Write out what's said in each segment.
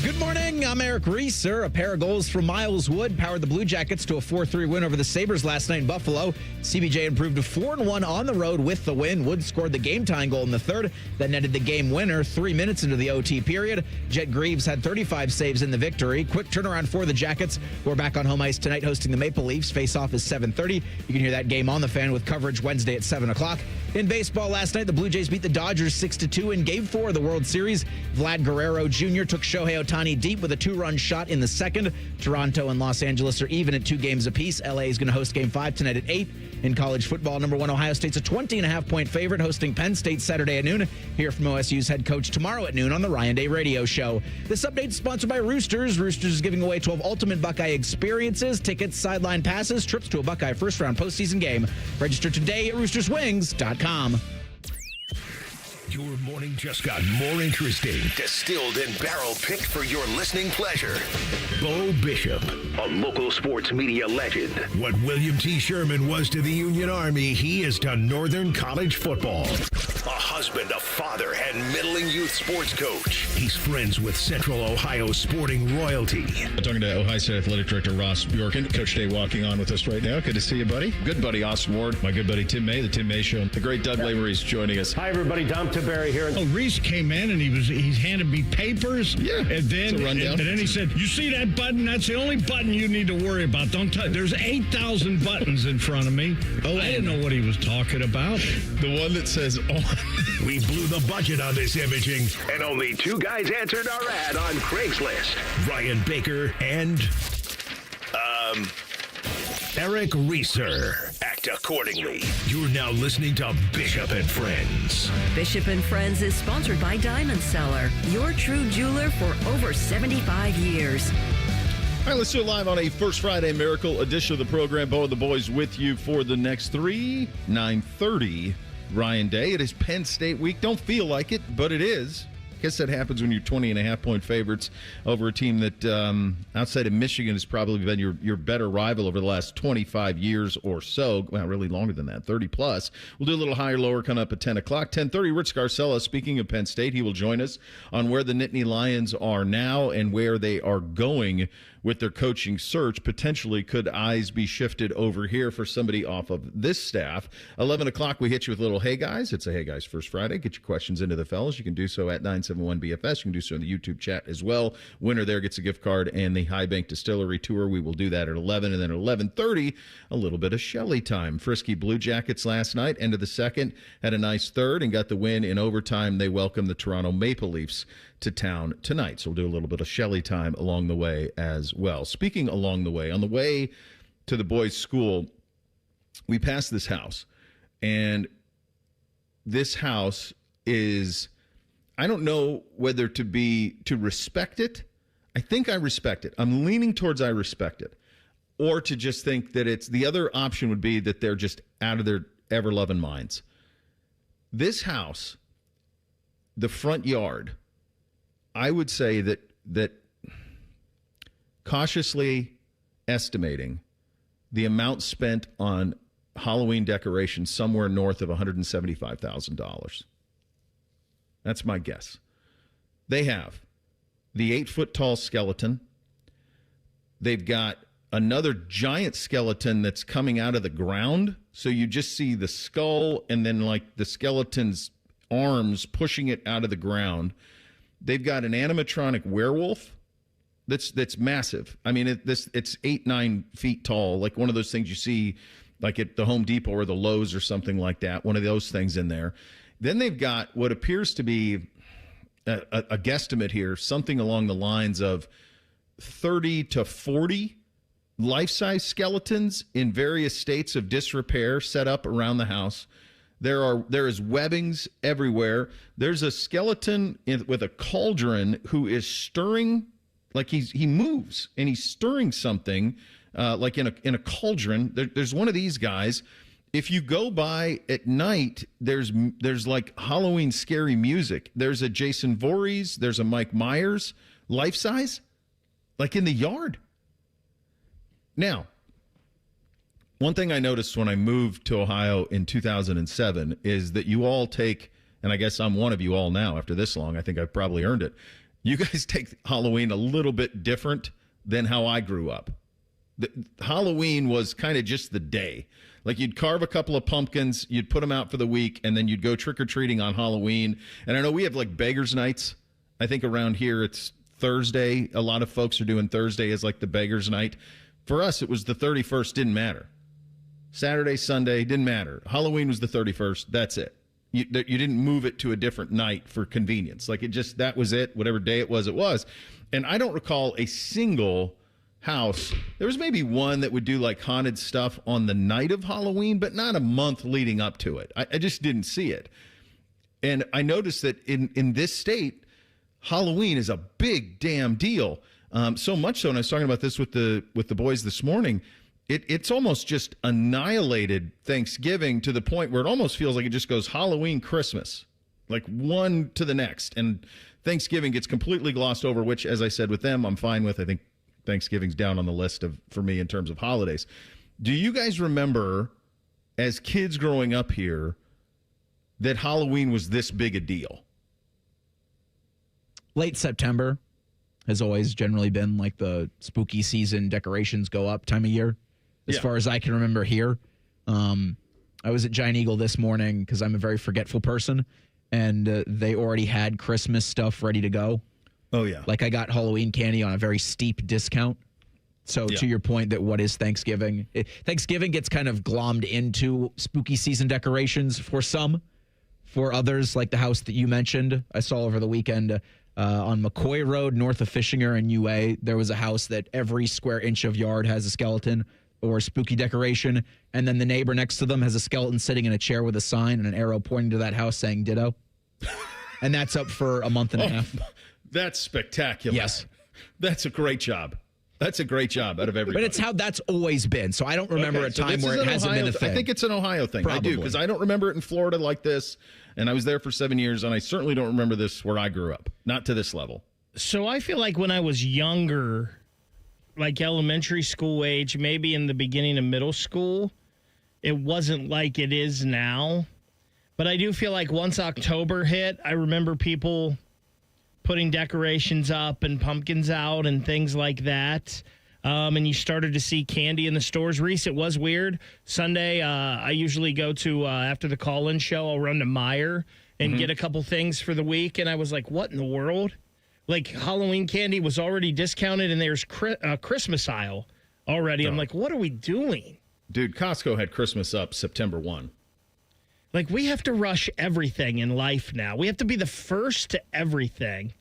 Good morning. I'm Eric Reeser. A pair of goals from Miles Wood powered the Blue Jackets to a 4-3 win over the Sabres last night in Buffalo. CBJ improved to 4-1 on the road with the win. Wood scored the game-tying goal in the third that netted the game winner 3 minutes into the OT period. Jet Greaves had 35 saves in the victory. Quick turnaround for the Jackets, who are back on home ice tonight hosting the Maple Leafs. Face-off is 7:30. You can hear that game on the Fan with coverage Wednesday at 7 o'clock. In baseball last night, the Blue Jays beat the Dodgers 6-2 in Game 4 of the World Series. Vlad Guerrero Jr. took Shohei Ohtani deep with a 2-run shot in the second. Toronto and Los Angeles are even at 2 games apiece. LA is going to host Game 5 tonight at 8. In college football, number 1 Ohio State's a 20.5-point favorite hosting Penn State Saturday at noon. Hear from OSU's head coach tomorrow at noon on the Ryan Day Radio Show. This update is sponsored by Roosters. Roosters is giving away 12 ultimate Buckeye experiences, tickets, sideline passes, trips to a Buckeye first-round postseason game. Register today at roosterswings.com. Your morning just got more interesting. Distilled and barrel-picked for your listening pleasure. Bo Bishop, a local sports media legend. What William T. Sherman was to the Union Army, he is to Northern College football. A husband, a father, and middling youth sports coach. He's friends with Central Ohio sporting royalty. I'm talking to Ohio State Athletic Director Ross Bjorken. Coach Day walking on with us right now. Good to see you, buddy. Good buddy Austin Ward. My good buddy Tim May, the Tim May Show. The great Doug Lamery's joining us. Hi, everybody. Dom Barry here. Oh, Reese came in and he handed me papers. Yeah, and then he said, "You see that button? That's the only button you need to worry about. Don't touch. There's 8,000 buttons in front of me." Oh, I didn't know what he was talking about. The one that says on. We blew the budget on this imaging, and only 2 guys answered our ad on Craigslist. Ryan Baker and Eric Reeser. Act accordingly. You're now listening to Bishop and Friends. Bishop and Friends is sponsored by Diamond Seller, your true jeweler for over 75 years. All right, let's do it live on a First Friday Miracle edition of the program. Bo and the boys with you for the next 9:30 Ryan Day. It is Penn State week. Don't feel like it, but it is. I guess that happens when you're 20.5-point favorites over a team that, outside of Michigan, has probably been your better rival over the last 25 years or so. Well, really longer than that, 30-plus. We'll do a little higher, lower coming up at 10 o'clock. 10:30, Rich Scarcella, speaking of Penn State, he will join us on where the Nittany Lions are now and where they are going with their coaching search. Potentially, could eyes be shifted over here for somebody off of this staff? 11 o'clock, we hit you with a little Hey Guys. It's a Hey Guys First Friday. Get your questions into the fellas. You can do so at 971BFS. You can do so in the YouTube chat as well. Winner there gets a gift card and the High Bank Distillery Tour. We will do that at 11. And then at 11:30, a little bit of Shelley time. Frisky Blue Jackets last night, end of the second, had a nice third and got the win in overtime. They welcome the Toronto Maple Leafs to town tonight. So we'll do a little bit of Shelley time along the way as well. Speaking along the way, on the way to the boys' school, we passed this house. And this house is, I don't know whether to respect it. I think I respect it. I'm leaning towards I respect it. Or to just think that it's, the other option would be that they're just out of their ever-loving minds. This house, the front yard, I would say that cautiously estimating the amount spent on Halloween decorations somewhere north of $175,000. That's my guess. They have the 8-foot-tall skeleton. They've got another giant skeleton that's coming out of the ground. So you just see the skull and then like the skeleton's arms pushing it out of the ground. They've got an animatronic werewolf that's massive. I mean, it's 8-9 feet tall, like one of those things you see like at the Home Depot or the Lowe's or something like that, one of those things in there. Then they've got what appears to be a guesstimate here, something along the lines of 30 to 40 life-size skeletons in various states of disrepair set up around the house. There is webbings everywhere. There's a skeleton with a cauldron who is stirring, like he moves and he's stirring something, like in a cauldron. There's one of these guys. If you go by at night, there's like Halloween scary music. There's a Jason Voorhees. There's a Mike Myers, life size, like in the yard. Now, one thing I noticed when I moved to Ohio in 2007 is that you all take, and I guess I'm one of you all now after this long, I think I've probably earned it, You guys take Halloween a little bit different than how I grew up. Halloween was kind of just the day. Like you'd carve a couple of pumpkins, you'd put them out for the week, and then you'd go trick-or-treating on Halloween. And I know we have like beggars nights. I think around here it's Thursday. A lot of folks are doing Thursday as like the beggars night. For us, it was the 31st, didn't matter. Saturday, Sunday, didn't matter. Halloween was the 31st, that's it. You didn't move it to a different night for convenience. Like that was it. Whatever day it was, it was. And I don't recall a single house. There was maybe one that would do like haunted stuff on the night of Halloween, but not a month leading up to it. I just didn't see it. And I noticed that in this state, Halloween is a big damn deal. So much so, and I was talking about this with the boys this morning, it's almost just annihilated Thanksgiving to the point where it almost feels like it just goes Halloween, Christmas, like one to the next. And Thanksgiving gets completely glossed over, which, as I said with them, I'm fine with. I think Thanksgiving's down on the list for me in terms of holidays. Do you guys remember, as kids growing up here, that Halloween was this big a deal? Late September has always generally been like the spooky season, decorations go up time of year. As far as I can remember here. I was at Giant Eagle this morning because I'm a very forgetful person, and they already had Christmas stuff ready to go. Oh, yeah. Like I got Halloween candy on a very steep discount. So to your point that what is Thanksgiving? Thanksgiving gets kind of glommed into spooky season decorations for some. For others, like the house that you mentioned, I saw over the weekend on McCoy Road, north of Fishinger and UA, there was a house that every square inch of yard has a skeleton or a spooky decoration, and then the neighbor next to them has a skeleton sitting in a chair with a sign and an arrow pointing to that house saying ditto. And that's up for a month and a half. That's spectacular. Yes. That's a great job. That's a great job out of everybody. But it's how that's always been. So I don't remember a time where it hasn't been a thing. I think it's an Ohio thing. Probably. I do, because I don't remember it in Florida like this, and I was there for 7 years, and I certainly don't remember this where I grew up. Not to this level. So I feel like when I was younger, like elementary school age, maybe in the beginning of middle school, it wasn't like it is now. But I do feel like once October hit, I remember people putting decorations up and pumpkins out and things like that. And you started to see candy in the stores. Reese, it was weird. Sunday, I usually go to, after the call-in show, I'll run to Meijer and get a couple things for the week. And I was like, what in the world? Like Halloween candy was already discounted and there's a Christmas aisle already. I'm like, what are we doing? Dude, Costco had Christmas up September 1. Like, we have to rush everything in life now. We have to be the first to everything.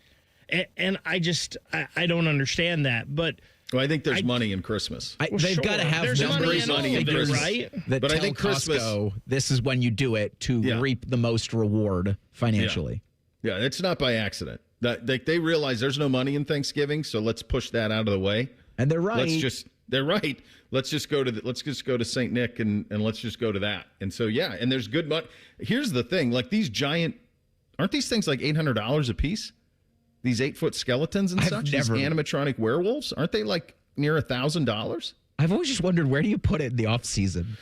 And I don't understand that. But well, I think there's money in Christmas. They've got to have there's numbers money in Christmas, right? that but tell I think Christmas, Costco this is when you do it to reap the most reward financially. Yeah, it's not by accident. They realize there's no money in Thanksgiving, so let's push that out of the way. And they're right. They're right. Let's just go to St. Nick and let's just go to that. And so and there's good money. Here's the thing, like aren't these things like $800 a piece? These 8-foot skeletons and such, these animatronic werewolves, aren't they like near $1,000? I've always just wondered, where do you put it in the off season?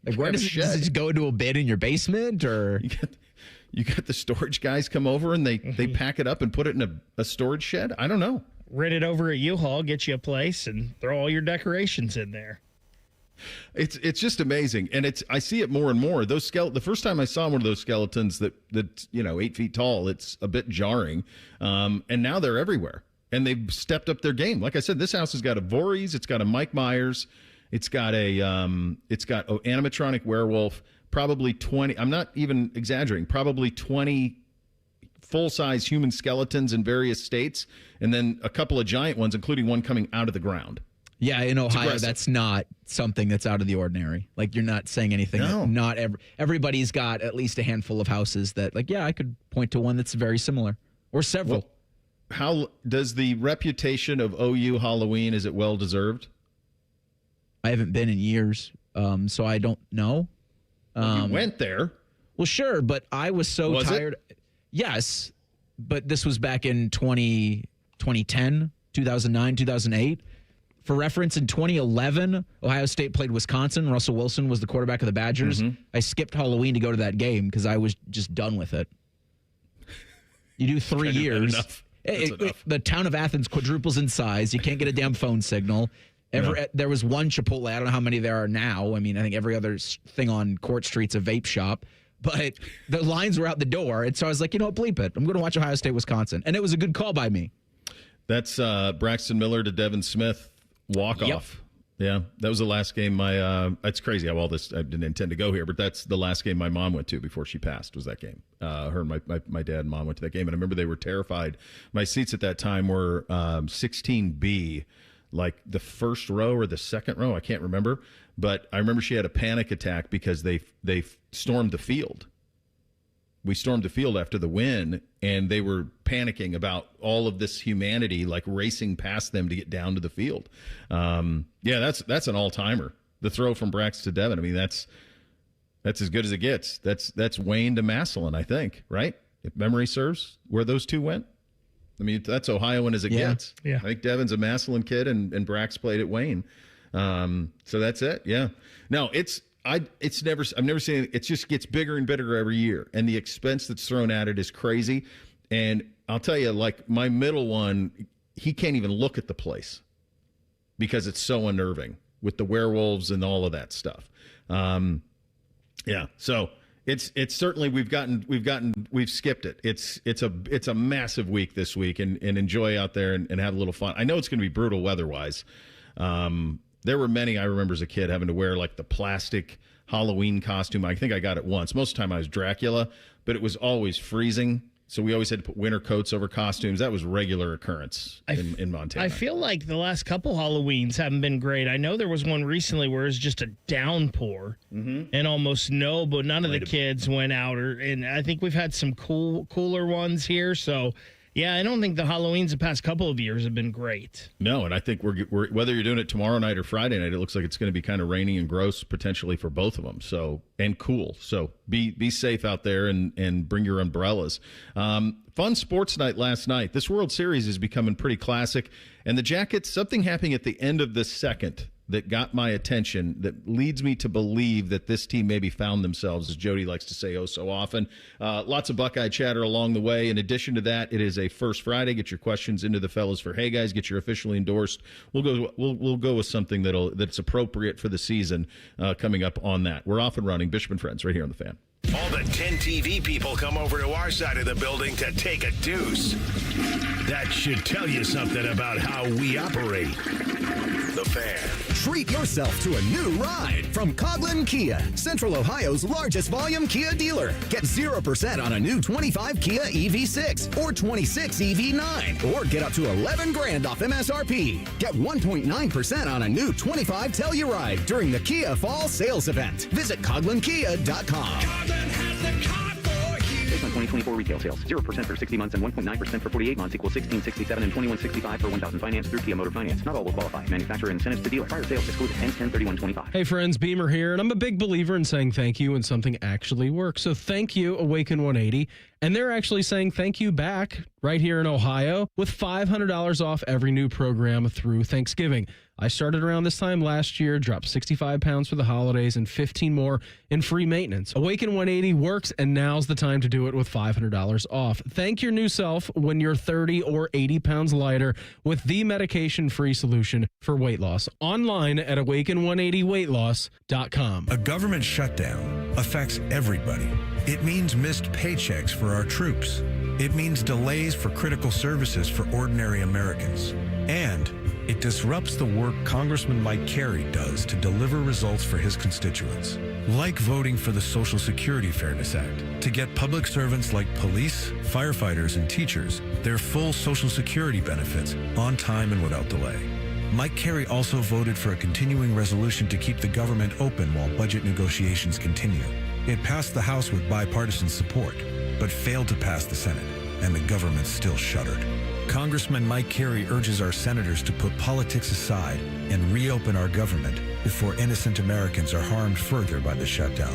Like, where does it just go into a bin in your basement, or you got the storage guys come over and they pack it up and put it in a storage shed? I don't know. Rent it over at U-Haul, get you a place, and throw all your decorations in there. It's just amazing, and I see it more and more. Those the first time I saw one of those skeletons that 8 feet tall, it's a bit jarring. And now they're everywhere, and they've stepped up their game. Like I said, this house has got a Voorhees, it's got a Mike Myers, it's got an animatronic werewolf, probably 20. I'm not even exaggerating. Probably 20 full-size human skeletons in various states, and then a couple of giant ones, including one coming out of the ground. Yeah, in Ohio, that's not something that's out of the ordinary. Like, you're not saying anything. No. Not everybody's got at least a handful of houses that, like, I could point to one that's very similar, or several. Well, how does the reputation of OU Halloween, is it well deserved? I haven't been in years, so I don't know. You went there. Well, sure, but I was so tired. Yes, but this was back in 2010, 2009, 2008. For reference, in 2011, Ohio State played Wisconsin. Russell Wilson was the quarterback of the Badgers. I skipped Halloween to go to that game because I was just done with it. You do 3 years. Enough. The town of Athens quadruples in size. You can't get a damn phone signal. There was one Chipotle. I don't know how many there are now. I mean, I think every other thing on Court Street's a vape shop. But the lines were out the door. And so I was like, you know what, bleep it. I'm going to watch Ohio State, Wisconsin. And it was a good call by me. That's Braxton Miller to Devin Smith walk-off. Yep. Yeah, that was the last game. It's crazy how all this. I didn't intend to go here, but that's the last game my mom went to before she passed. Was that game? Her and my dad and mom went to that game, and I remember they were terrified. My seats at that time were 16B, like the first row or the second row. I can't remember, but I remember she had a panic attack because they stormed the field. We stormed the field after the win, and they were panicking about all of this humanity, like racing past them to get down to the field. That's an all-timer. The throw from Brax to Devin. I mean, that's as good as it gets. That's Wayne to Massillon, I think, right? If memory serves, where those two went. I mean, that's Ohioan as it gets. Yeah. I think Devin's a Massillon kid, and Brax played at Wayne. So that's it. Yeah. No, I've never seen it. It just gets bigger and bigger every year, and the expense that's thrown at it is crazy. And I'll tell you, like my middle one, he can't even look at the place because it's so unnerving with the werewolves and all of that stuff. So it's certainly we've skipped it. It's a massive week this week, and enjoy out there and have a little fun. I know it's going to be brutal weather-wise. There were many I remember as a kid having to wear like the plastic Halloween costume. I think I got it once. Most of the time I was Dracula, but it was always freezing. So we always had to put winter coats over costumes. That was regular occurrence in Montana. I feel like the last couple Halloweens haven't been great. I know there was one recently where it was just a downpour and almost but none of the kids went out. And I think we've had some cooler ones here. So, yeah, I don't think the Halloweens the past couple of years have been great. No, and I think we're whether you're doing it tomorrow night or Friday night, it looks like it's going to be kind of rainy and gross potentially for both of them. So, and cool. So be safe out there and bring your umbrellas. Fun sports night last night. This World Series is becoming pretty classic, and the Jackets, something happening at the end of the second that got my attention that leads me to believe that this team maybe found themselves, as Jody likes to say so often. Lots of Buckeye chatter along the way. In addition to that, it is a First Friday. Get your questions into the fellas for Hey Guys. Get your officially endorsed. We'll go with something that's appropriate for the season coming up on that. We're off and running. Bishop and Friends right here on The Fan. All the 10 TV people come over to our side of the building to take a deuce. That should tell you something about how we operate. The Fan. Treat yourself to a new ride from Coghlan Kia, Central Ohio's largest volume Kia dealer. Get 0% on a new 25 Kia EV6 or 26 EV9, or get up to $11,000 off MSRP. Get 1.9% on a new 25 Telluride during the Kia Fall Sales Event. Visit CoghlanKia.com. Based on 2024 retail sales, 0% for 60 months and 1.9% for 48 months equals $1,667 and $2,165 for 1,000 finance through Kia Motor Finance. Not all will qualify. Manufacturer incentives to dealer. Prior sales excluded 10/10/31/25. Hey friends, Beamer here, and I'm a big believer in saying thank you when something actually works. So thank you, Awaken 180. And they're actually saying thank you back right here in Ohio with $500 off every new program through Thanksgiving. I started around this time last year, dropped 65 pounds for the holidays, and 15 more in free maintenance. Awaken 180 works, and now's the time to do it with $500 off. Thank your new self when you're 30 or 80 pounds lighter with the medication-free solution for weight loss. Online at awaken180weightloss.com. A government shutdown affects everybody. It means missed paychecks for our troops. It means delays for critical services for ordinary Americans. And it disrupts the work Congressman Mike Carey does to deliver results for his constituents. Like voting for the Social Security Fairness Act to get public servants like police, firefighters, and teachers their full Social Security benefits on time and without delay. Mike Carey also voted for a continuing resolution to keep the government open while budget negotiations continue. It passed the House with bipartisan support, but failed to pass the Senate, and the government still shuttered. Congressman Mike Carey urges our senators to put politics aside and reopen our government before innocent Americans are harmed further by the shutdown.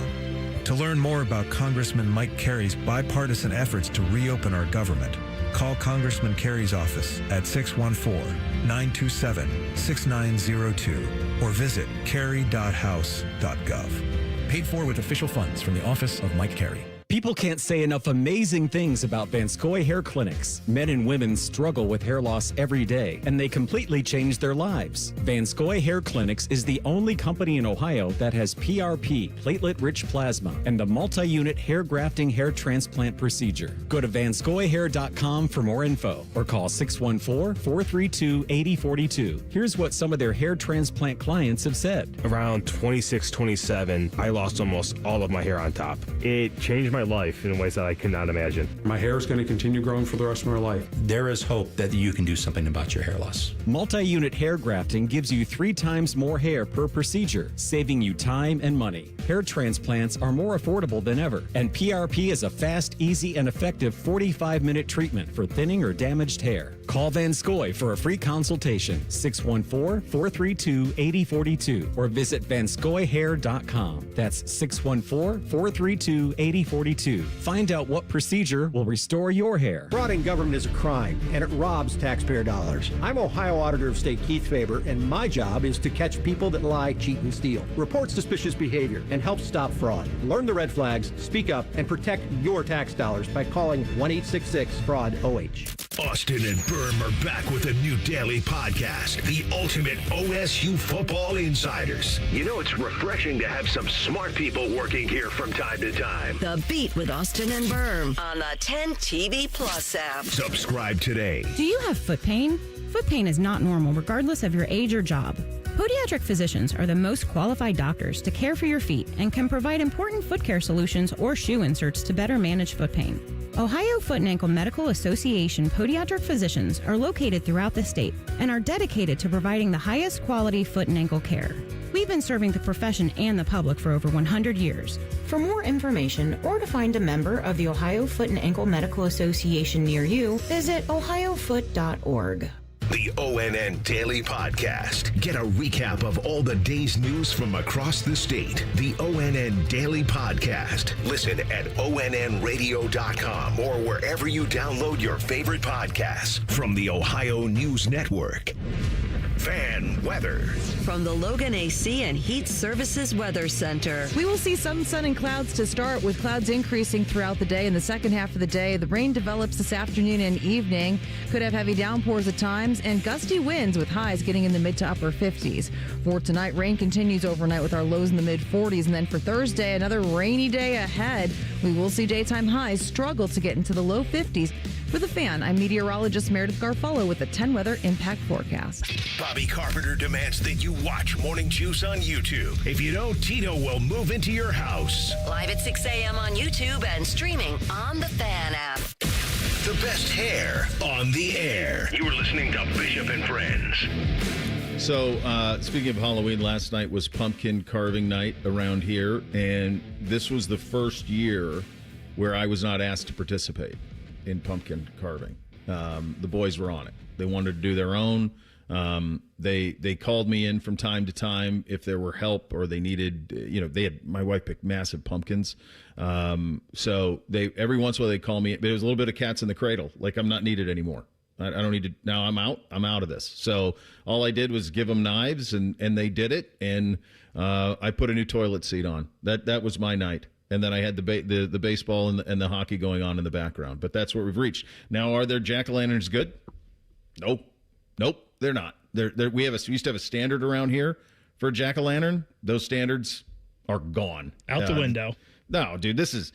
To learn more about Congressman Mike Carey's bipartisan efforts to reopen our government, call Congressman Carey's office at 614-927-6902 or visit carey.house.gov. Paid for with official funds from the office of Mike Carey. People can't say enough amazing things about Vanscoy Hair Clinics. Men and women struggle with hair loss every day, and they completely change their lives. Vanscoy Hair Clinics is the only company in Ohio that has PRP, platelet-rich plasma, and the multi-unit hair grafting hair transplant procedure. Go to vanscoyhair.com for more info, or call 614-432-8042. Here's what some of their hair transplant clients have said. Around 26, 27, I lost almost all of my hair on top. It changed my life in ways that I could not imagine. My hair is going to continue growing for the rest of my life. There is hope that you can do something about your hair loss. Multi-unit hair grafting gives you 3 times more hair per procedure, saving you time and money. Hair transplants are more affordable than ever, and PRP is a fast, easy, and effective 45-minute treatment for thinning or damaged hair. Call Vanscoy for a free consultation, 614-432-8042, or visit vanscoyhair.com. That's 614-432-8042. Find out what procedure will restore your hair. Fraud in government is a crime, and it robs taxpayer dollars. I'm Ohio Auditor of State Keith Faber, and my job is to catch people that lie, cheat, and steal, report suspicious behavior, and help stop fraud. Learn the red flags, speak up, and protect your tax dollars by calling 1-866-FRAUD-OH. Austin and Berm are back with a new daily podcast, the ultimate OSU football insiders. You know, it's refreshing to have some smart people working here from time to time. The Beat with Austin and Berm on the 10 TV Plus app. Subscribe today. Do you have foot pain? Foot pain is not normal regardless of your age or job. Podiatric physicians are the most qualified doctors to care for your feet and can provide important foot care solutions or shoe inserts to better manage foot pain. Ohio Foot and Ankle Medical Association podiatric physicians are located throughout the state and are dedicated to providing the highest quality foot and ankle care. We've been serving the profession and the public for over 100 years. For more information or to find a member of the Ohio Foot and Ankle Medical Association near you, visit ohiofoot.org. The ONN Daily Podcast. Get a recap of all the day's news from across the state. The ONN Daily Podcast. Listen at onnradio.com or wherever you download your favorite podcasts from the Ohio News Network. Fan weather. From the Logan AC and Heat Services Weather Center. We will see some sun and clouds to start, with clouds increasing throughout the day. In the second half of the day, the rain develops this afternoon and evening. Could have heavy downpours at times and gusty winds with highs getting in the mid to upper 50s. For tonight, rain continues overnight with our lows in the mid 40s. And then for Thursday, another rainy day ahead. We will see daytime highs struggle to get into the low 50s. For The Fan, I'm meteorologist Meredith Garfolo with the 10 Weather Impact Forecast. Bobby Carpenter demands that you watch Morning Juice on YouTube. If you don't, Tito will move into your house. Live at 6 a.m. on YouTube and streaming on the Fan app. The best hair on the air. You were listening to Bishop and Friends. So, speaking of Halloween, last night was pumpkin carving night around here, and this was the first year where I was not asked to participate in pumpkin carving. The boys were on it. They wanted to do their own. They called me in from time to time if there were help or they needed, my wife picked massive pumpkins. So they, every once in a while they call me, but it was a little bit of cats in the cradle. Like, I'm not needed anymore. I don't need to, now I'm out of this. So all I did was give them knives and they did it. And, I put a new toilet seat on. That was my night. And then I had the baseball and the hockey going on in the background. But that's where we've reached. Now, are their jack-o'-lanterns good? Nope, they're not. We used to have a standard around here for a jack-o'-lantern. Those standards are gone. Out the window. No, dude, these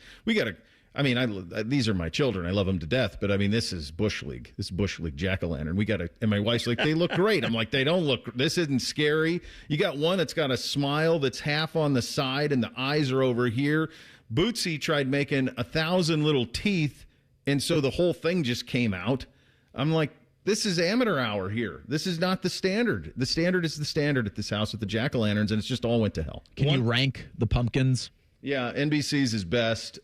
are my children. I love them to death. But, this is Bush League. This is Bush League jack-o'-lantern. And my wife's like, they look great. I'm like, they don't look, this isn't scary. You got one that's got a smile that's half on the side and the eyes are over here. Bootsy tried making 1,000 little teeth, and so the whole thing just came out. I'm like, this is amateur hour here. This is not the standard. The standard is the standard at this house with the jack-o'-lanterns, and it's just all went to hell. Can you rank the pumpkins? Yeah, NBC's is best.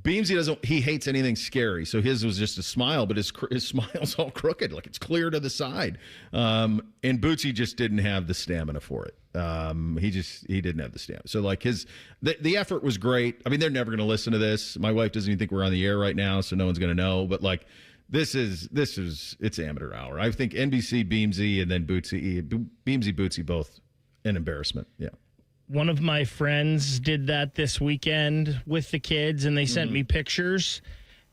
Beamsy he hates anything scary, so his was just a smile, but his smile's all crooked, like it's clear to the side. And Bootsy just didn't have the stamina for it. He didn't have the stamina. So like the effort was great. They're never going to listen to this. My wife doesn't even think we're on the air right now, so no one's going to know. But like, it's amateur hour. I think NBC, Beamsy, and then Bootsy, Bootsy, both an embarrassment. Yeah. one of my friends did that this weekend with the kids, and they sent me pictures.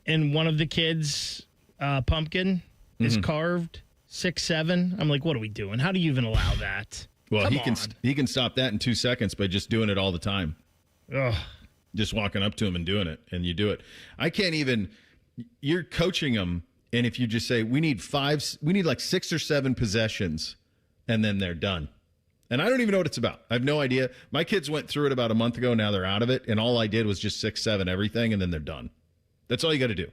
And one of the kids' pumpkin is carved 6'7". I'm like, what are we doing? How do you even allow that? Well, he can stop that in 2 seconds by just doing it all the time. Ugh. Just walking up to him and doing it, and you do it. I can't even. You're coaching them, and if you just say we need like 6 or 7 possessions, and then they're done. And I don't even know what it's about. I have no idea. My kids went through it about a month ago. Now they're out of it, and all I did was just 6, 7 everything, and then they're done. That's all you got to do.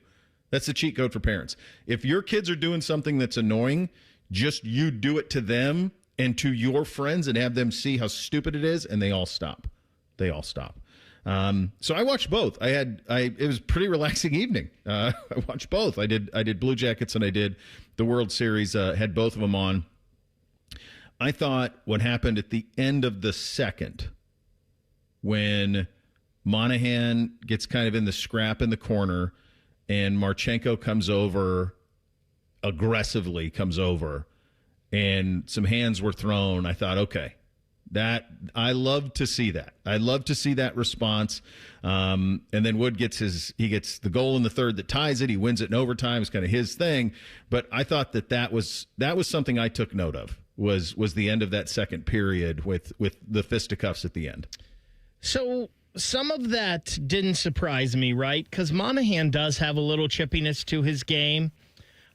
That's the cheat code for parents. If your kids are doing something that's annoying, just you do it to them and to your friends and have them see how stupid it is, and they all stop. They all stop. So I watched both. It was a pretty relaxing evening. I watched both. I did Blue Jackets and I did the World Series. Had both of them on. I thought what happened at the end of the second, when Monahan gets kind of in the scrap in the corner, and Marchenko aggressively comes over, and some hands were thrown. I thought, okay. That I love to see that. I love to see that response. And then Wood gets the goal in the third that ties it. He wins it in overtime. It's kind of his thing. But I thought that was something I took note of was the end of that second period with the fisticuffs at the end. So some of that didn't surprise me, right? Because Monahan does have a little chippiness to his game.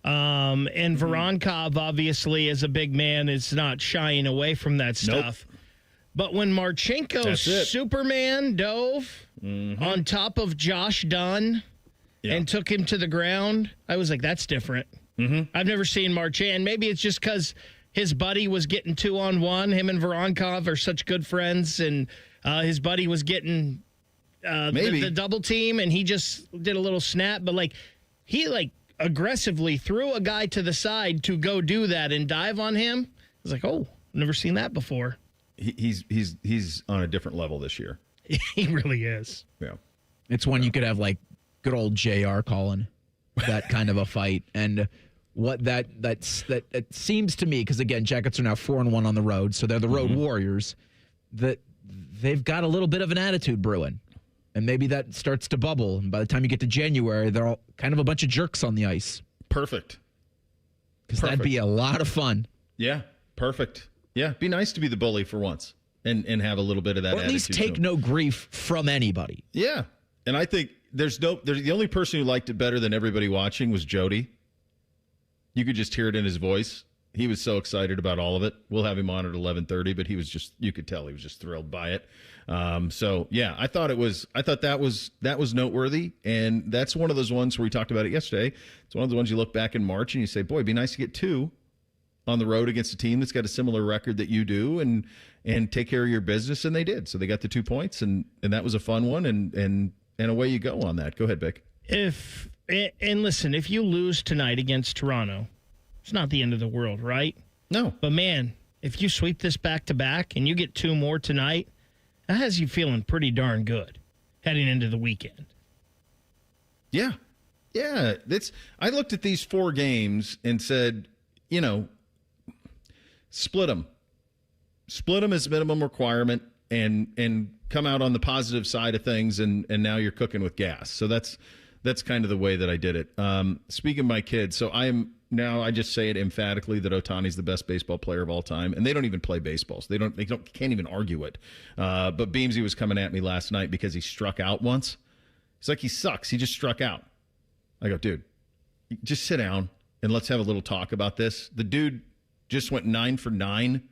And Voronkov, obviously, as a big man, is not shying away from that stuff. Nope. But when Marchenko Superman dove on top of Josh Dunn and took him to the ground, I was like, that's different. I've never seen Marchand. Maybe it's just because his buddy was getting 2-on-1. Him and Voronkov are such good friends, and his buddy was getting the double team, and he just did a little snap. But, he aggressively threw a guy to the side to go do that and dive on him. I was like, oh, never seen that before. He's on a different level this year. He really is. Yeah. It's one you could have good old JR calling that kind of a fight. And what that seems to me, because again, Jackets are now 4-1 on the road, so they're the road warriors, that they've got a little bit of an attitude brewing. And maybe that starts to bubble. And by the time you get to January, they're all kind of a bunch of jerks on the ice. Perfect. Because that'd be a lot of fun. Yeah, perfect. Yeah, be nice to be the bully for once and have a little bit of that attitude. Or at least take no grief from anybody. Yeah. And I think there's the only person who liked it better than everybody watching was Jody. You could just hear it in his voice. He was so excited about all of it. We'll have him on at 11:30, but you could tell he was just thrilled by it. So yeah, I thought that was noteworthy, and that's one of those ones where we talked about it yesterday. It's one of the ones you look back in March and you say, boy, it'd be nice to get 2 on the road against a team that's got a similar record that you do, and take care of your business, and they did. So they got the 2 points, and that was a fun one, and away you go on that. Go ahead, Vic. Listen, if you lose tonight against Toronto, it's not the end of the world, right? No. But, man, if you sweep this back-to-back and you get 2 more tonight, that has you feeling pretty darn good heading into the weekend. Yeah. Yeah. I looked at these 4 games and said, split them. Split them as minimum requirement and come out on the positive side of things, and now you're cooking with gas. So that's kind of the way that I did it. Speaking of my kids, so I just say it emphatically that Ohtani's the best baseball player of all time, and they don't even play baseball, so they can't even argue it. But Beamsy was coming at me last night because he struck out once. He's like, he sucks. He just struck out. I go, dude, just sit down and let's have a little talk about this. The dude just went 9 for 9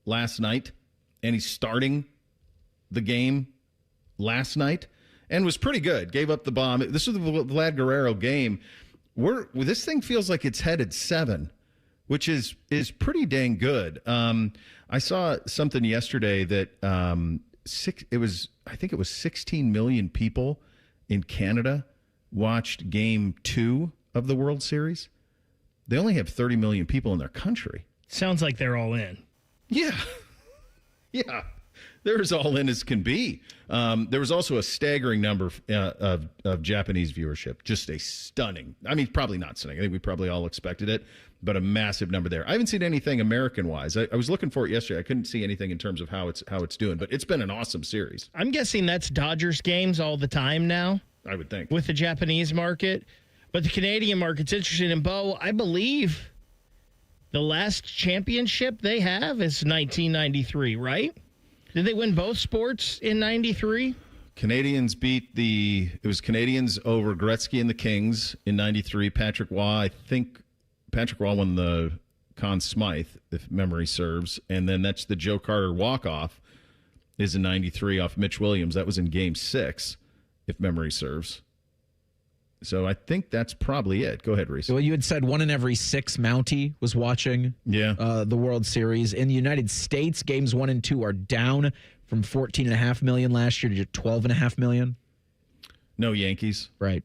last night, and he's starting the game last night and was pretty good. Gave up the bomb. This was the Vlad Guerrero game. This thing feels like it's headed 7, which is pretty dang good. I saw something yesterday that I think it was 16 million people in Canada watched Game 2 of the World Series. They only have 30 million people in their country. Sounds like they're all in. Yeah. Yeah. They're as all in as can be. There was also a staggering number of Japanese viewership. Just a stunning. I mean, probably not stunning. I think we probably all expected it, but a massive number there. I haven't seen anything American-wise. I was looking for it yesterday. I couldn't see anything in terms of how it's doing, but it's been an awesome series. I'm guessing that's Dodgers games all the time now. I would think. With the Japanese market. But the Canadian market's interesting. And, Bo, I believe the last championship they have is 1993, right? Did they win both sports in 93? Canadians it was Canadians over Gretzky and the Kings in 93. Patrick Waugh, I think Patrick Waugh won the Conn Smythe, if memory serves. And then that's the Joe Carter walk-off is in 93 off Mitch Williams. That was in Game 6, if memory serves. So I think that's probably it. Go ahead, Reese. Well, you had said 1 in every 6 Mountie was watching the World Series. In the United States, games 1 and 2 are down from 14.5 million last year to 12.5 million. No Yankees. Right.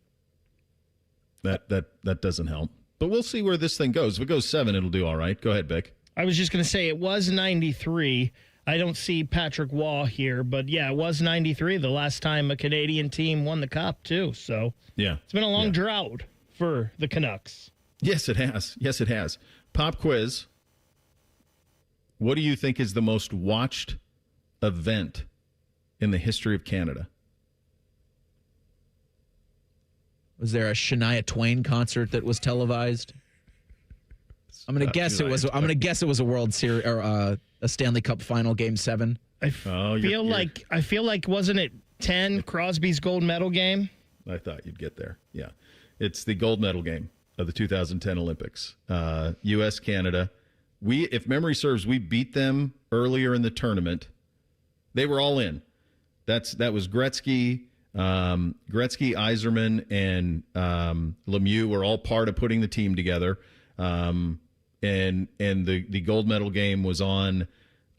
That doesn't help. But we'll see where this thing goes. If it goes 7, it'll do all right. Go ahead, Vic. I was just going to say it was 93. I don't see Patrick Waugh here, but yeah, it was 93, the last time a Canadian team won the Cup, too. So yeah, it's been a long drought for the Canucks. Yes, it has. Yes, it has. Pop quiz. What do you think is the most watched event in the history of Canada? Was there a Shania Twain concert that was televised? I'm going to guess it was. I'm going to guess it was a World Series or a Stanley Cup Final Game 7. I feel like wasn't it 10 Crosby's gold medal game? I thought you'd get there. Yeah, it's the gold medal game of the 2010 Olympics. U.S. Canada. If memory serves, we beat them earlier in the tournament. They were all in. That was Gretzky. Gretzky, Yzerman, and Lemieux were all part of putting the team together. And the gold medal game was on,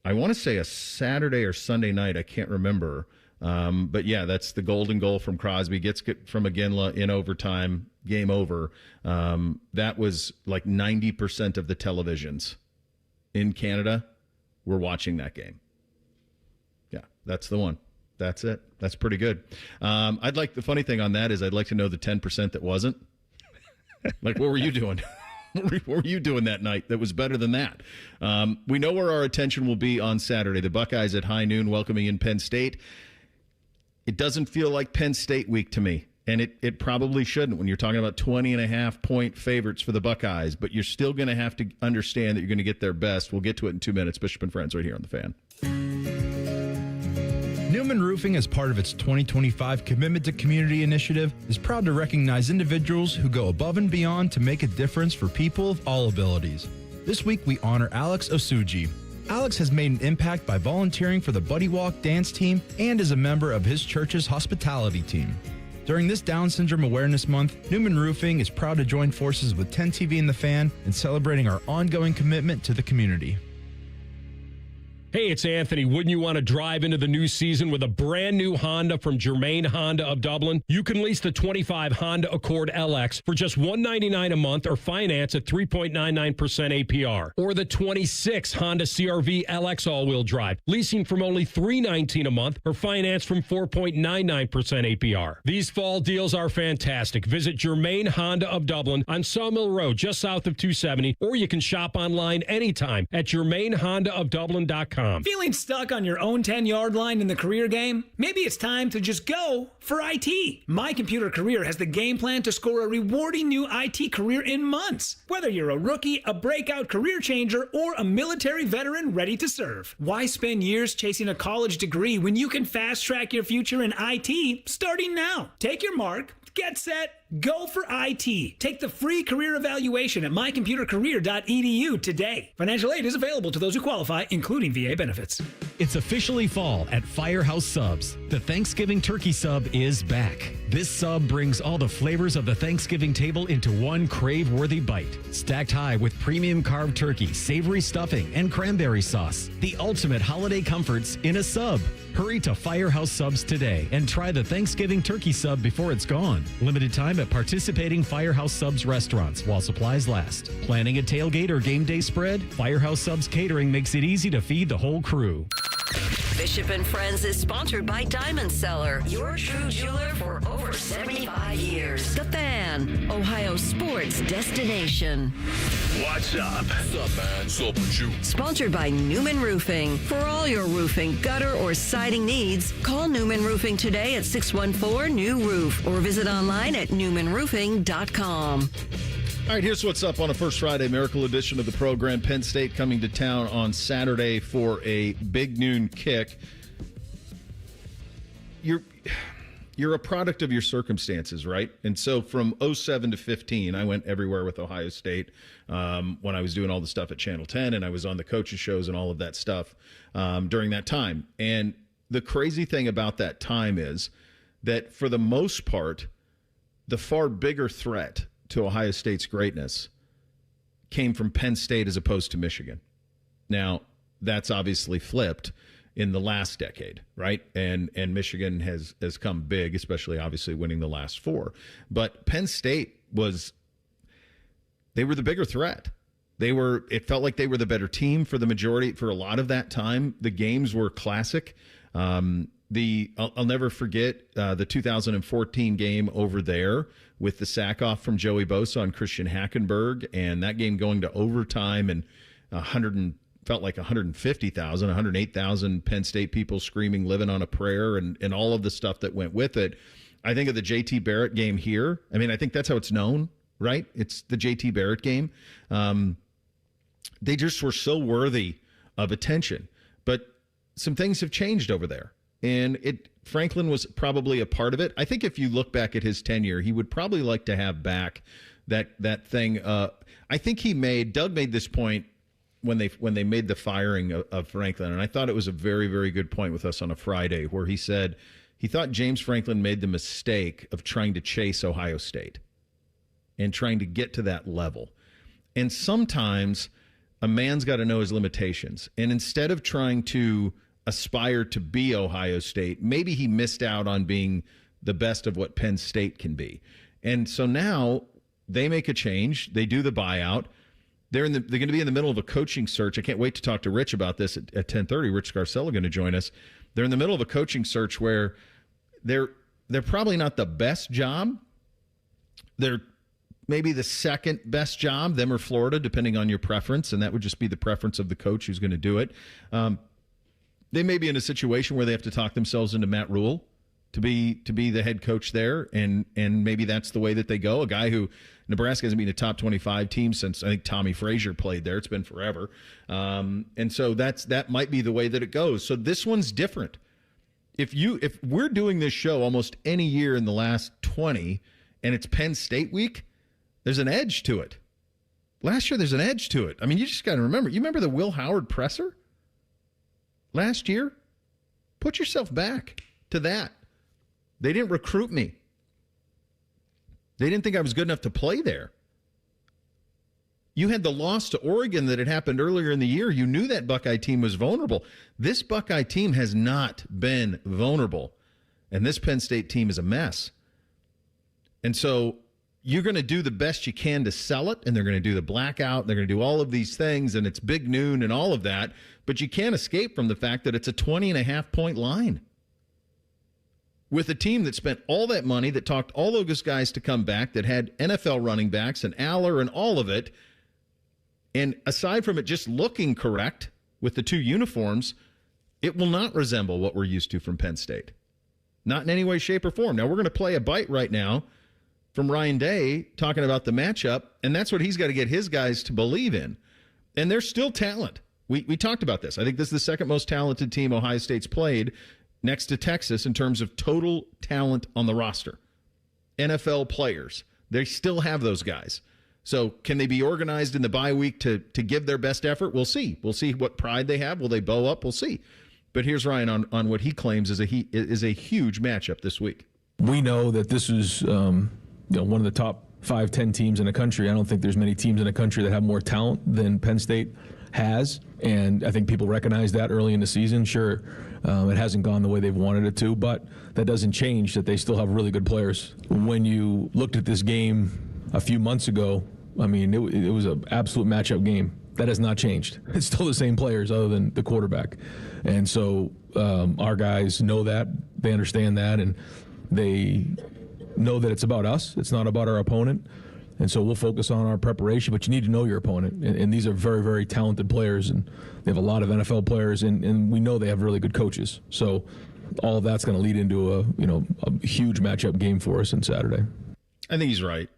I want to say a Saturday or Sunday night. I can't remember. But yeah, that's the golden goal from Crosby. Gets from Iginla in overtime, game over. That was like 90% of the televisions in Canada were watching that game. Yeah, that's the one. That's it. That's pretty good. The funny thing on that is I'd like to know the 10% that wasn't. Like, what were you doing? What were you doing that night that was better than that? We know where our attention will be on Saturday. The Buckeyes at high noon welcoming in Penn State. It doesn't feel like Penn State week to me, and it probably shouldn't when you're talking about 20.5-point favorites for the Buckeyes, but you're still going to have to understand that you're going to get their best. We'll get to it in 2 minutes. Bishop and Friends right here on The Fan. Newman Roofing, as part of its 2025 Commitment to Community initiative, is proud to recognize individuals who go above and beyond to make a difference for people of all abilities. This week, we honor Alex Osuji. Alex has made an impact by volunteering for the Buddy Walk dance team and is a member of his church's hospitality team. During this Down Syndrome Awareness Month, Newman Roofing is proud to join forces with 10 TV and The Fan in celebrating our ongoing commitment to the community. Hey, it's Anthony. Wouldn't you want to drive into the new season with a brand new Honda from Germain Honda of Dublin? You can lease the 25 Honda Accord LX for just $199 a month or finance at 3.99% APR. Or the 26 Honda CR-V LX all-wheel drive, leasing from only $319 a month or finance from 4.99% APR. These fall deals are fantastic. Visit Germain Honda of Dublin on Sawmill Road, just south of 270, or you can shop online anytime at GermainHondaofDublin.com. Feeling stuck on your own 10-yard line in the career game? Maybe it's time to just go for IT. My Computer Career has the game plan to score a rewarding new IT career in months. Whether you're a rookie, a breakout career changer, or a military veteran ready to serve. Why spend years chasing a college degree when you can fast-track your future in IT starting now? Take your mark, get set, go for IT. Take the free career evaluation at mycomputercareer.edu today. Financial aid is available to those who qualify, including VA benefits. It's officially fall at Firehouse Subs. The Thanksgiving turkey sub is back. This sub brings all the flavors of the Thanksgiving table into one crave-worthy bite. Stacked high with premium carved turkey, savory stuffing, and cranberry sauce. The ultimate holiday comforts in a sub. Hurry to Firehouse Subs today and try the Thanksgiving turkey sub before it's gone. Limited time at participating Firehouse Subs restaurants while supplies last. Planning a tailgate or game day spread? Firehouse Subs Catering makes it easy to feed the whole crew. Bishop and Friends is sponsored by Diamond Seller, your true jeweler for over 75 years. The Fan, Ohio sports destination. What's up? What's up, man? What's up with you? Sponsored by Newman Roofing. For all your roofing, gutter, or siding needs, call Newman Roofing today at 614-NEW-ROOF or visit online at newmanroofing.com. All right, here's what's up on a First Friday Miracle edition of the program. Penn State coming to town on Saturday for a big noon kick. You're a product of your circumstances, right? And so from 07 to 15, I went everywhere with Ohio State when I was doing all the stuff at Channel 10, and I was on the coaches shows and all of that stuff during that time. And the crazy thing about that time is that for the most part, the far bigger threat to Ohio State's greatness came from Penn State as opposed to Michigan. Now, that's obviously flipped in the last decade, right? And Michigan has come big, especially obviously winning the last four. But Penn State they were the bigger threat. It felt like they were the better team for the majority, for a lot of that time. The games were classic. I'll never forget the 2014 game over there with the sack off from Joey Bosa on Christian Hackenberg, and that game going to overtime, and felt like 150,000, 108,000 Penn State people screaming, living on a prayer, and all of the stuff that went with it. I think of the J.T. Barrett game here. I mean, I think that's how it's known, right? It's the J.T. Barrett game. They just were so worthy of attention. But some things have changed over there. And Franklin was probably a part of it. I think if you look back at his tenure, he would probably like to have back that thing. I think Doug made this point when they made the firing of Franklin, and I thought it was a very, very good point with us on a Friday, where he said he thought James Franklin made the mistake of trying to chase Ohio State and trying to get to that level. And sometimes a man's got to know his limitations. And instead of trying to aspire to be Ohio State, maybe he missed out on being the best of what Penn State can be. And so now they make a change. They do the buyout. They're going to be in the middle of a coaching search. I can't wait to talk to Rich about this at 10:30. Rich Scarcella going to join us. They're in the middle of a coaching search where they're probably not the best job. They're maybe the second best job, them or Florida, depending on your preference, and that would just be the preference of the coach who's going to do it. They may be in a situation where they have to talk themselves into Matt Rule to be the head coach there, and maybe that's the way that they go. A guy who Nebraska hasn't been a top 25 team since I think Tommy Frazier played there. It's been forever, and so that might be the way that it goes. So this one's different. If we're doing this show almost any year in the last 20, and it's Penn State week, there's an edge to it. Last year, there's an edge to it. I mean, you just got to remember. You remember the Will Howard presser last year? Put yourself back to that. They didn't recruit me. They didn't think I was good enough to play there. You had the loss to Oregon that had happened earlier in the year. You knew that Buckeye team was vulnerable. This Buckeye team has not been vulnerable. And this Penn State team is a mess. And so you're going to do the best you can to sell it, and they're going to do the blackout. They're going to do all of these things, and it's big noon and all of that. But you can't escape from the fact that it's a 20.5-point line. With a team that spent all that money, that talked all those guys to come back, that had NFL running backs and Aller and all of it. And aside from it just looking correct with the two uniforms, it will not resemble what we're used to from Penn State. Not in any way, shape, or form. Now, we're going to play a bite right now from Ryan Day talking about the matchup, and that's what he's got to get his guys to believe in. And there's still talent. We talked about this. I think this is the second most talented team Ohio State's played, next to Texas, in terms of total talent on the roster. NFL players. They still have those guys. So can they be organized in the bye week to give their best effort? We'll see. We'll see what pride they have. Will they bow up? We'll see. But here's Ryan on what he claims is a huge matchup this week. We know that this is one of the top 5-10 teams in the country. I don't think there's many teams in the country that have more talent than Penn State has, and I think people recognize that early in the season. Sure, it hasn't gone the way they've wanted it to, but that doesn't change that they still have really good players. When you looked at this game a few months ago, I mean, it was an absolute matchup game. That has not changed. It's still the same players other than the quarterback. And so our guys know that. They understand that. And they know that it's about us. It's not about our opponent. And so we'll focus on our preparation, but you need to know your opponent. And these are very, very talented players. And they have a lot of NFL players. And we know they have really good coaches. So all of that's going to lead into a huge matchup game for us on Saturday. I think he's right.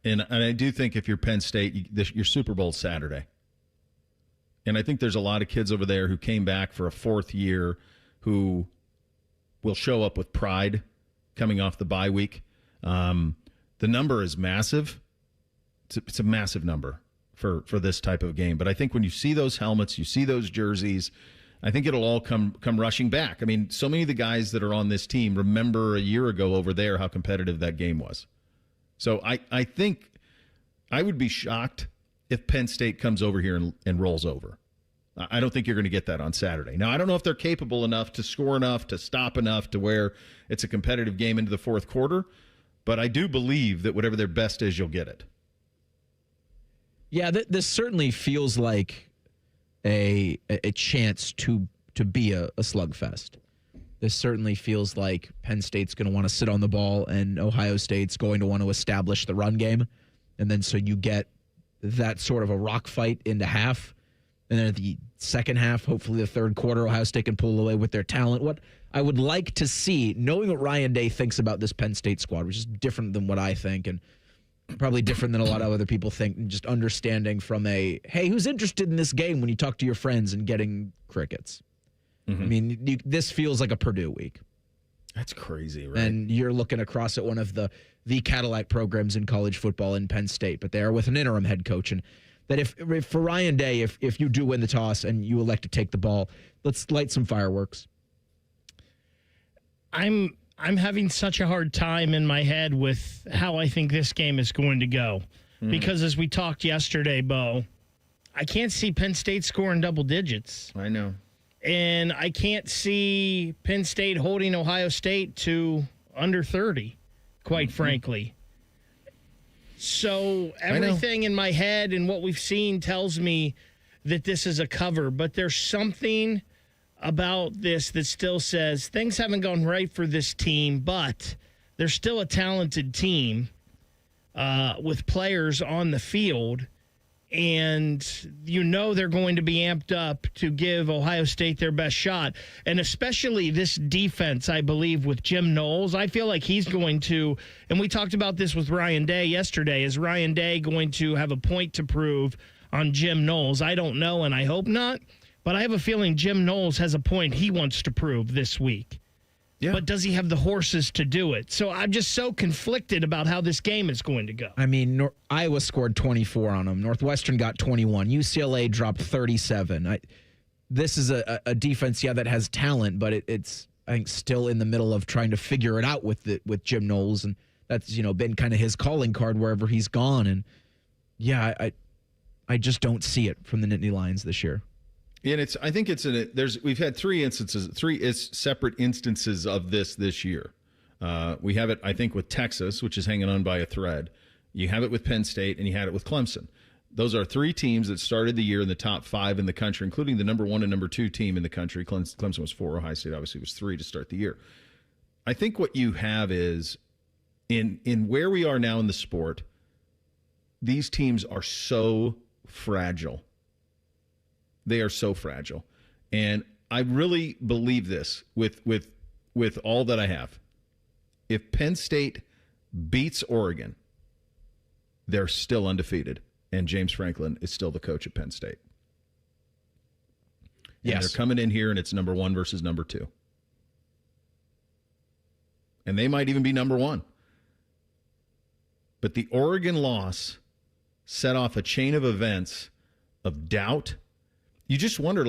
And I do think if you're Penn State, your Super Bowl's Saturday. And I think there's a lot of kids over there who came back for a fourth year who will show up with pride coming off the bye week. The number is massive. It's a massive number for this type of game. But I think when you see those helmets, you see those jerseys, I think it'll all come rushing back. I mean, so many of the guys that are on this team remember a year ago over there how competitive that game was. So I think I would be shocked if Penn State comes over here and rolls over. I don't think you're going to get that on Saturday. Now, I don't know if they're capable enough to score enough, to stop enough to where it's a competitive game into the fourth quarter, but I do believe that whatever their best is, you'll get it. Yeah, this certainly feels like a chance to be a slugfest. This certainly feels like Penn State's going to want to sit on the ball and Ohio State's going to want to establish the run game. And then so you get that sort of a rock fight into half. And then at the second half, hopefully the third quarter, Ohio State can pull away with their talent. What I would like to see, knowing what Ryan Day thinks about this Penn State squad, which is different than what I think and probably different than a lot of other people think, and just understanding from hey, who's interested in this game when you talk to your friends and getting crickets? Mm-hmm. I mean, this feels like a Purdue week. That's crazy, right? And you're looking across at one of the Cadillac programs in college football in Penn State, but they are with an interim head coach. And that if for Ryan Day, if you do win the toss and you elect to take the ball, let's light some fireworks. I'm having such a hard time in my head with how I think this game is going to go. Mm-hmm. Because as we talked yesterday, Bo, I can't see Penn State scoring double digits. I know. And I can't see Penn State holding Ohio State to under 30, quite frankly. So everything in my head and what we've seen tells me that this is a cover. But there's something about this that still says things haven't gone right for this team, but they're still a talented team with players on the field. And they're going to be amped up to give Ohio State their best shot. And especially this defense, I believe, with Jim Knowles. I feel like he's going to, and we talked about this with Ryan Day yesterday, is Ryan Day going to have a point to prove on Jim Knowles? I don't know, and I hope not. But I have a feeling Jim Knowles has a point he wants to prove this week. Yeah. But does he have the horses to do it? So I'm just so conflicted about how this game is going to go. I mean, Iowa scored 24 on them. Northwestern got 21. UCLA dropped 37. This is a defense, that has talent, but it's I think still in the middle of trying to figure it out with Jim Knowles, and that's been kind of his calling card wherever he's gone. And I just don't see it from the Nittany Lions this year. And I think we've had three separate instances of this year. We have it, I think, with Texas, which is hanging on by a thread. You have it with Penn State, and you had it with Clemson. Those are three teams that started the year in the top 5 in the country, including the number 1 and number 2 team in the country. Clemson was 4. Ohio State obviously was 3 to start the year. I think what you have is in where we are now in the sport, these teams are so fragile. They are so fragile. And I really believe this with all that I have. If Penn State beats Oregon, they're still undefeated, and James Franklin is still the coach at Penn State. And yes. They're coming in here, and it's number 1 versus number 2. And they might even be number 1. But the Oregon loss set off a chain of events of doubt. You just wonder,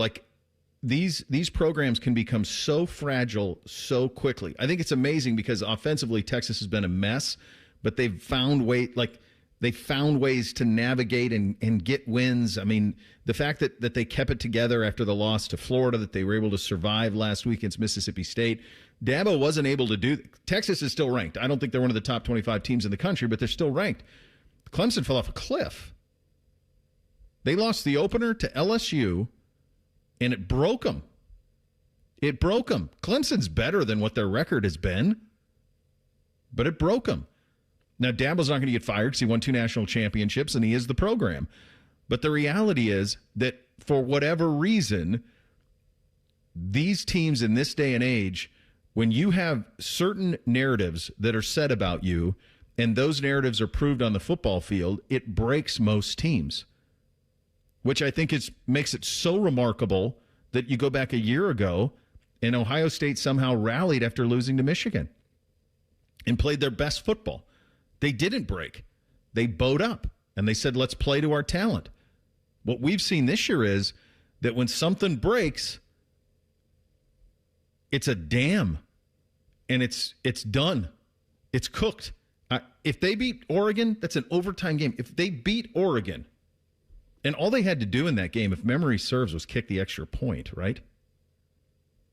these programs can become so fragile so quickly. I think it's amazing because offensively Texas has been a mess, but they've found ways to navigate and get wins. I mean, the fact that they kept it together after the loss to Florida, that they were able to survive last week against Mississippi State. Dabo wasn't able to do. Texas is still ranked. I don't think they're one of the top 25 teams in the country, but they're still ranked. Clemson fell off a cliff. They lost the opener to LSU, and it broke them. It broke them. Clemson's better than what their record has been, but it broke them. Now, Dabo's not going to get fired because he won 2 national championships, and he is the program. But the reality is that for whatever reason, these teams in this day and age, when you have certain narratives that are said about you, and those narratives are proved on the football field, it breaks most teams, which I think makes it so remarkable that you go back a year ago and Ohio State somehow rallied after losing to Michigan and played their best football. They didn't break. They bowed up, and they said, let's play to our talent. What we've seen this year is that when something breaks, it's a dam, and it's done. It's cooked. If they beat Oregon, that's an overtime game. If they beat Oregon, and all they had to do in that game, if memory serves, was kick the extra point, right?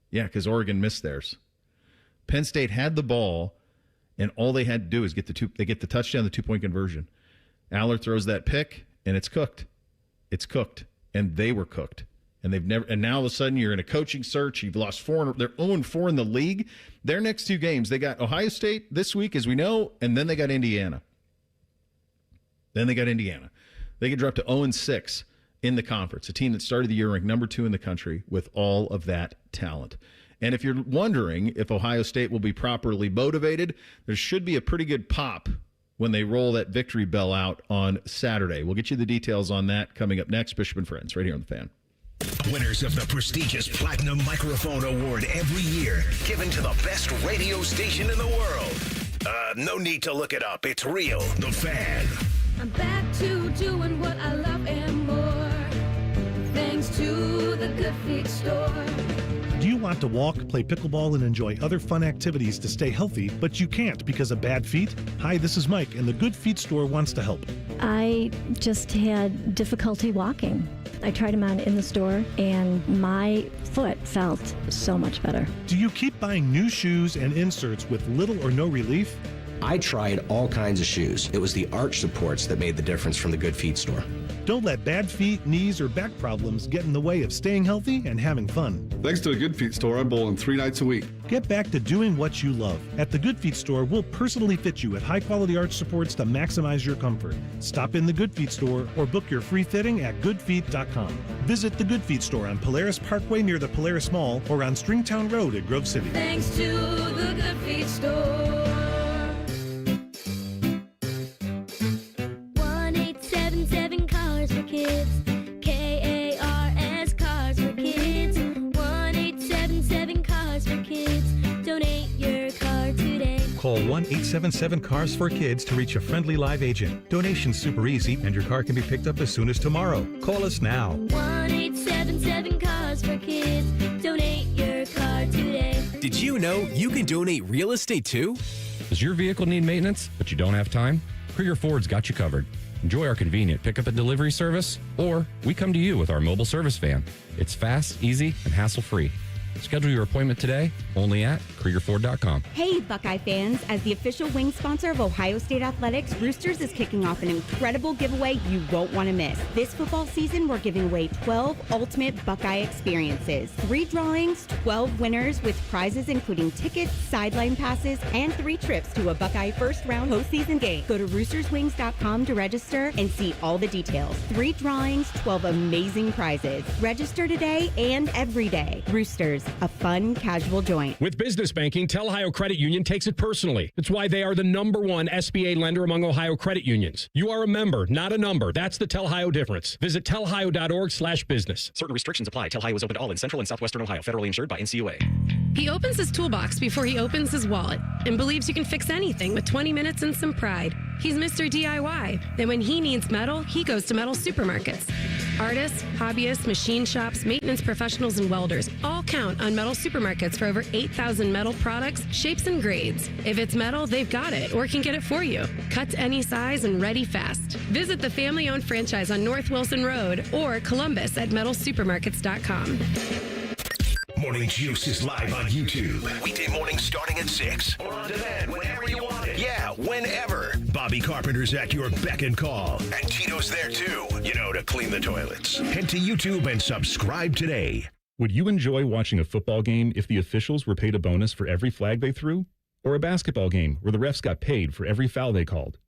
Yeah, because Oregon missed theirs. Penn State had the ball, and all they had to do is get the touchdown, the 2-point conversion. Aller throws that pick, and it's cooked. It's cooked, and they were cooked. And now all of a sudden you're in a coaching search. You've lost 4. They're 0-4 in the league. Their next 2 games, they got Ohio State this week, as we know, and then they got Indiana. They can drop to 0-6 in the conference, a team that started the year ranked number 2 in the country with all of that talent. And if you're wondering if Ohio State will be properly motivated, there should be a pretty good pop when they roll that victory bell out on Saturday. We'll get you the details on that coming up next. Bishop and Friends, right here on The Fan. Winners of the prestigious Platinum Microphone Award every year, given to the best radio station in the world. No need to look it up. It's real. The Fan. I'm back to doing what I love and more, thanks to the Good Feet store. Do you want to walk, play pickleball, and enjoy other fun activities to stay healthy, but you can't because of bad feet? Hi, this is Mike, and the Good Feet store wants to help. I just had difficulty walking. I tried them on in the store, and my foot felt so much better. Do you keep buying new shoes and inserts with little or no relief? I tried all kinds of shoes. It was the arch supports that made the difference from the Good Feet store. Don't let bad feet, knees, or back problems get in the way of staying healthy and having fun. Thanks to the Good Feet store, I'm bowling 3 nights a week. Get back to doing what you love. At the Good Feet store, we'll personally fit you with high-quality arch supports to maximize your comfort. Stop in the Good Feet store or book your free fitting at goodfeet.com. Visit the Good Feet store on Polaris Parkway near the Polaris Mall or on Stringtown Road at Grove City. Thanks to the Good Feet store. 1-877 Cars for Kids. KARS Cars for Kids. 1-877 Cars for Kids. Donate your car today. Call 1-877-CARS for Kids to reach a friendly live agent. Donation's super easy, and your car can be picked up as soon as tomorrow. Call us now. 1-877 Cars for Kids. Donate your car today. Did you know you can donate real estate too? Does your vehicle need maintenance, but you don't have time? Krieger Ford's got you covered. Enjoy our convenient pickup and delivery service, or we come to you with our mobile service van. It's fast, easy, and hassle-free. Schedule your appointment today only at KriegerFord.com. Hey, Buckeye fans. As the official wing sponsor of Ohio State Athletics, Roosters is kicking off an incredible giveaway you won't want to miss. This football season, we're giving away 12 ultimate Buckeye experiences. 3 drawings, 12 winners with prizes including tickets, sideline passes, and 3 trips to a Buckeye first-round postseason game. Go to roosterswings.com to register and see all the details. 3 drawings, 12 amazing prizes. Register today and every day. Roosters, a fun, casual joint. With business banking, Tel Ohio Credit Union takes it personally. That's why they are the #1 SBA lender among Ohio credit unions. You are a member, not a number. That's the Tel Ohio difference. Visit telhio.org/business. Certain restrictions apply. Tel Ohio is open to all in Central and Southwestern Ohio. Federally insured by NCUA. He opens his toolbox before he opens his wallet and believes you can fix anything with 20 minutes and some pride. He's Mr. DIY. Then when he needs metal, he goes to metal supermarkets. Artists, hobbyists, machine shops, maintenance professionals, and welders all count on metal supermarkets for over 8,000 metal products, shapes, and grades. If it's metal, they've got it or can get it for you. Cuts any size and ready fast. Visit the family-owned franchise on North Wilson Road or Columbus at metalsupermarkets.com. Morning Juice is live on YouTube. Weekday mornings starting at 6 or on demand whenever you want it. Yeah, whenever. Bobby Carpenter's at your beck and call. And Tito's there too, to clean the toilets. Head to YouTube and subscribe today. Would you enjoy watching a football game if the officials were paid a bonus for every flag they threw? Or a basketball game where the refs got paid for every foul they called?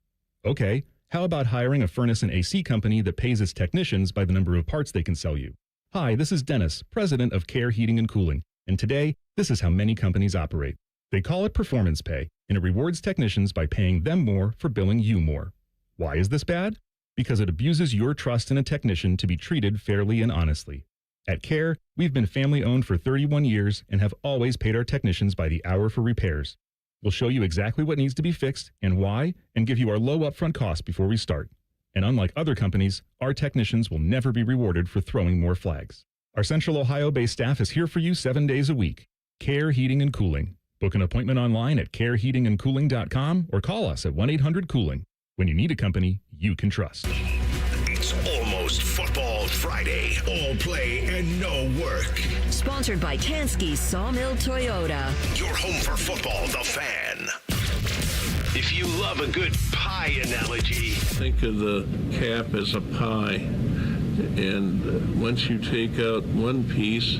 Okay, how about hiring a furnace and AC company that pays its technicians by the number of parts they can sell you? Hi, this is Dennis, president of Care Heating and Cooling, and today, this is how many companies operate. They call it performance pay, and it rewards technicians by paying them more for billing you more. Why is this bad? Because it abuses your trust in a technician to be treated fairly and honestly. At Care, we've been family-owned for 31 years and have always paid our technicians by the hour for repairs. We'll show you exactly what needs to be fixed and why, and give you our low upfront cost before we start. And unlike other companies, our technicians will never be rewarded for throwing more flags. Our Central Ohio-based staff is here for you 7 days a week. Care Heating and Cooling. Book an appointment online at careheatingandcooling.com or call us at 1-800-COOLING. When you need a company you can trust. It's almost Football Friday. All play and no work. Sponsored by Tansky Sawmill Toyota. Your home for football, The Fan. If you love a good pie analogy, think of the cap as a pie. And once you take out one piece,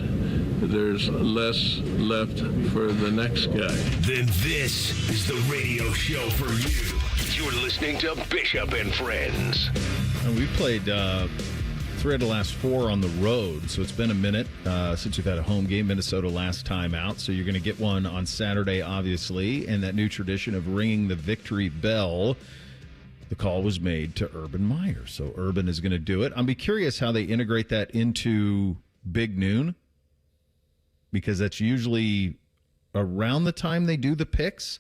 there's less left for the next guy. Then this is the radio show for you. You're listening to Bishop and Friends. And we played 3 of the last 4 on the road, so it's been a minute since we've had a home game. Minnesota last time out, so you're going to get one on Saturday, obviously, and that new tradition of ringing the victory bell. The call was made to Urban Meyer, so Urban is going to do it. I'll be curious how they integrate that into Big Noon, because that's usually around the time they do the picks.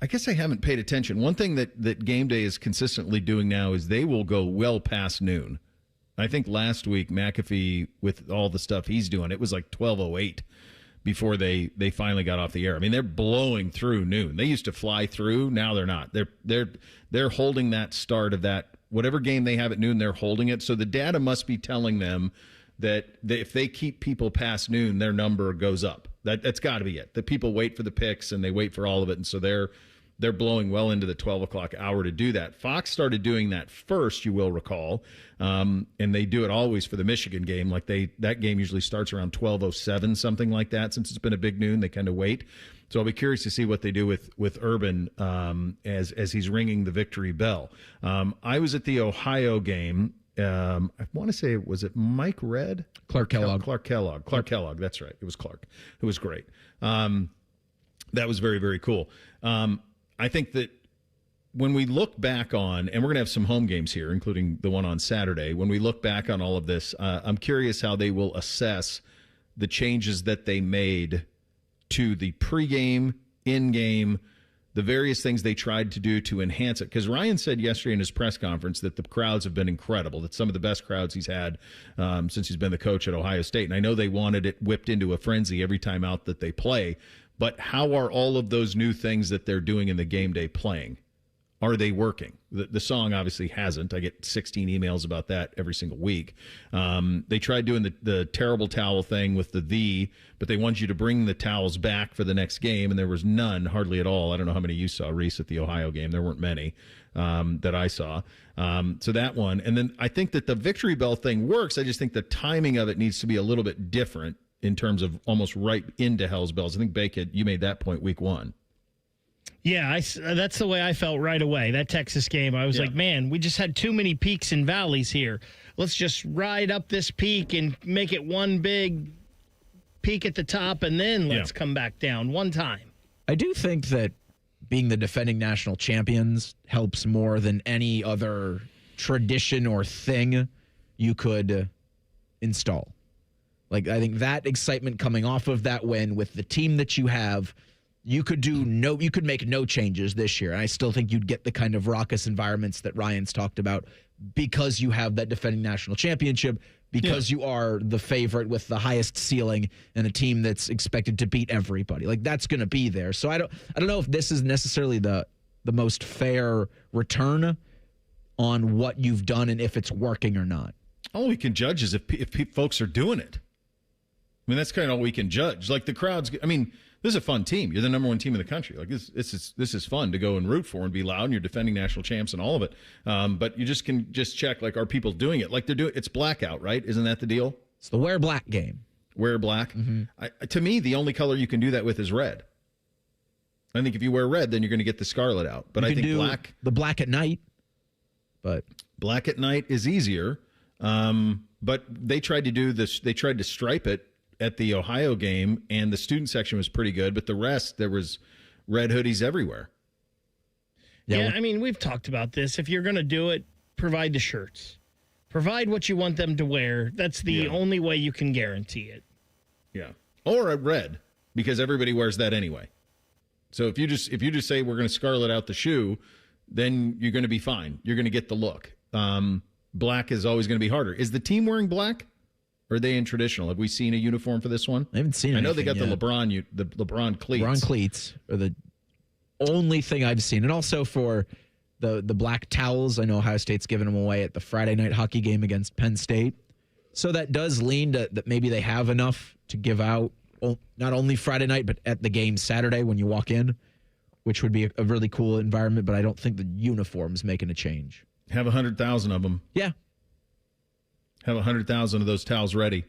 I guess I haven't paid attention. One thing that Game Day is consistently doing now is they will go well past noon. I think last week, McAfee, with all the stuff he's doing, it was like 12:08 before they finally got off the air. I mean, they're blowing through noon. They used to fly through. Now they're not. They're holding that start of that. Whatever game they have at noon, they're holding it. So the data must be telling them that if they keep people past noon, their number goes up. That's got to be it. The people wait for the picks and they wait for all of it, and so they're blowing well into the 12 o'clock hour to do that. Fox started doing that first, you will recall, and they do it always for the Michigan game. Like that game usually starts around 12:07, something like that. Since it's been a big noon, they kind of wait. So I'll be curious to see what they do with Urban as he's ringing the victory bell. I was at the Ohio game. I want to say, was it Mike Redd? Clark Kellogg. Clark Kellogg. That's right. It was Clark. It was great. That was very, very cool. I think that when we look back on, and we're going to have some home games here, including the one on Saturday, when we look back on all of this, I'm curious how they will assess the changes that they made to the pregame, in-game, the various things they tried to do to enhance it. Because Ryan said yesterday in his press conference that the crowds have been incredible, that some of the best crowds he's had since he's been the coach at Ohio State. And I know they wanted it whipped into a frenzy every time out that they play. But how are all of those new things that they're doing in the game day playing? Are they working? The song obviously hasn't. I get 16 emails about that every single week. They tried doing the terrible towel thing with but they want you to bring the towels back for the next game, and there was none, hardly at all. I don't know how many you saw, Reese, at the Ohio game. There weren't many that I saw. So that one. And then I think that the victory bell thing works. I just think the timing of it needs to be a little bit different in terms of almost right into Hell's Bells. I think, Bacon, you made that point week 1. Yeah, that's the way I felt right away. That Texas game, I was like, man, we just had too many peaks and valleys here. Let's just ride up this peak and make it one big peak at the top, and then let's come back down one time. I do think that being the defending national champions helps more than any other tradition or thing you could install. Like, I think that excitement coming off of that win with the team that you have, you could make no changes this year. And I still think you'd get the kind of raucous environments that Ryan's talked about because you have that defending national championship, because you are the favorite with the highest ceiling and a team that's expected to beat everybody. Like, that's going to be there. So I don't know if this is necessarily the most fair return on what you've done and if it's working or not. All we can judge is if folks are doing it. I mean, that's kind of all we can judge. Like, the crowds, I mean, This is a fun team. You're the number one team in the country. Like this is fun to go and root for and be loud, and you're defending national champs and all of it. But you can check, like, are people doing it? Like they're doing. It's blackout, right? Isn't that the deal? It's the wear black game. Wear black. Mm-hmm. To me, the only color you can do that with is red. I think if you wear red, then you're going to get the scarlet out. But I think black. The black at night. But black at night is easier. But they tried to do this. They tried to stripe it at the Ohio game, and the student section was pretty good, but the rest, there was red hoodies everywhere. Yeah, I mean, we've talked about this. If you're going to do it, provide the shirts. Provide what you want them to wear. That's the only way you can guarantee it. Yeah. Or a red, because everybody wears that anyway. So if you just say we're going to scarlet out the shoe, then you're going to be fine. You're going to get the look. Black is always going to be harder. Is the team wearing black? Or are they in traditional? Have we seen a uniform for this one? I haven't seen it. I know they got the LeBron cleats. LeBron cleats are the only thing I've seen. And also for the black towels, I know Ohio State's giving them away at the Friday night hockey game against Penn State. So that does lean to that maybe they have enough to give out not only Friday night, but at the game Saturday when you walk in, which would be a really cool environment. But I don't think the uniform's making a change. Have 100,000 of them. Yeah. Have 100,000 of those towels ready.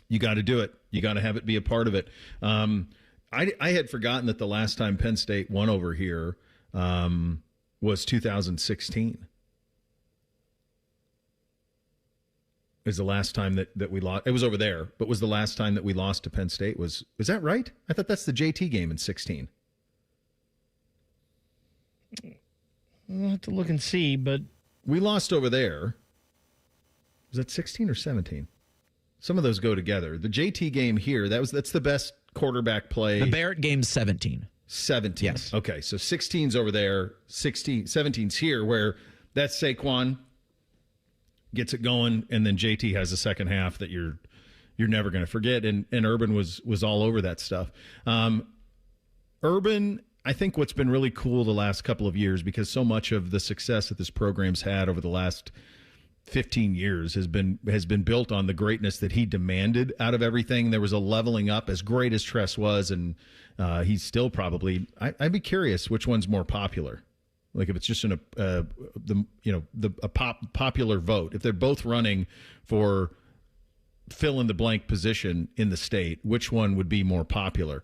You got to do it. You got to have it be a part of it. I had forgotten that the last time Penn State won over here was 2016. Is the last time that we lost. It was over there, but was the last time that we lost to Penn State. Was that right? I thought that's the JT game in 16. We'll have to look and see, but we lost over there. Was that 16 or 17? Some of those go together. The JT game here, that's the best quarterback play. The Barrett game's 17. 17. Yes. Okay, so 16's over there, 17's here, where that's Saquon gets it going, and then JT has the second half that you're never going to forget. And Urban was all over that stuff. Urban, I think what's been really cool the last couple of years, because so much of the success that this program's had over the last 15 years has been built on the greatness that he demanded out of everything. There was a leveling up, as great as Tress was, and he's still probably. I'd be curious which one's more popular. Like if it's just a popular vote, if they're both running for fill in the blank position in the state, which one would be more popular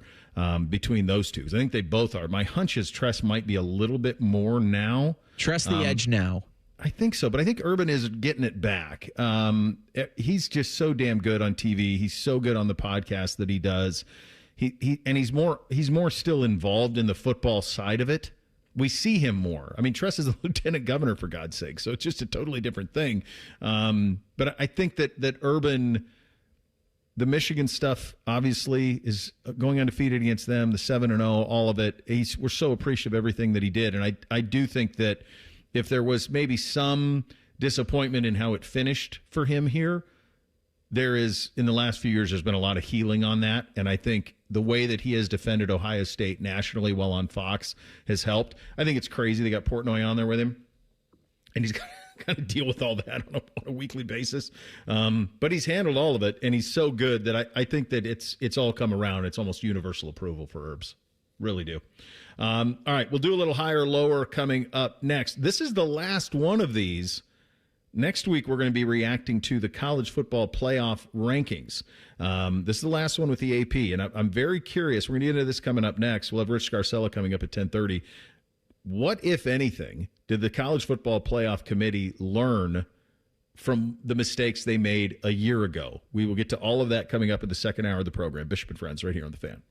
between those two? 'Cause I think they both are. My hunch is Tress might be a little bit more now. Tress the edge now. I think so, but I think Urban is getting it back. He's just so damn good on TV. He's so good on the podcast that he does. He's more still involved in the football side of it. We see him more. I mean, Tress is a lieutenant governor, for God's sake, so it's just a totally different thing. But I think that Urban, the Michigan stuff, obviously, is going undefeated against them, the 7-0, all of it. We're so appreciative of everything that he did, and I do think that if there was maybe some disappointment in how it finished for him here, there is, in the last few years, there's been a lot of healing on that. And I think the way that he has defended Ohio State nationally while on Fox has helped. I think it's crazy they got Portnoy on there with him, and he's got to kind of deal with all that on a weekly basis. But he's handled all of it, and he's so good that I think that it's all come around. It's almost universal approval for Herbs. Really do. All right, we'll do a little higher, lower coming up next. This is the last one of these. Next week, we're going to be reacting to the college football playoff rankings. This is the last one with the AP, and I'm very curious. We're going to get into this coming up next. We'll have Rich Scarcella coming up at 10:30. What, if anything, did the College Football Playoff Committee learn from the mistakes they made a year ago? We will get to all of that coming up in the second hour of the program. Bishop and Friends, right here on The Fan.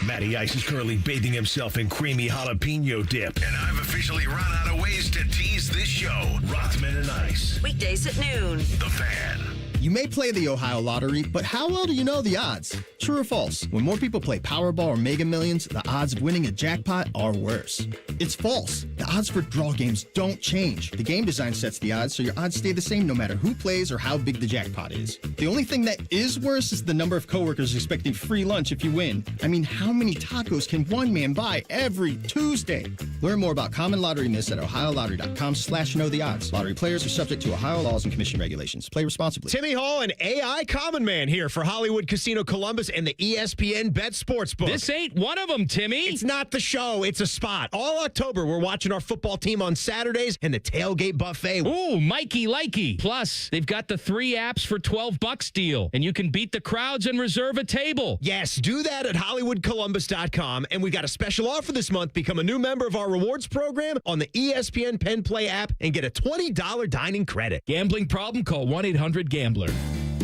Matty Ice is currently bathing himself in creamy jalapeno dip. And I've officially run out of ways to tease this show. Rothman and Ice. Weekdays at noon. The Fan. You may play the Ohio Lottery, but how well do you know the odds? True or false? When more people play Powerball or Mega Millions, the odds of winning a jackpot are worse. It's false. The odds for draw games don't change. The game design sets the odds, so your odds stay the same no matter who plays or how big the jackpot is. The only thing that is worse is the number of coworkers expecting free lunch if you win. I mean, how many tacos can one man buy every Tuesday? Learn more about common lottery myths at ohiolottery.com/knowtheodds. Lottery players are subject to Ohio laws and commission regulations. Play responsibly. Timmy Hall and AI Common Man here for Hollywood Casino Columbus and the ESPN Bet Sportsbook. This ain't one of them, Timmy. It's not the show, it's a spot. All October, we're watching our football team on Saturdays and the tailgate buffet. Ooh, Mikey likey. Plus, they've got the 3 apps for $12 deal, and you can beat the crowds and reserve a table. Yes, do that at HollywoodColumbus.com. And we got a special offer this month. Become a new member of our rewards program on the ESPN Penn Play app and get a $20 dining credit. Gambling problem? Call 1-800-GAMBLER.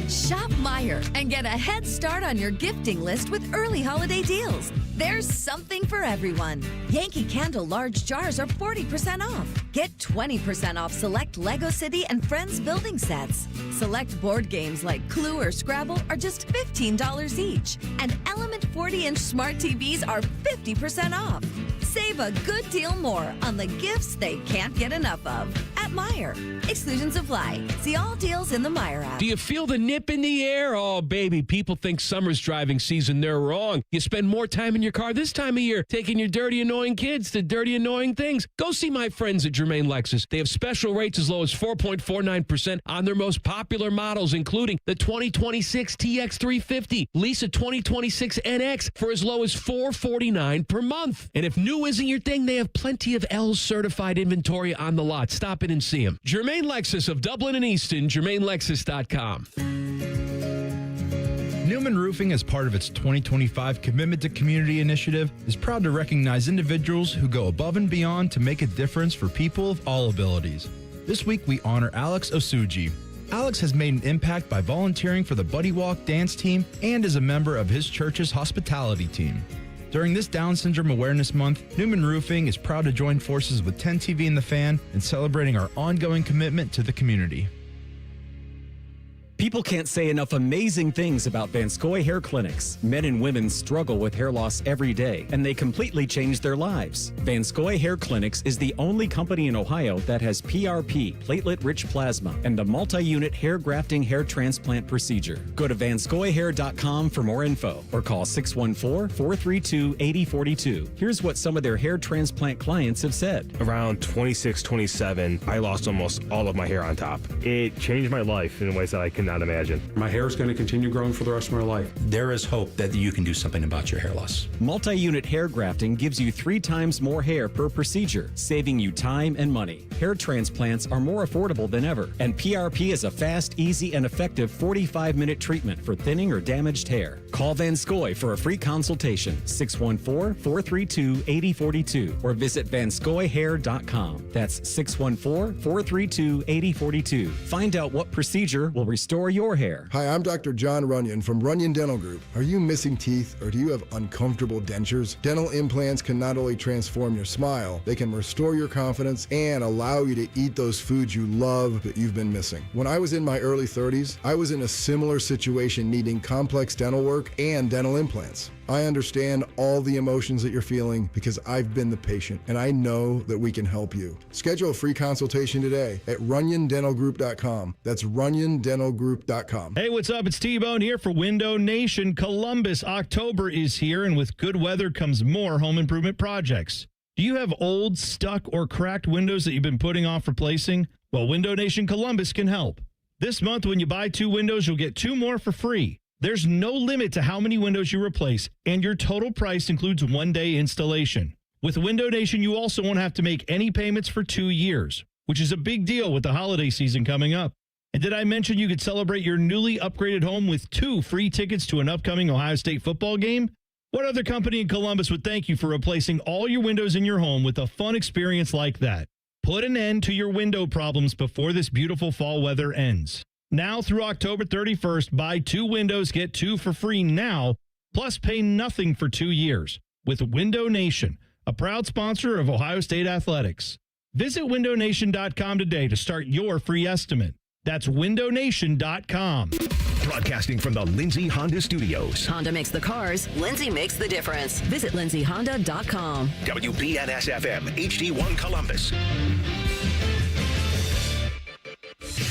Shop Meijer and get a head start on your gifting list with early holiday deals. There's something for everyone. Yankee Candle large jars are 40% off. Get 20% off select Lego City and Friends building sets. Select board games like Clue or Scrabble are just $15 each. And Element 40-inch smart TVs are 50% off. Save a good deal more on the gifts they can't get enough of at Meijer. Exclusions apply. See all deals in the Meijer app. Do you feel the nip in the air? Oh, baby, people think summer's driving season. They're wrong. You spend more time in your car this time of year taking your dirty, annoying kids to dirty, annoying things. Go see my friends at Germain Lexus. They have special rates as low as 4.49% on their most popular models, including the 2026 TX350. Lease a 2026 NX for as low as $449 per month. And if new isn't your thing, they have plenty of L certified inventory on the lot. Stop in and see them. Germain Lexus of Dublin and Easton, GermainLexus.com. Newman Roofing, as part of its 2025 Commitment to Community initiative, is proud to recognize individuals who go above and beyond to make a difference for people of all abilities. This week, we honor Alex Osuji. Alex has made an impact by volunteering for the Buddy Walk dance team and is a member of his church's hospitality team. During this Down Syndrome Awareness Month, Newman Roofing is proud to join forces with 10 TV and the Fan in celebrating our ongoing commitment to the community. People can't say enough amazing things about Vanscoy Hair Clinics. Men and women struggle with hair loss every day, and they completely change their lives. Vanscoy Hair Clinics is the only company in Ohio that has PRP, platelet-rich plasma, and a multi-unit hair grafting hair transplant procedure. Go to vanscoyhair.com for more info, or call 614-432-8042. Here's what some of their hair transplant clients have said. Around 26, 27, I lost almost all of my hair on top. It changed my life in ways that I cannot imagine. My hair is going to continue growing for the rest of my life. There is hope that you can do something about your hair loss. Multi-unit hair grafting gives you 3 times more hair per procedure, saving you time and money. Hair transplants are more affordable than ever, and PRP is a fast, easy, and effective 45-minute treatment for thinning or damaged hair. Call Vanscoy for a free consultation, 614-432-8042, or visit vanscoyhair.com. That's 614-432-8042. Find out what procedure will restore your hair. Hi, I'm Dr. John Runyon from Runyon Dental Group. Are you missing teeth or do you have uncomfortable dentures? Dental implants can not only transform your smile, they can restore your confidence and allow you to eat those foods you love that you've been missing. When I was in my early 30s, I was in a similar situation needing complex dental work and dental implants. I understand all the emotions that you're feeling because I've been the patient and I know that we can help you. Schedule a free consultation today at runyondentalgroup.com. That's runyondentalgroup.com. Hey, what's up? It's T-Bone here for Window Nation. Columbus, October is here, and with good weather comes more home improvement projects. Do you have old, stuck, or cracked windows that you've been putting off replacing? Well, Window Nation Columbus can help. This month, when you buy 2 windows, you'll get 2 more for free. There's no limit to how many windows you replace, and your total price includes 1-day installation. With Window Nation, you also won't have to make any payments for 2 years, which is a big deal with the holiday season coming up. And did I mention you could celebrate your newly upgraded home with 2 free tickets to an upcoming Ohio State football game? What other company in Columbus would thank you for replacing all your windows in your home with a fun experience like that? Put an end to your window problems before this beautiful fall weather ends. Now through October 31st, buy 2 windows, get 2 for free now, plus pay nothing for 2 years with Window Nation, a proud sponsor of Ohio State Athletics. Visit windownation.com today to start your free estimate. That's windownation.com. Broadcasting from the Lindsay Honda Studios. Honda makes the cars. Lindsay makes the difference. Visit lindsayhonda.com. WBNS-FM, HD1 Columbus.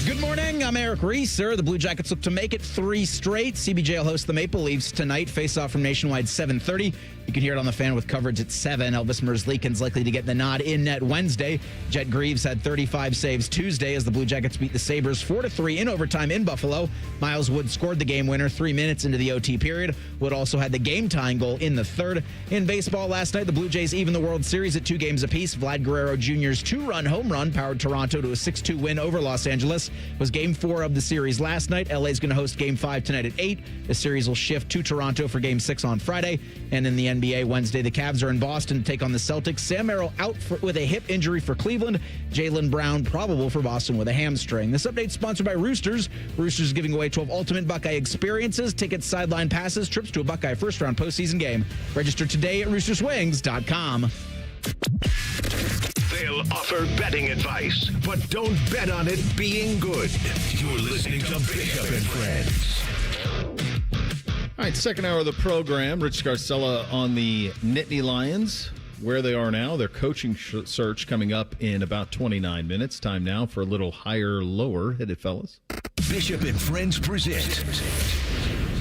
Good morning. I'm Eric Reeser. The Blue Jackets look to make it 3 straight. CBJ will host the Maple Leafs tonight. Face-off from Nationwide 7:30. You can hear it on the Fan with coverage at 7. Elvis Merzlikins likely to get the nod in net Wednesday. Jet Greaves had 35 saves Tuesday as the Blue Jackets beat the Sabres 4-3 in overtime in Buffalo. Miles Wood scored the game winner 3 minutes into the OT period. Wood also had the game-tying goal in the third. In baseball last night, the Blue Jays even the World Series at 2 games apiece. Vlad Guerrero Jr.'s 2-run home run powered Toronto to a 6-2 win over Los Angeles. It was Game 4 of the series last night. LA's going to host Game 5 tonight at 8. The series will shift to Toronto for Game 6 on Friday. And in the NBA Wednesday, the Cavs are in Boston to take on the Celtics. Sam Merrill out with a hip injury for Cleveland. Jaylen Brown probable for Boston with a hamstring. This update sponsored by Roosters. Roosters giving away 12 ultimate Buckeye experiences, tickets, sideline passes, trips to a Buckeye first-round postseason game. Register today at roosterswings.com. They'll offer betting advice, but don't bet on it being good. You're listening to Bishop and Friends. All right, second hour of the program. Rich Scarcella on the Nittany Lions, where they are now. Their coaching search coming up in about 29 minutes. Time now for a little higher, lower. Hit it, fellas. Bishop and Friends present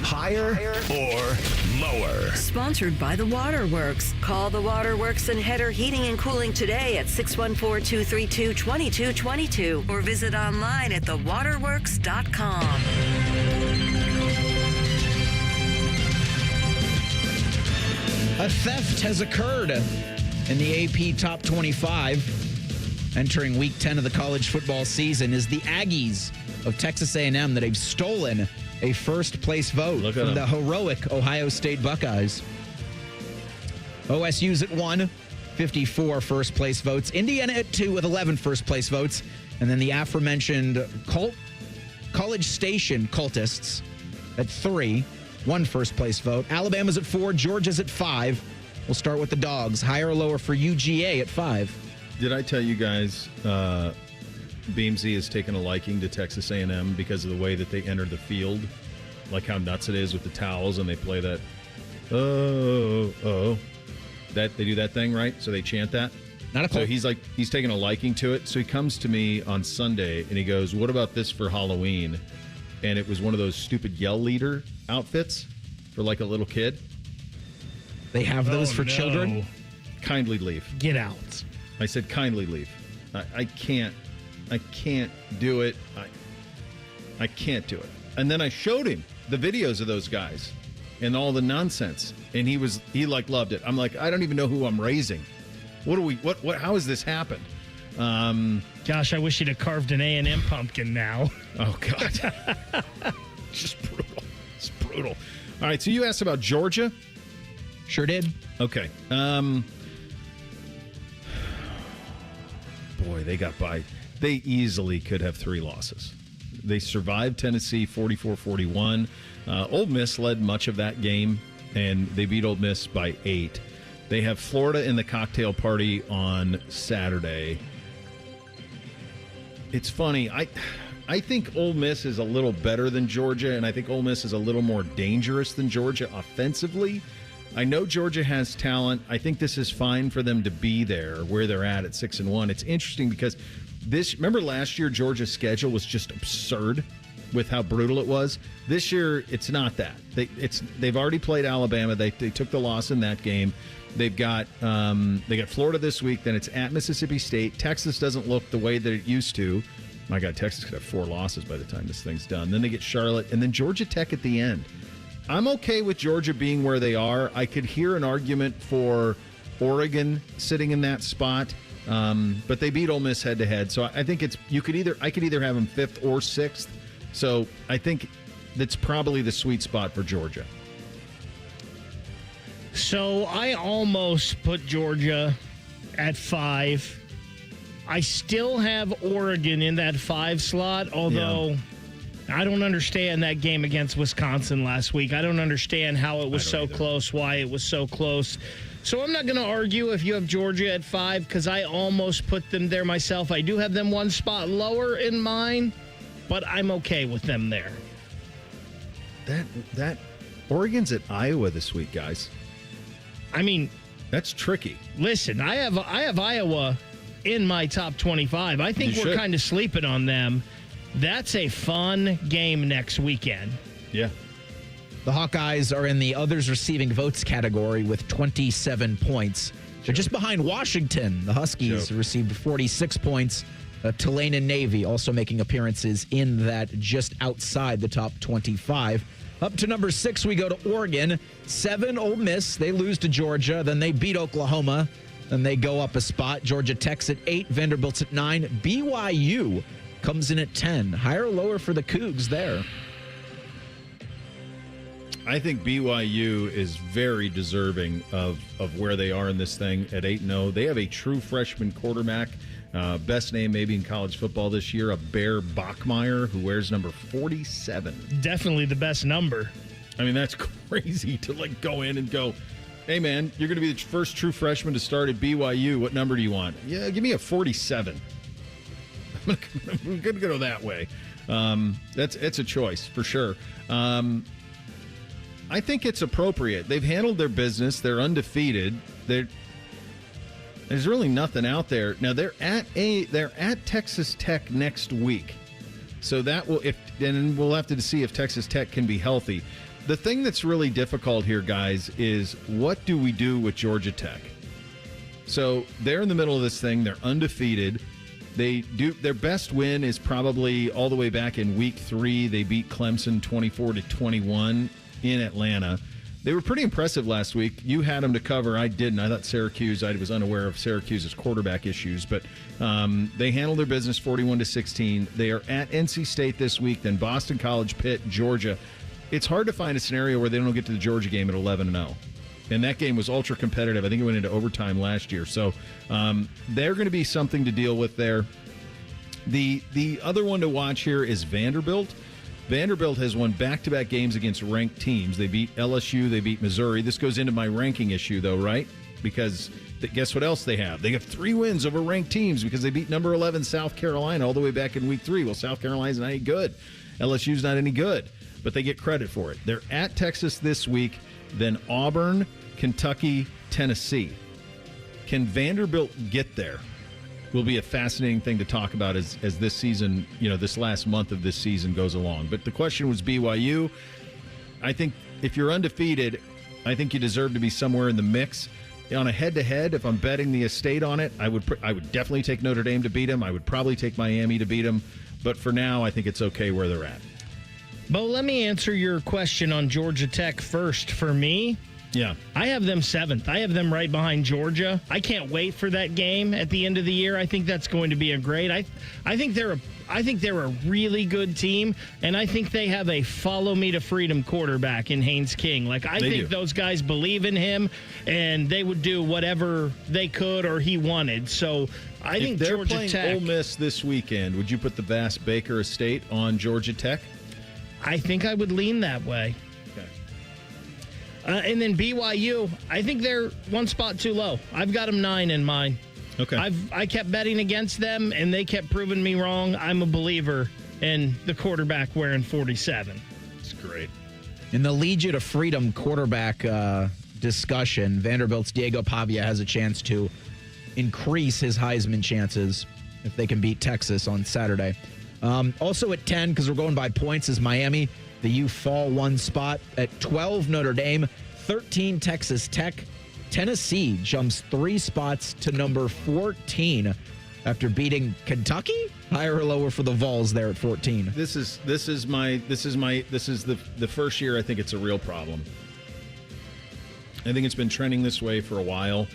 Higher or Lower. Sponsored by the Waterworks. Call the Waterworks and Header Heating and Cooling today at 614-232-2222 or visit online at thewaterworks.com. A theft has occurred in the AP Top 25. Entering Week 10 of the college football season is the Aggies of Texas A&M that have stolen a first-place vote from the heroic Ohio State Buckeyes. OSU's at 1, 54 first-place votes. Indiana at 2 with 11 first-place votes. And then the aforementioned College Station cultists at 3. 1 first-place vote. Alabama's at 4. Georgia's at 5. We'll start with the Dogs. Higher or lower for UGA at 5. Did I tell you guys Beamsy has taken a liking to Texas A&M because of the way that they enter the field? Like how nuts it is with the towels and they play that, that they do that thing, right? So they chant that. Not a So he's taking a liking to it. So he comes to me on Sunday and he goes, "What about this for Halloween?" And it was one of those stupid Yell Leader outfits for like a little kid. They have those for children? Kindly leave. Get out. I said, kindly leave. I can't do it. I can't do it. And then I showed him the videos of those guys and all the nonsense. And he loved it. I'm like, I don't even know who I'm raising. How has this happened? Gosh, I wish he'd have carved an A&M pumpkin now. Oh, God. Just brutal. It's brutal. All right, so you asked about Georgia? Sure did. Okay. Boy, they got by. They easily could have 3 losses. They survived Tennessee 44-41. Ole Miss led much of that game, and they beat Ole Miss by 8. They have Florida in the cocktail party on Saturday. It's funny. I think Ole Miss is a little better than Georgia, and I think Ole Miss is a little more dangerous than Georgia offensively. I know Georgia has talent. I think this is fine for them to be there where they're at 6-1. It's interesting because remember last year Georgia's schedule was just absurd with how brutal it was. This year it's not that. They've already played Alabama. They took the loss in that game. They got Florida this week. Then it's at Mississippi State. Texas doesn't look the way that it used to. My God, Texas could have 4 losses by the time this thing's done. Then they get Charlotte and then Georgia Tech at the end. I'm okay with Georgia being where they are. I could hear an argument for Oregon sitting in that spot, but they beat Ole Miss head-to-head. So I think I could either have them 5th or 6th. So I think that's probably the sweet spot for Georgia. So I almost put Georgia at 5. I still have Oregon in that 5 slot, although I don't understand that game against Wisconsin last week. I don't understand how it was so close, why it was so close. So I'm not going to argue if you have Georgia at 5 because I almost put them there myself. I do have them 1 spot lower in mine, but I'm okay with them there. That Oregon's at Iowa this week, guys. I mean, that's tricky. Listen, I have Iowa in my top 25. I think we're kind of sleeping on them. That's a fun game next weekend. Yeah. The Hawkeyes are in the others receiving votes category with 27 points. They're just behind Washington. The Huskies received 46 points. Tulane and Navy also making appearances in that, just outside the top 25. Up to number 6, we go to Oregon. 7, Ole Miss. They lose to Georgia. Then they beat Oklahoma. Then they go up a spot. Georgia Tech's at 8. Vanderbilt's at 9. BYU comes in at 10. Higher or lower for the Cougs there? I think BYU is very deserving of where they are in this thing at 8-0. They have a true freshman quarterback. Best name maybe in college football this year, a Bear Bachmeier, who wears number 47. Definitely the best number. I mean, that's crazy to go in and go, hey, man, you're going to be the first true freshman to start at BYU. What number do you want? Yeah, give me a 47. I'm going to go that way. It's a choice for sure. I think it's appropriate. They've handled their business. They're undefeated. There's really nothing out there. Now they're at Texas Tech next week. So that will then we'll have to see if Texas Tech can be healthy. The thing that's really difficult here, guys, is what do we do with Georgia Tech? So they're in the middle of this thing. They're undefeated. Their best win is probably all the way back in week 3. They beat Clemson 24-21 in Atlanta. They were pretty impressive last week. You had them to cover. I didn't. I thought Syracuse, I was unaware of Syracuse's quarterback issues, but they handled their business 41-16. They are at NC State this week, then Boston College, Pitt, Georgia. It's hard to find a scenario where they don't get to the Georgia game at 11-0. And that game was ultra competitive. I think it went into overtime last year. So they're going to be something to deal with there. The other one to watch here is Vanderbilt. Vanderbilt has won back-to-back games against ranked teams. They beat LSU. They beat Missouri. This goes into my ranking issue, though, right? Because guess what else they have? They have 3 wins over ranked teams because they beat number 11 South Carolina all the way back in week 3. Well, South Carolina's not any good. LSU's not any good, but they get credit for it. They're at Texas this week, then Auburn, Kentucky, Tennessee. Can Vanderbilt get there? Will be a fascinating thing to talk about as this season, this last month of this season goes along. But the question was BYU. I think if you're undefeated, I think you deserve to be somewhere in the mix. On a head-to-head, if I'm betting the estate on it, I would definitely take Notre Dame to beat them. I would probably take Miami to beat them. But for now, I think it's okay where they're at. Bo, let me answer your question on Georgia Tech first. For me, yeah, I have them 7th. I have them right behind Georgia. I can't wait for that game at the end of the year. I think that's going to be a great. I think they're a really good team, and I think they have a follow me to freedom quarterback in Haynes King. I think those guys believe in him, and they would do whatever they could or he wanted. So I think they're Georgia playing Tech. Ole Miss this weekend. Would you put the Bass Baker estate on Georgia Tech? I think I would lean that way. And then BYU, I think they're one spot too low. I've got them 9 in mine. Okay. I kept betting against them, and they kept proving me wrong. I'm a believer in the quarterback wearing 47. That's great. In the Legion of Freedom quarterback discussion, Vanderbilt's Diego Pavia has a chance to increase his Heisman chances if they can beat Texas on Saturday. Also at 10, because we're going by points, is Miami. The U fall 1 spot. At 12, Notre Dame. 13, Texas Tech. Tennessee jumps 3 spots to number 14 after beating Kentucky. Higher or lower for the Vols there at 14? This is the first year I think it's a real problem. I think it's been trending this way for a while,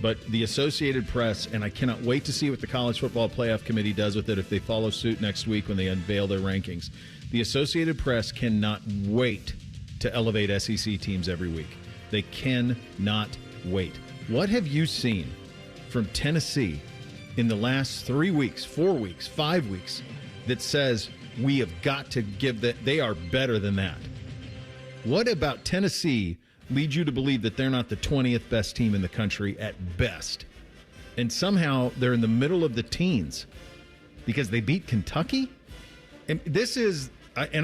but the Associated Press, and I cannot wait to see what the College Football Playoff Committee does with it if they follow suit next week when they unveil their rankings. The Associated Press cannot wait to elevate SEC teams every week. They cannot wait. What have you seen from Tennessee in the last 3 weeks, 4 weeks, 5 weeks that says we have got to give that they are better than that? What about Tennessee leads you to believe that they're not the 20th best team in the country at best? And somehow they're in the middle of the teens because they beat Kentucky? And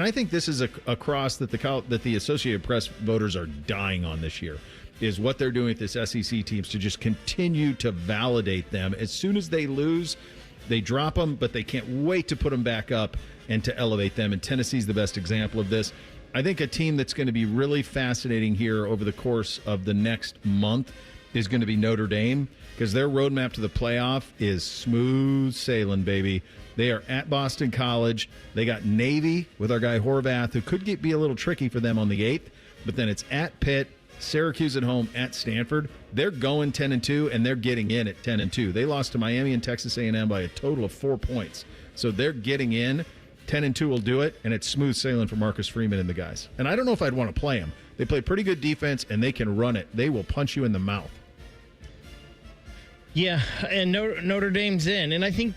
I think this is a cross that the Associated Press voters are dying on this year, is what they're doing with this SEC teams to just continue to validate them. As soon as they lose, they drop them, but they can't wait to put them back up and to elevate them. And Tennessee's the best example of this. I think a team that's going to be really fascinating here over the course of the next month is going to be Notre Dame, because their roadmap to the playoff is smooth sailing, baby. They are at Boston College. They got Navy with our guy Horvath, who could be a little tricky for them on the 8th, but then it's at Pitt, Syracuse at home, at Stanford. They're going 10-2, and they're getting in at 10-2. They lost to Miami and Texas A&M by a total of 4 points. So they're getting in. 10-2 will do it, and it's smooth sailing for Marcus Freeman and the guys. And I don't know if I'd want to play them. They play pretty good defense, and they can run it. They will punch you in the mouth. Yeah, and Notre Dame's in, and I think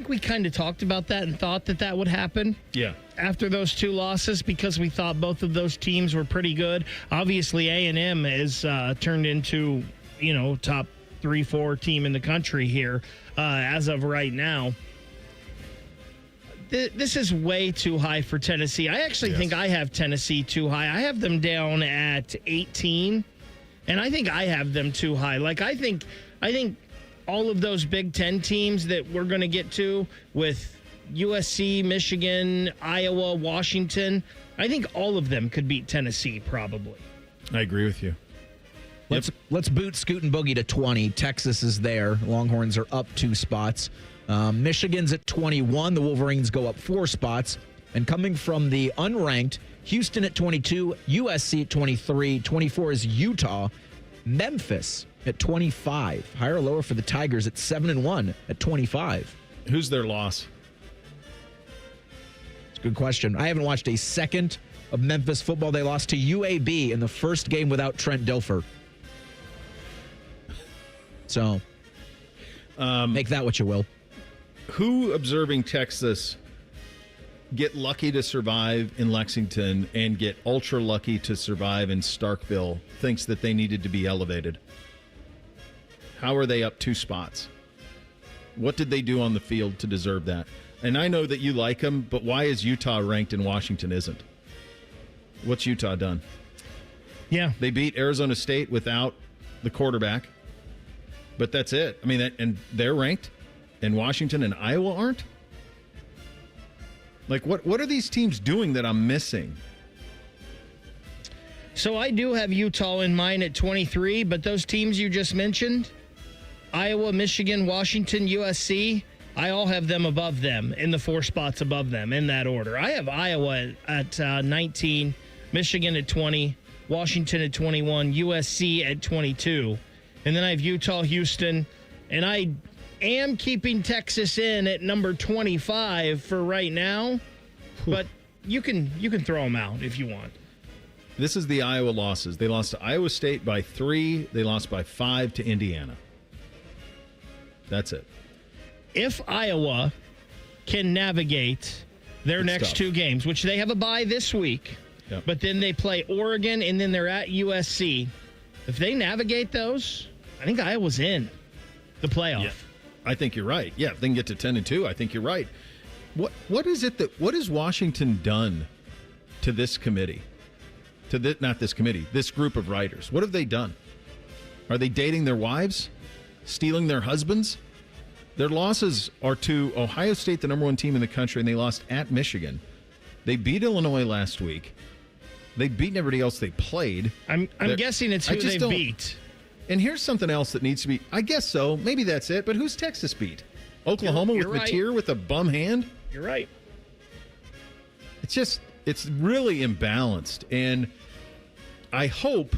we kind of talked about that and thought that would happen. Yeah. After those 2 losses, because we thought both of those teams were pretty good. Obviously, A&M has turned into, top 3-4 team in the country here as of right now. This is way too high for Tennessee. I actually think I have Tennessee too high. I have them down at 18, and I think I have them too high. Like, I think all of those Big Ten teams that we're going to get to with USC, Michigan, Iowa, Washington, I think all of them could beat Tennessee probably. I agree with you. Let's boot Scoot and Boogie to 20. Texas is there. Longhorns are up 2 spots. Michigan's at 21. The Wolverines go up 4 spots. And coming from the unranked, Houston at 22, USC at 23, 24 is Utah, Memphis at 25. Higher or lower for the Tigers at 7-1 at 25. Who's their loss? It's a good question. I haven't watched a second of Memphis football. They lost to UAB in the first game without Trent Dilfer. So, make that what you will. Who observing Texas get lucky to survive in Lexington and get ultra lucky to survive in Starkville thinks that they needed to be elevated? How are they up 2 spots? What did they do on the field to deserve that? And I know that you like them, but why is Utah ranked and Washington isn't? What's Utah done? Yeah. They beat Arizona State without the quarterback, but that's it. I mean, and they're ranked, and Washington and Iowa aren't? Like, what are these teams doing that I'm missing? So I do have Utah in mine at 23, but those teams you just mentioned, Iowa, Michigan, Washington, USC, I all have them above them, in the 4 spots above them, in that order. I have Iowa at 19, Michigan at 20, Washington at 21, USC at 22. And then I have Utah, Houston, and I am keeping Texas in at number 25 for right now, but you can throw them out if you want. This is the Iowa losses. They lost to Iowa State by 3. They lost by 5 to Indiana. That's it. If Iowa can navigate their next 2 games, which they have a bye this week, but then they play Oregon and then they're at USC. If they navigate those, I think Iowa's in the playoff. Yeah, I think you're right. Yeah, if they can get to 10-2, I think you're right. What has Washington done to this committee? Not this committee, this group of writers. What have they done? Are they dating their wives? Stealing their husbands? Their losses are to Ohio State, the number 1 team in the country, and they lost at Michigan. They beat Illinois last week. They've beaten everybody else they played. I'm guessing it's who they beat. And here's something else that needs to be, I guess so, maybe that's it, but who's Texas beat? Oklahoma you're with right. Mateer with a bum hand? You're right. It's really imbalanced, and I hope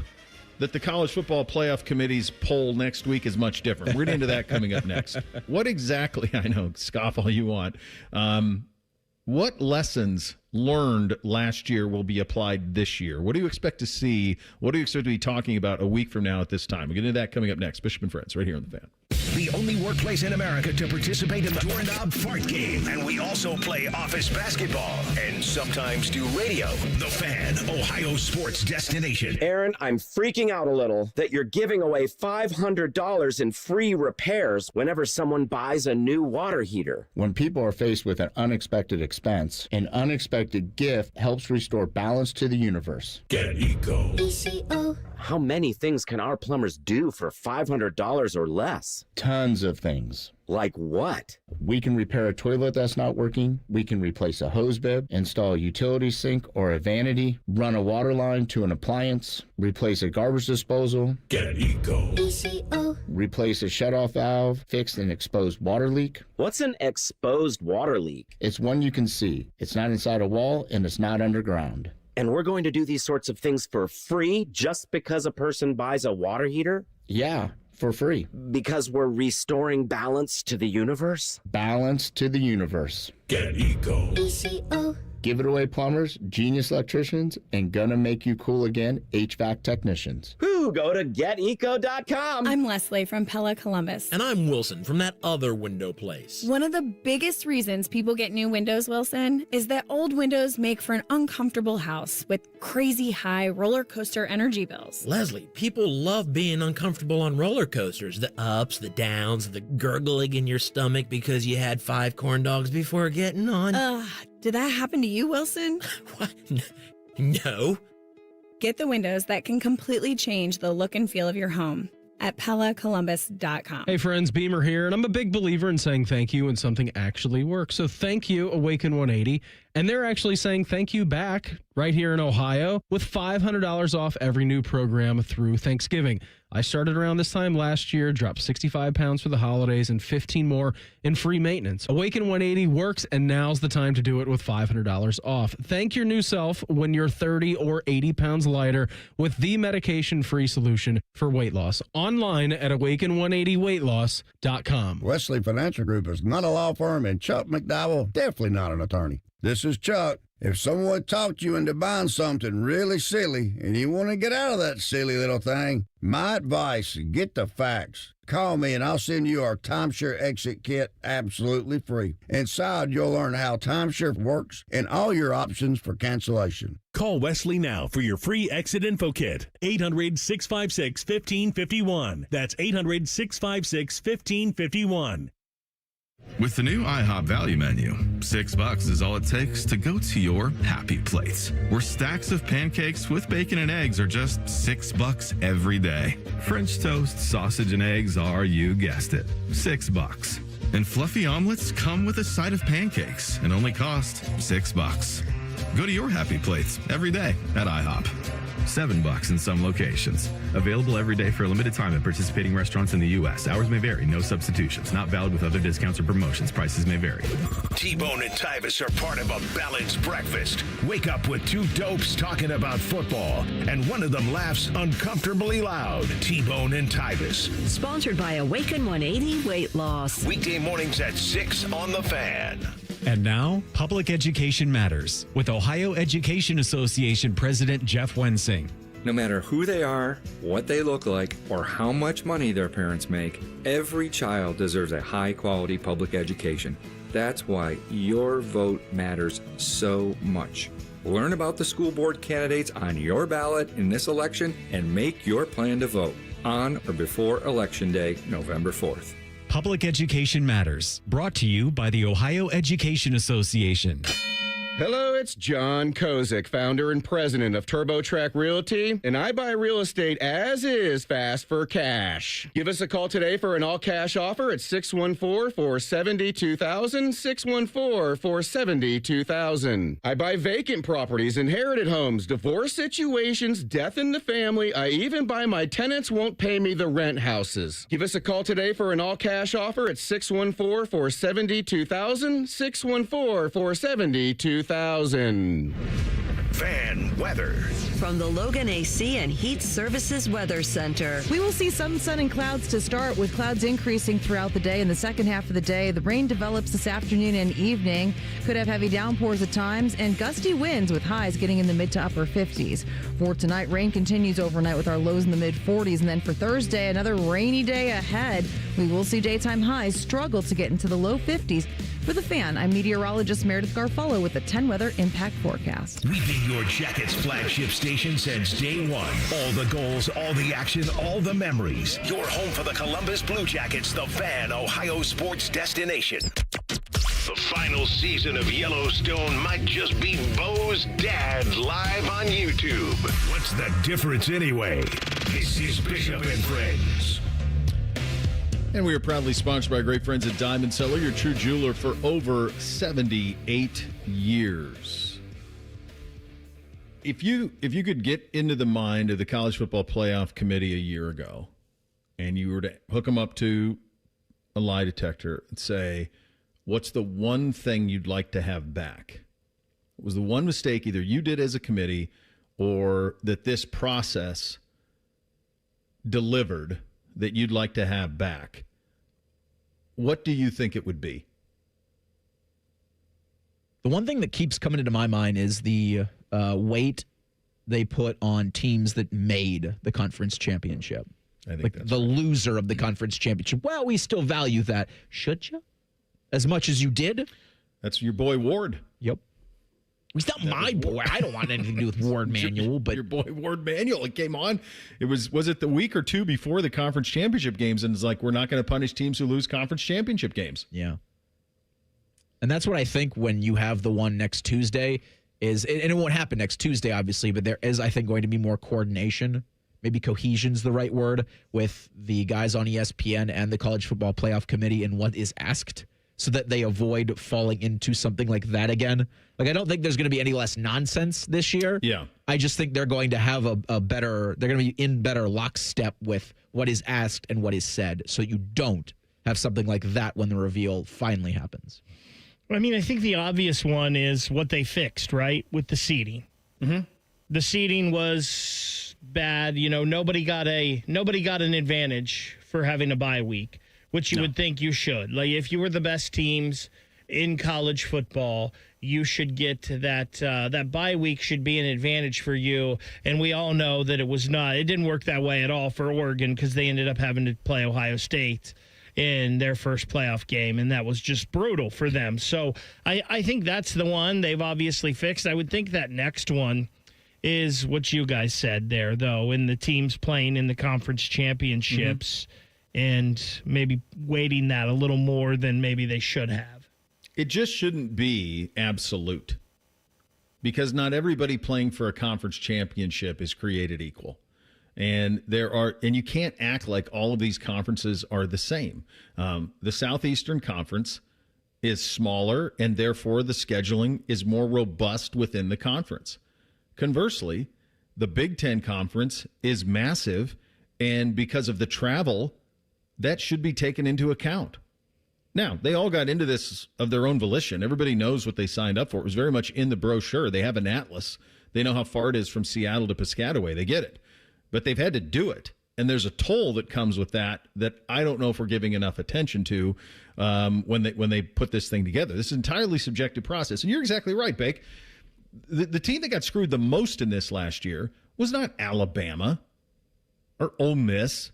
that the College Football Playoff Committee's poll next week is much different. We're getting into that coming up next. What exactly, I know, scoff all you want, what lessons learned last year will be applied this year? What do you expect to see? What do you expect to be talking about a week from now at this time? We'll get into that coming up next. Bishop and Friends, right here on The Fan. The only workplace in America to participate in the Doorknob Fart Game. And we also play office basketball and sometimes do radio. The Fan, Ohio sports destination. Aaron, I'm freaking out a little that you're giving away $500 in free repairs whenever someone buys a new water heater. When people are faced with an unexpected expense, an unexpected gift helps restore balance to the universe. Get Eco. ECO. How many things can our plumbers do for $500 or less? Tons of things. Like what? We can repair a toilet that's not working. We can replace a hose bib, install a utility sink or a vanity, run a water line to an appliance, replace a garbage disposal. Get Eco. ECO. Replace a shutoff valve, fix an exposed water leak. What's an exposed water leak? It's one you can see. It's not inside a wall and it's not underground. And we're going to do these sorts of things for free just because a person buys a water heater? Yeah, for free. Because we're restoring balance to the universe? Balance to the universe. Get Eco. ECO. Give it away plumbers, genius electricians, and gonna make you cool again HVAC technicians. Whoo, go to geteco.com. I'm Leslie from Pella Columbus. And I'm Wilson from that other window place. One of the biggest reasons people get new windows, Wilson, is that old windows make for an uncomfortable house with crazy high roller coaster energy bills. Leslie, people love being uncomfortable on roller coasters. The ups, the downs, the gurgling in your stomach because you had 5 corn dogs before getting on. Did that happen to you, Wilson? What? No. Get the windows that can completely change the look and feel of your home at PellaColumbus.com. Hey friends, Beamer here, and I'm a big believer in saying thank you when something actually works. So thank you, Awaken 180. And they're actually saying thank you back right here in Ohio with $500 off every new program through Thanksgiving. I started around this time last year, dropped 65 pounds for the holidays and 15 more in free maintenance. Awaken 180 works, and now's the time to do it with $500 off. Thank your new self when you're 30 or 80 pounds lighter with the medication-free solution for weight loss. Online at awaken180weightloss.com. Wesley Financial Group is not a law firm, and Chuck McDowell, definitely not an attorney. This is Chuck. If someone talked you into buying something really silly and you want to get out of that silly little thing, my advice, get the facts. Call me and I'll send you our timeshare exit kit absolutely free. Inside, you'll learn how timeshare works and all your options for cancellation. Call Wesley now for your free exit info kit. 800-656-1551. That's 800-656-1551. With the new IHOP value menu, $6 is all it takes to go to your happy place, where stacks of pancakes with bacon and eggs are just $6 every day. French toast, sausage, and eggs are, you guessed it, $6. And fluffy omelets come with a side of pancakes and only cost $6. Go to your happy place every day at IHOP. $7 in some locations. Available every day for a limited time at participating restaurants in the U.S. Hours may vary. No substitutions. Not valid with other discounts or promotions. Prices may vary. T-Bone and Tyvis are part of a balanced breakfast. Wake up with 2 dopes talking about football, and one of them laughs uncomfortably loud. T-Bone and Tyvis. Sponsored by Awaken 180 Weight Loss. Weekday mornings at 6 on The Fan. And now, Public Education Matters with Ohio Education Association President Jeff Wensing. No matter who they are, what they look like, or how much money their parents make, every child deserves a high-quality public education. That's why your vote matters so much. Learn about the school board candidates on your ballot in this election and make your plan to vote on or before Election Day, November 4th. Public Education Matters, brought to you by the Ohio Education Association. Hello, it's John Kozik, founder and president of TurboTrack Realty, and I buy real estate as is fast for cash. Give us a call today for an all-cash offer at 614-472-2000, 614-472-2000. I buy vacant properties, inherited homes, divorce situations, death in the family. I even buy my tenants won't pay me the rent houses. Give us a call today for an all-cash offer at 614-472-2000, 614-472-2000. Fan weather. From the Logan AC and Heat Services Weather Center. We will see some sun and clouds to start, with clouds increasing throughout the day. In the second half of the day, the rain develops this afternoon and evening. Could have heavy downpours at times and gusty winds with highs getting in the mid to upper 50s. For tonight, rain continues overnight with our lows in the mid 40s. And then for Thursday, another rainy day ahead. We will see daytime highs struggle to get into the low 50s. For The Fan, I'm meteorologist Meredith Garfolo with the 10 Weather Impact Forecast. We've been your Jackets flagship station since day one. All the goals, all the action, all the memories. Your home for the Columbus Blue Jackets, The Fan, Ohio sports destination. The final season of Yellowstone might just be Bo's dad live on YouTube. What's the difference anyway? This is Bishop and Friends. And we are proudly sponsored by our great friends at Diamond Cellar, your true jeweler for over 78 years. If you could get into the mind of the College Football Playoff Committee a year ago, and you were to hook them up to a lie detector and say, what's the one thing you'd like to have back? What was the one mistake either you did as a committee or that this process delivered that you'd like to have back? What do you think it would be? The one thing that keeps coming into my mind is the weight they put on teams that made the conference championship. I think like that's the right. loser of the conference championship. Well, we still value that. Should you? As much as you did? That's your boy Ward. Yep. He's not my boy. I don't want anything to do with Ward Manuel, but your boy Ward Manuel. It came on. It was it the week or two before the conference championship games, and it's like we're not going to punish teams who lose conference championship games. Yeah. And that's what I think when you have the one next Tuesday is, and it won't happen next Tuesday, obviously, but there is, I think, going to be more coordination. Maybe cohesion's the right word with the guys on ESPN and the College Football Playoff Committee and what is asked, so that they avoid falling into something like that again. Like, I don't think there's going to be any less nonsense this year. Yeah. I just think they're going to have a better, they're going to be in better lockstep with what is asked and what is said, so you don't have something like that when the reveal finally happens. I mean, I think the obvious one is what they fixed, right, with the seating. Mm-hmm. The seating was bad. You know, nobody got an advantage for having a bye week, which you would think you should. Like, if you were the best teams in college football, you should get that bye week should be an advantage for you. And we all know that it was not. It didn't work that way at all for Oregon because they ended up having to play Ohio State in their first playoff game, and that was just brutal for them. So I think that's the one they've obviously fixed. I would think that next one is what you guys said there, though, in the teams playing in the conference championships and maybe weighting that a little more than maybe they should have. It just shouldn't be absolute, because not everybody playing for a conference championship is created equal. And you can't act like all of these conferences are the same. The Southeastern Conference is smaller, and therefore the scheduling is more robust within the conference. Conversely, the Big Ten Conference is massive, and because of the travel, that should be taken into account. Now, they all got into this of their own volition. Everybody knows what they signed up for. It was very much in the brochure. They have an atlas. They know how far it is from Seattle to Piscataway. They get it. But they've had to do it. And there's a toll that comes with that I don't know if we're giving enough attention to when they put this thing together. This is an entirely subjective process. And you're exactly right, Bake. The team that got screwed the most in this last year was not Alabama or Ole Miss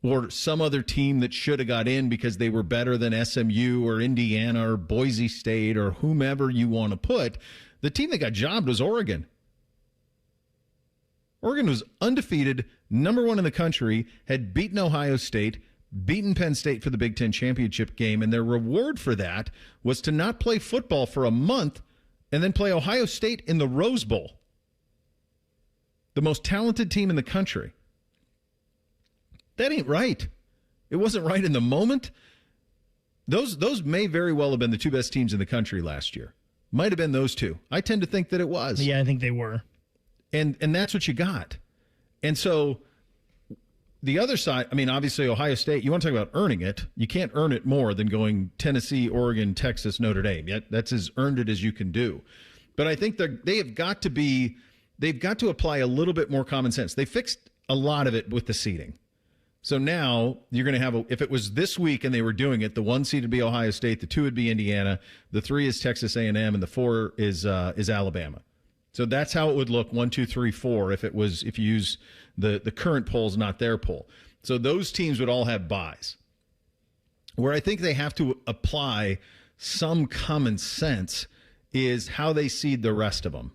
or some other team that should have got in because they were better than SMU or Indiana or Boise State or whomever you want to put. The team that got jobbed was Oregon. Oregon was undefeated, number one in the country, had beaten Ohio State, beaten Penn State for the Big Ten championship game, and their reward for that was to not play football for a month and then play Ohio State in the Rose Bowl. The most talented team in the country. That ain't right. It wasn't right in the moment. Those may very well have been the two best teams in the country last year. Might have been those two. I tend to think that it was. Yeah, I think they were. And that's what you got. And so the other side, I mean, obviously Ohio State, you want to talk about earning it. You can't earn it more than going Tennessee, Oregon, Texas, Notre Dame. Yet that's as earned it as you can do. But I think they've got to apply a little bit more common sense. They fixed a lot of it with the seeding. So now you're going to have, if it was this week and they were doing it, the 1 seed would be Ohio State, the 2 would be Indiana, the 3 is Texas A&M, and the 4 is Alabama. So that's how it would look 1, 2, 3, 4 if you use the current polls, not their poll. So those teams would all have buys. Where I think they have to apply some common sense is how they seed the rest of them.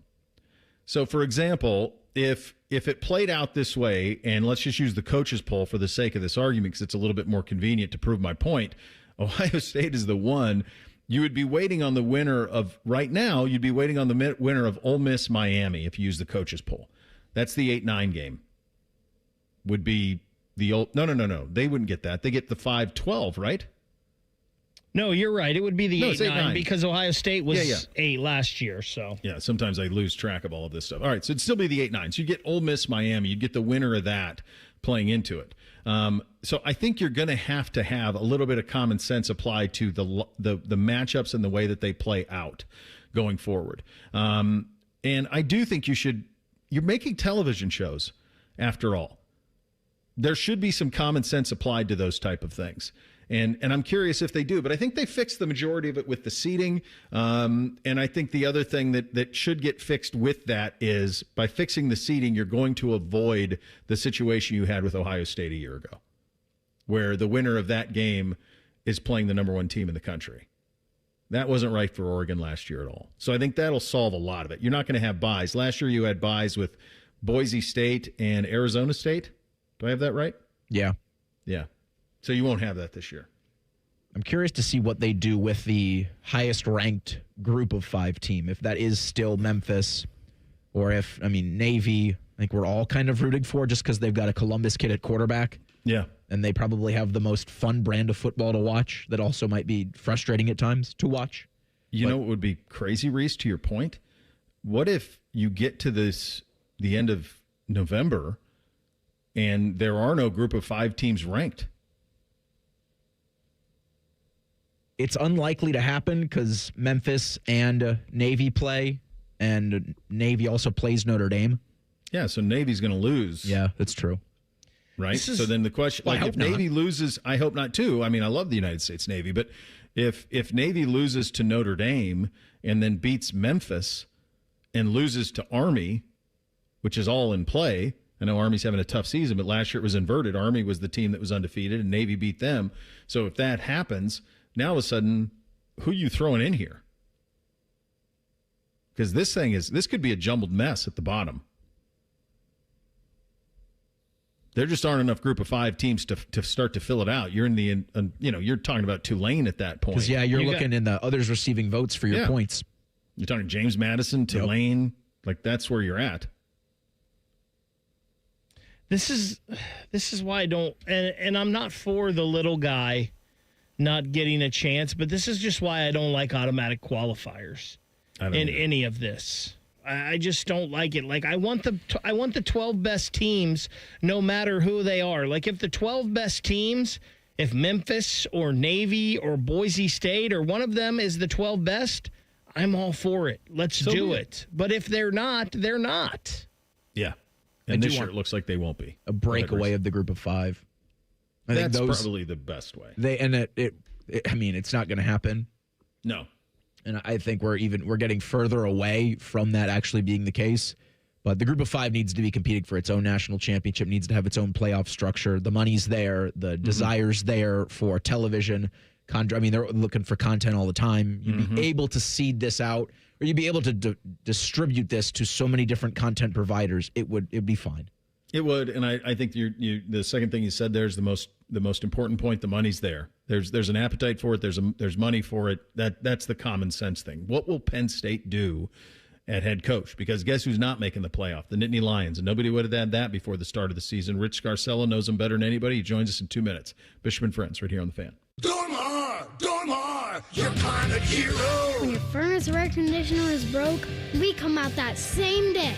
So, for example, if it played out this way, and let's just use the coaches poll for the sake of this argument because it's a little bit more convenient to prove my point, Ohio State is the one. You would be waiting on the winner of, right now, you'd be waiting on the winner of Ole Miss, Miami, if you use the coaches poll. That's the 8-9 game. Would be the old. No. They wouldn't get that. They get the 5-12, right? No, you're right. It would be the 8-9 because Ohio State was 8 last year. So yeah, sometimes I lose track of all of this stuff. All right, so it'd still be the 8-9. So you get Ole Miss, Miami. You'd get the winner of that playing into it. So I think you're going to have a little bit of common sense applied to the matchups and the way that they play out going forward. And I do think you're making television shows after all. There should be some common sense applied to those type of things. And I'm curious if they do, but I think they fixed the majority of it with the seating. And I think the other thing that should get fixed with that is by fixing the seating, you're going to avoid the situation you had with Ohio State a year ago, where the winner of that game is playing the number one team in the country. That wasn't right for Oregon last year at all. So I think that'll solve a lot of it. You're not going to have buys. Last year you had buys with Boise State and Arizona State. Do I have that right? Yeah. Yeah. So you won't have that this year. I'm curious to see what they do with the highest ranked group of 5 team. If that is still Memphis or if, Navy, I think we're all kind of rooting for just because they've got a Columbus kid at quarterback. Yeah. And they probably have the most fun brand of football to watch that also might be frustrating at times to watch. You know what would be crazy, Reese, to your point? What if you get to the end of November and there are no group of 5 teams ranked? It's unlikely to happen because Memphis and Navy play, and Navy also plays Notre Dame. Yeah, so Navy's going to lose. Yeah, that's true. Right? So then the question, if Navy loses, I hope not too. I love the United States Navy, but if Navy loses to Notre Dame and then beats Memphis and loses to Army, which is all in play. I know Army's having a tough season, but last year it was inverted. Army was the team that was undefeated, and Navy beat them. So if that happens, now all of a sudden, who are you throwing in here? Because this could be a jumbled mess at the bottom. There just aren't enough group of 5 teams to start to fill it out. You're you're talking about Tulane at that point. Because you're looking in the others receiving votes for your points. You're talking James Madison, Tulane, that's where you're at. This is why I don't, and I'm not for the little guy not getting a chance, but this is just why I don't like automatic qualifiers in any of this. I just don't like it. I want the 12 best teams, no matter who they are. If the 12 best teams, if Memphis or Navy or Boise State or one of them is the 12 best, I'm all for it. Let's do it. But if they're not, they're not. Yeah. And this year it looks like they won't be. A breakaway of the group of 5. I think that's probably the best way. It's not going to happen. No. And I think we're getting further away from that actually being the case. But the group of 5 needs to be competing for its own national championship, needs to have its own playoff structure. The money's there, the desire's there for television. They're looking for content all the time. You'd be able to seed this out, or you'd be able to distribute this to so many different content providers. It'd be fine. It would, and I think the second thing you said there is the most important point. The money's there. There's an appetite for it. There's money for it. That's the common sense thing. What will Penn State do at head coach? Because guess who's not making the playoff? The Nittany Lions, and nobody would have had that before the start of the season. Rich Scarcella knows them better than anybody. He joins us in 2 minutes. Bishop and Friends, right here on The Fan. Dormar, your climate hero. When your furnace or air conditioner is broke, we come out that same day.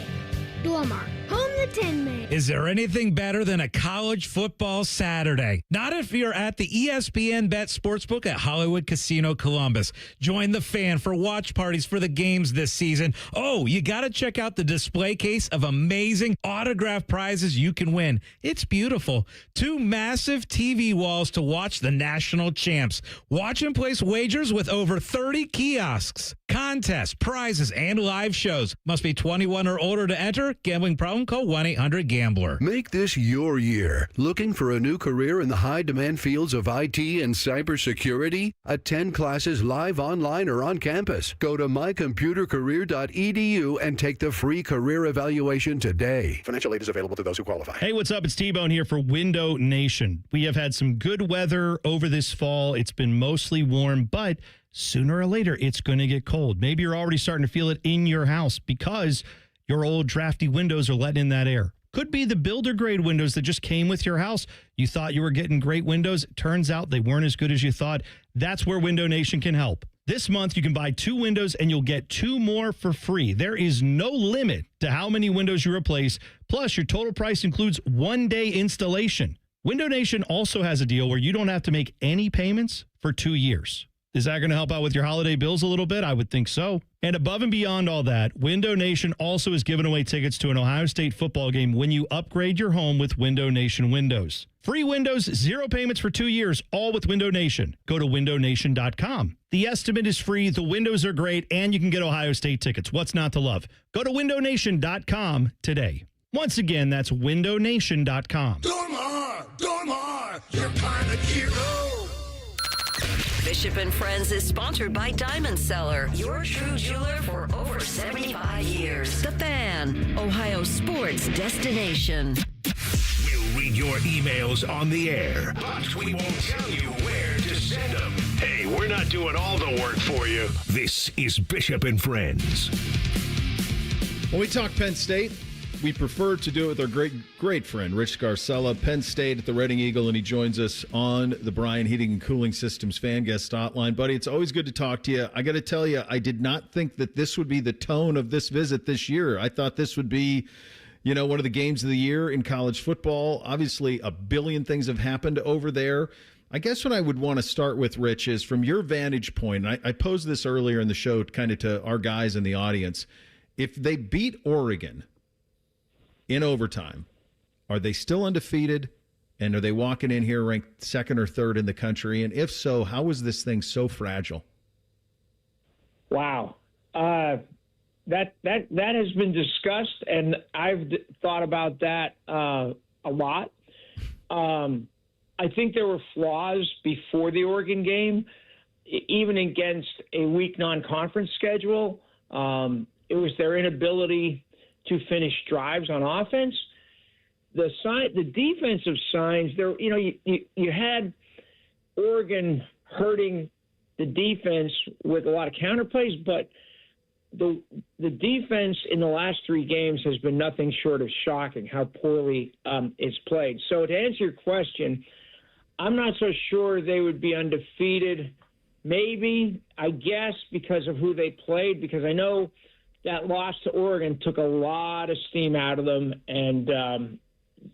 Dormar, home the Tin Man. Is there anything better than a college football Saturday? Not if you're at the ESPN Bet Sportsbook at Hollywood Casino Columbus. Join the Fan for watch parties for the games this season. Oh, you got to check out the display case of amazing autographed prizes you can win. It's beautiful. 2 massive TV walls to watch the national champs. Watch and place wagers with over 30 kiosks. Contests, prizes, and live shows. Must be 21 or older to enter. Gambling problem? Call 1-800-GAMBLER. Make this your year. Looking for a new career in the high-demand fields of IT and cybersecurity? Attend classes live, online, or on campus. Go to mycomputercareer.edu and take the free career evaluation today. Financial aid is available to those who qualify. Hey, what's up? It's T-Bone here for Window Nation. We have had some good weather over this fall. It's been mostly warm, but sooner or later, it's going to get cold. Maybe you're already starting to feel it in your house because your old drafty windows are letting in that air. Could be the builder grade windows that just came with your house. You thought you were getting great windows. Turns out they weren't as good as you thought. That's where Window Nation can help. This month, you can buy 2 windows and you'll get 2 more for free. There is no limit to how many windows you replace. Plus, your total price includes 1-day installation. Window Nation also has a deal where you don't have to make any payments for 2 years. Is that going to help out with your holiday bills a little bit? I would think so. And above and beyond all that, Window Nation also is giving away tickets to an Ohio State football game when you upgrade your home with Window Nation windows. Free windows, 0 payments for 2 years, all with Window Nation. Go to windownation.com. The estimate is free, the windows are great, and you can get Ohio State tickets. What's not to love? Go to windownation.com today. Once again, that's windownation.com. Dormar, you're kind of hero. Bishop and Friends is sponsored by Diamond Seller, your true jeweler for over 75 years. The Fan, Ohio sports destination. We'll read your emails on the air, but we won't tell you where to send them. Hey, we're not doing all the work for you. This is Bishop and Friends. When we talk Penn State, we prefer to do it with our great friend, Rich Scarcella, Penn State at the Reading Eagle, and he joins us on the Bryan Heating and Cooling Systems fan guest hotline. Buddy, it's always good to talk to you. I got to tell you, I did not think that this would be the tone of this visit this year. I thought this would be, one of the games of the year in college football. Obviously, a billion things have happened over there. I guess what I would want to start with, Rich, is from your vantage point, and I posed this earlier in the show kind of to our guys in the audience. If they beat Oregon in overtime, are they still undefeated? And are they walking in here ranked 2nd or 3rd in the country? And if so, how is this thing so fragile? Wow. That has been discussed, and I've thought about that a lot. I think there were flaws before the Oregon game, even against a weak non-conference schedule. It was their inability to finish drives on offense. The defensive signs there, you had Oregon hurting the defense with a lot of counterplays, but the defense in the last 3 games has been nothing short of shocking how poorly it's played. So to answer your question, I'm not so sure they would be undefeated. Maybe, I guess, because of who they played, because I know that loss to Oregon took a lot of steam out of them, and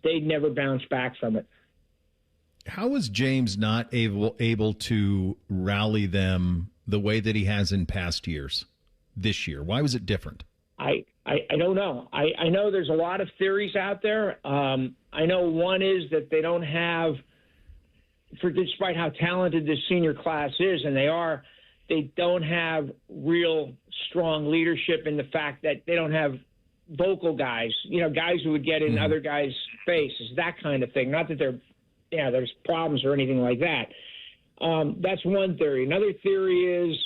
they never bounced back from it. How was James not able to rally them the way that he has in past years this year? Why was it different? I don't know. I know there's a lot of theories out there. I know one is that they don't have, despite how talented this senior class is, and they don't have real strong leadership in the fact that they don't have vocal guys, guys who would get in other guys' faces, that kind of thing. Not that there's problems or anything like that. That's one theory. Another theory is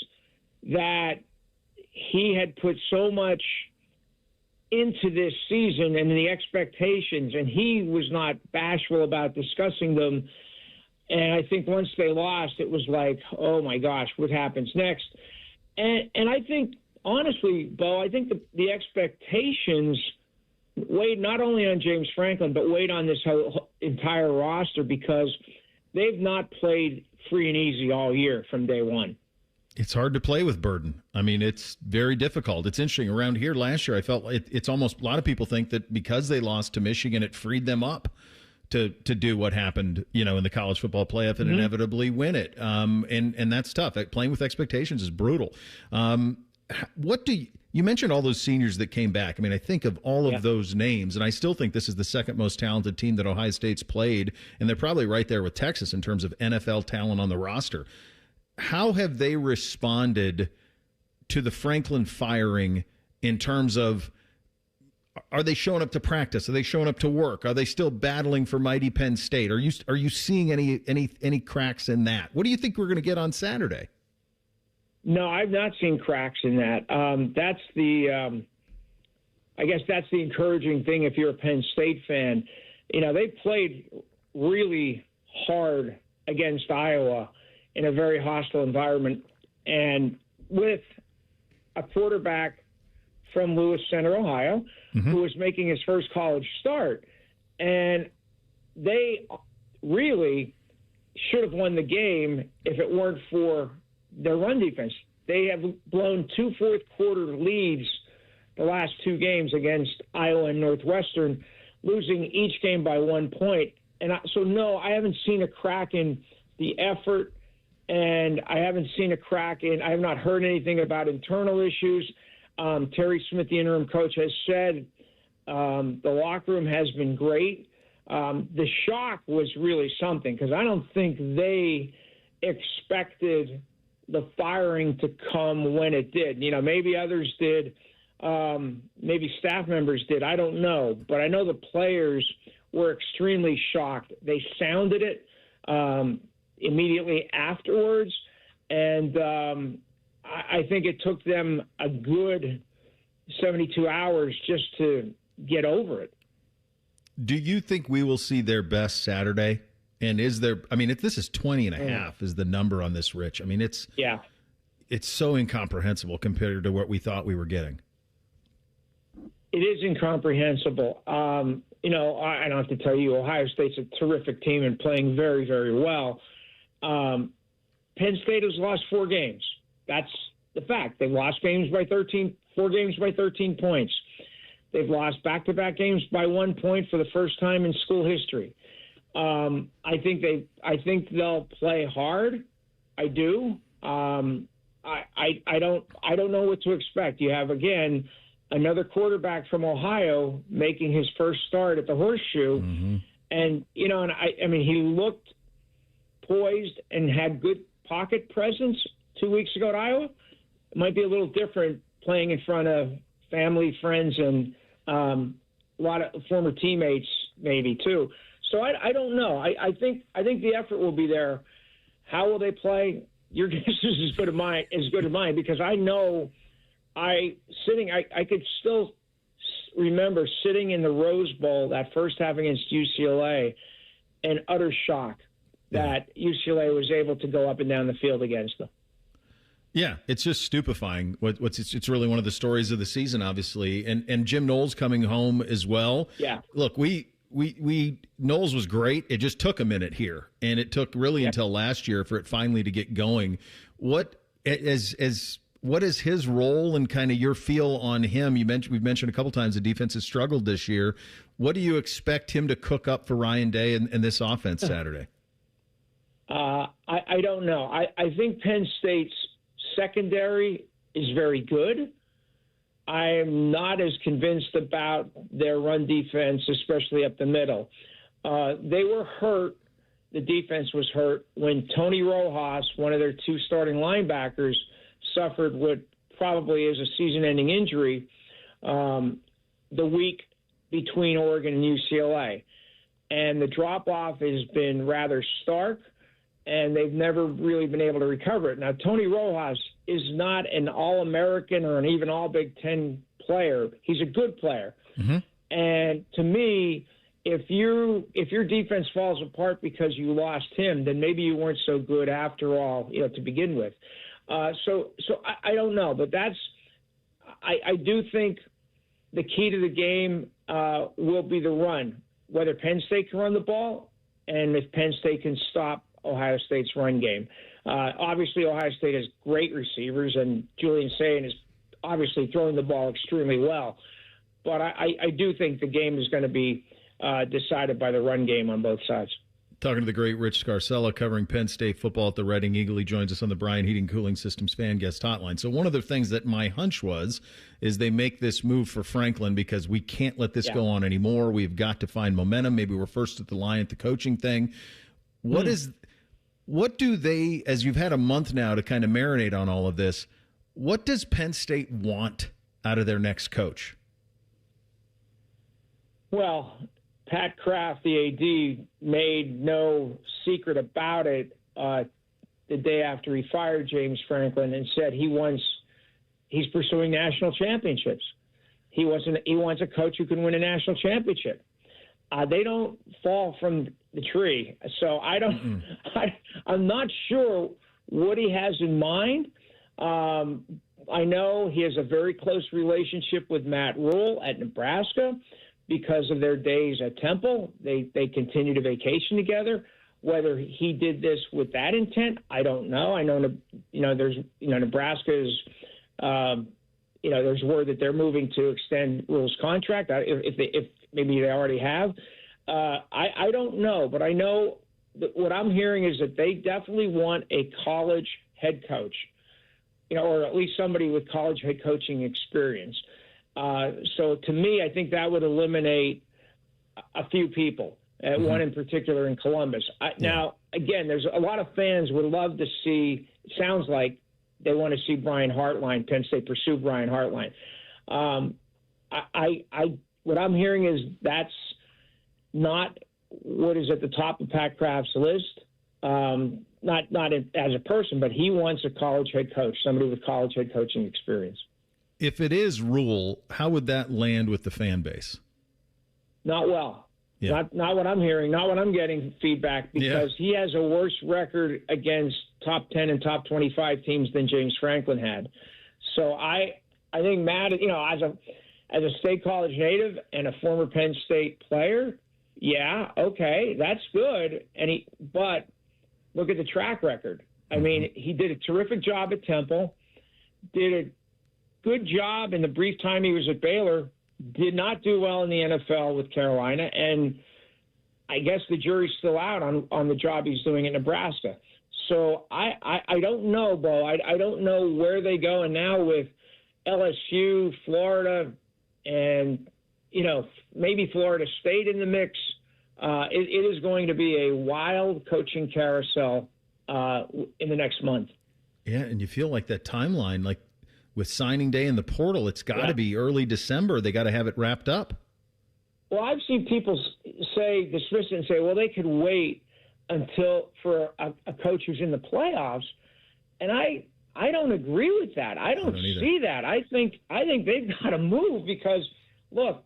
that he had put so much into this season and the expectations, and he was not bashful about discussing them. And I think once they lost, it was like, oh my gosh, what happens next? And I think, honestly, Bo, I think the expectations weighed not only on James Franklin, but weighed on this whole entire roster because they've not played free and easy all year from day one. It's hard to play with burden. I mean, it's very difficult. It's interesting. Around here last year, I felt it's almost, a lot of people think that because they lost to Michigan, it freed them up to do what happened, in the college football playoff and inevitably win it. And that's tough. Playing with expectations is brutal. You mentioned all those seniors that came back. I mean, I think of all of those names, and I still think this is the second most talented team that Ohio State's played, and they're probably right there with Texas in terms of NFL talent on the roster. How have they responded to the Franklin firing in terms of, are they showing up to practice? Are they showing up to work? Are they still battling for mighty Penn State? Are you seeing any cracks in that? What do you think we're going to get on Saturday? No, I've not seen cracks in that. That's I guess that's the encouraging thing if you're a Penn State fan. They played really hard against Iowa in a very hostile environment, and with a quarterback from Lewis Center, Ohio, who was making his first college start. And they really should have won the game if it weren't for their run defense. They have blown 2 fourth-quarter leads the last 2 games against Iowa and Northwestern, losing each game by 1 point. And no, I haven't seen a crack in the effort, and I have not heard anything about internal issues. Terry Smith, the interim coach, has said the locker room has been great. The shock was really something, because I don't think they expected the firing to come when it did. Maybe others did. Maybe staff members did. I don't know. But I know the players were extremely shocked. They sounded it immediately afterwards. And I think it took them a good 72 hours just to get over it. Do you think we will see their best Saturday? And is there, this is 20 and a half is the number on this, Rich. It's so incomprehensible compared to what we thought we were getting. It is incomprehensible. I don't have to tell you, Ohio State's a terrific team and playing very, very well. Penn State has lost 4 games. That's the fact. They've lost 4 games by 13 points. They've lost back-to-back games by 1 point for the first time in school history. I think they'll play hard. I do. I don't know what to expect. You have, again, another quarterback from Ohio making his first start at the Horseshoe, and he looked poised and had good pocket presence 2 weeks ago at Iowa. It might be a little different playing in front of family, friends, and a lot of former teammates, maybe too. So I don't know. I think the effort will be there. How will they play? Your guess is as good as mine, because I know I could still remember sitting in the Rose Bowl that first half against UCLA, and utter shock that UCLA was able to go up and down the field against them. Yeah, it's just stupefying. It's really one of the stories of the season, obviously, and Jim Knowles coming home as well. Yeah, look, we Knowles was great. It just took a minute here, and it took really until last year for it finally to get going. What is his role and kind of your feel on him? We've mentioned a couple times the defense has struggled this year. What do you expect him to cook up for Ryan Day and this offense Saturday? I don't know. I think Penn State's secondary is very good. I am not as convinced about their run defense, especially up the middle. They were hurt. The defense was hurt when Tony Rojas, one of their 2 starting linebackers, suffered what probably is a season-ending injury the week between Oregon and UCLA. And the drop-off has been rather stark, and they've never really been able to recover it. Now, Tony Rojas is not an All-American or an even All-Big Ten player. He's a good player. And to me, if your defense falls apart because you lost him, then maybe you weren't so good after all, to begin with. So I don't know, but I do think the key to the game will be the run, whether Penn State can run the ball and if Penn State can stop Ohio State's run game. Obviously, Ohio State has great receivers, and Julian Sayin is obviously throwing the ball extremely well. But I do think the game is going to be decided by the run game on both sides. Talking to the great Rich Scarcella, covering Penn State football at the Reading Eagle. He joins us on the Brian Heating Cooling Systems fan guest hotline. So one of the things that my hunch is they make this move for Franklin because we can't let this go on anymore. We've got to find momentum. Maybe we're first at the line at the coaching thing. What do they, as you've had a month now to kind of marinate on all of this, what does Penn State want out of their next coach? Well, Pat Kraft, the AD, made no secret about it the day after he fired James Franklin and said he's pursuing national championships. He wants a coach who can win a national championship. They don't fall from the tree, so I'm not sure what he has in mind. I know he has a very close relationship with Matt Rule at Nebraska because of their days at Temple. They continue to vacation together. Whether he did this with that intent, I don't know. I know, Nebraska's, there's word that they're moving to extend Rule's contract. If maybe they already have. I don't know, but I know that what I'm hearing is that they definitely want a college head coach, or at least somebody with college head coaching experience. So to me, I think that would eliminate a few people, one in particular in Columbus. Now, again, there's a lot of fans would love to see, it sounds like they want to see Brian Hartline, Penn State pursue Brian Hartline. What I'm hearing is that's not what is at the top of Pat Kraft's list. Not as a person, but he wants a college head coach, somebody with college head coaching experience. If it is Rule, how would that land with the fan base? Not well. Yeah. Not what I'm hearing, not what I'm getting feedback, because he has a worse record against top 10 and top 25 teams than James Franklin had. So I think Matt, as a State College native and a former Penn State player, yeah, okay, that's good. But look at the track record. I mean, he did a terrific job at Temple, did a good job in the brief time he was at Baylor, did not do well in the NFL with Carolina, and I guess the jury's still out on the job he's doing at Nebraska. So I don't know, Bo. I don't know where they go, and now with LSU, Florida, and maybe Florida State in the mix, it is going to be a wild coaching carousel in the next month. Yeah, and you feel like that timeline, like with signing day in the portal, it's got to be early December. They got to have it wrapped up. Well, I've seen people dismiss it and say, well, they could wait for a coach who's in the playoffs. And I don't agree with that. I don't see that. I think they've got to move because, look,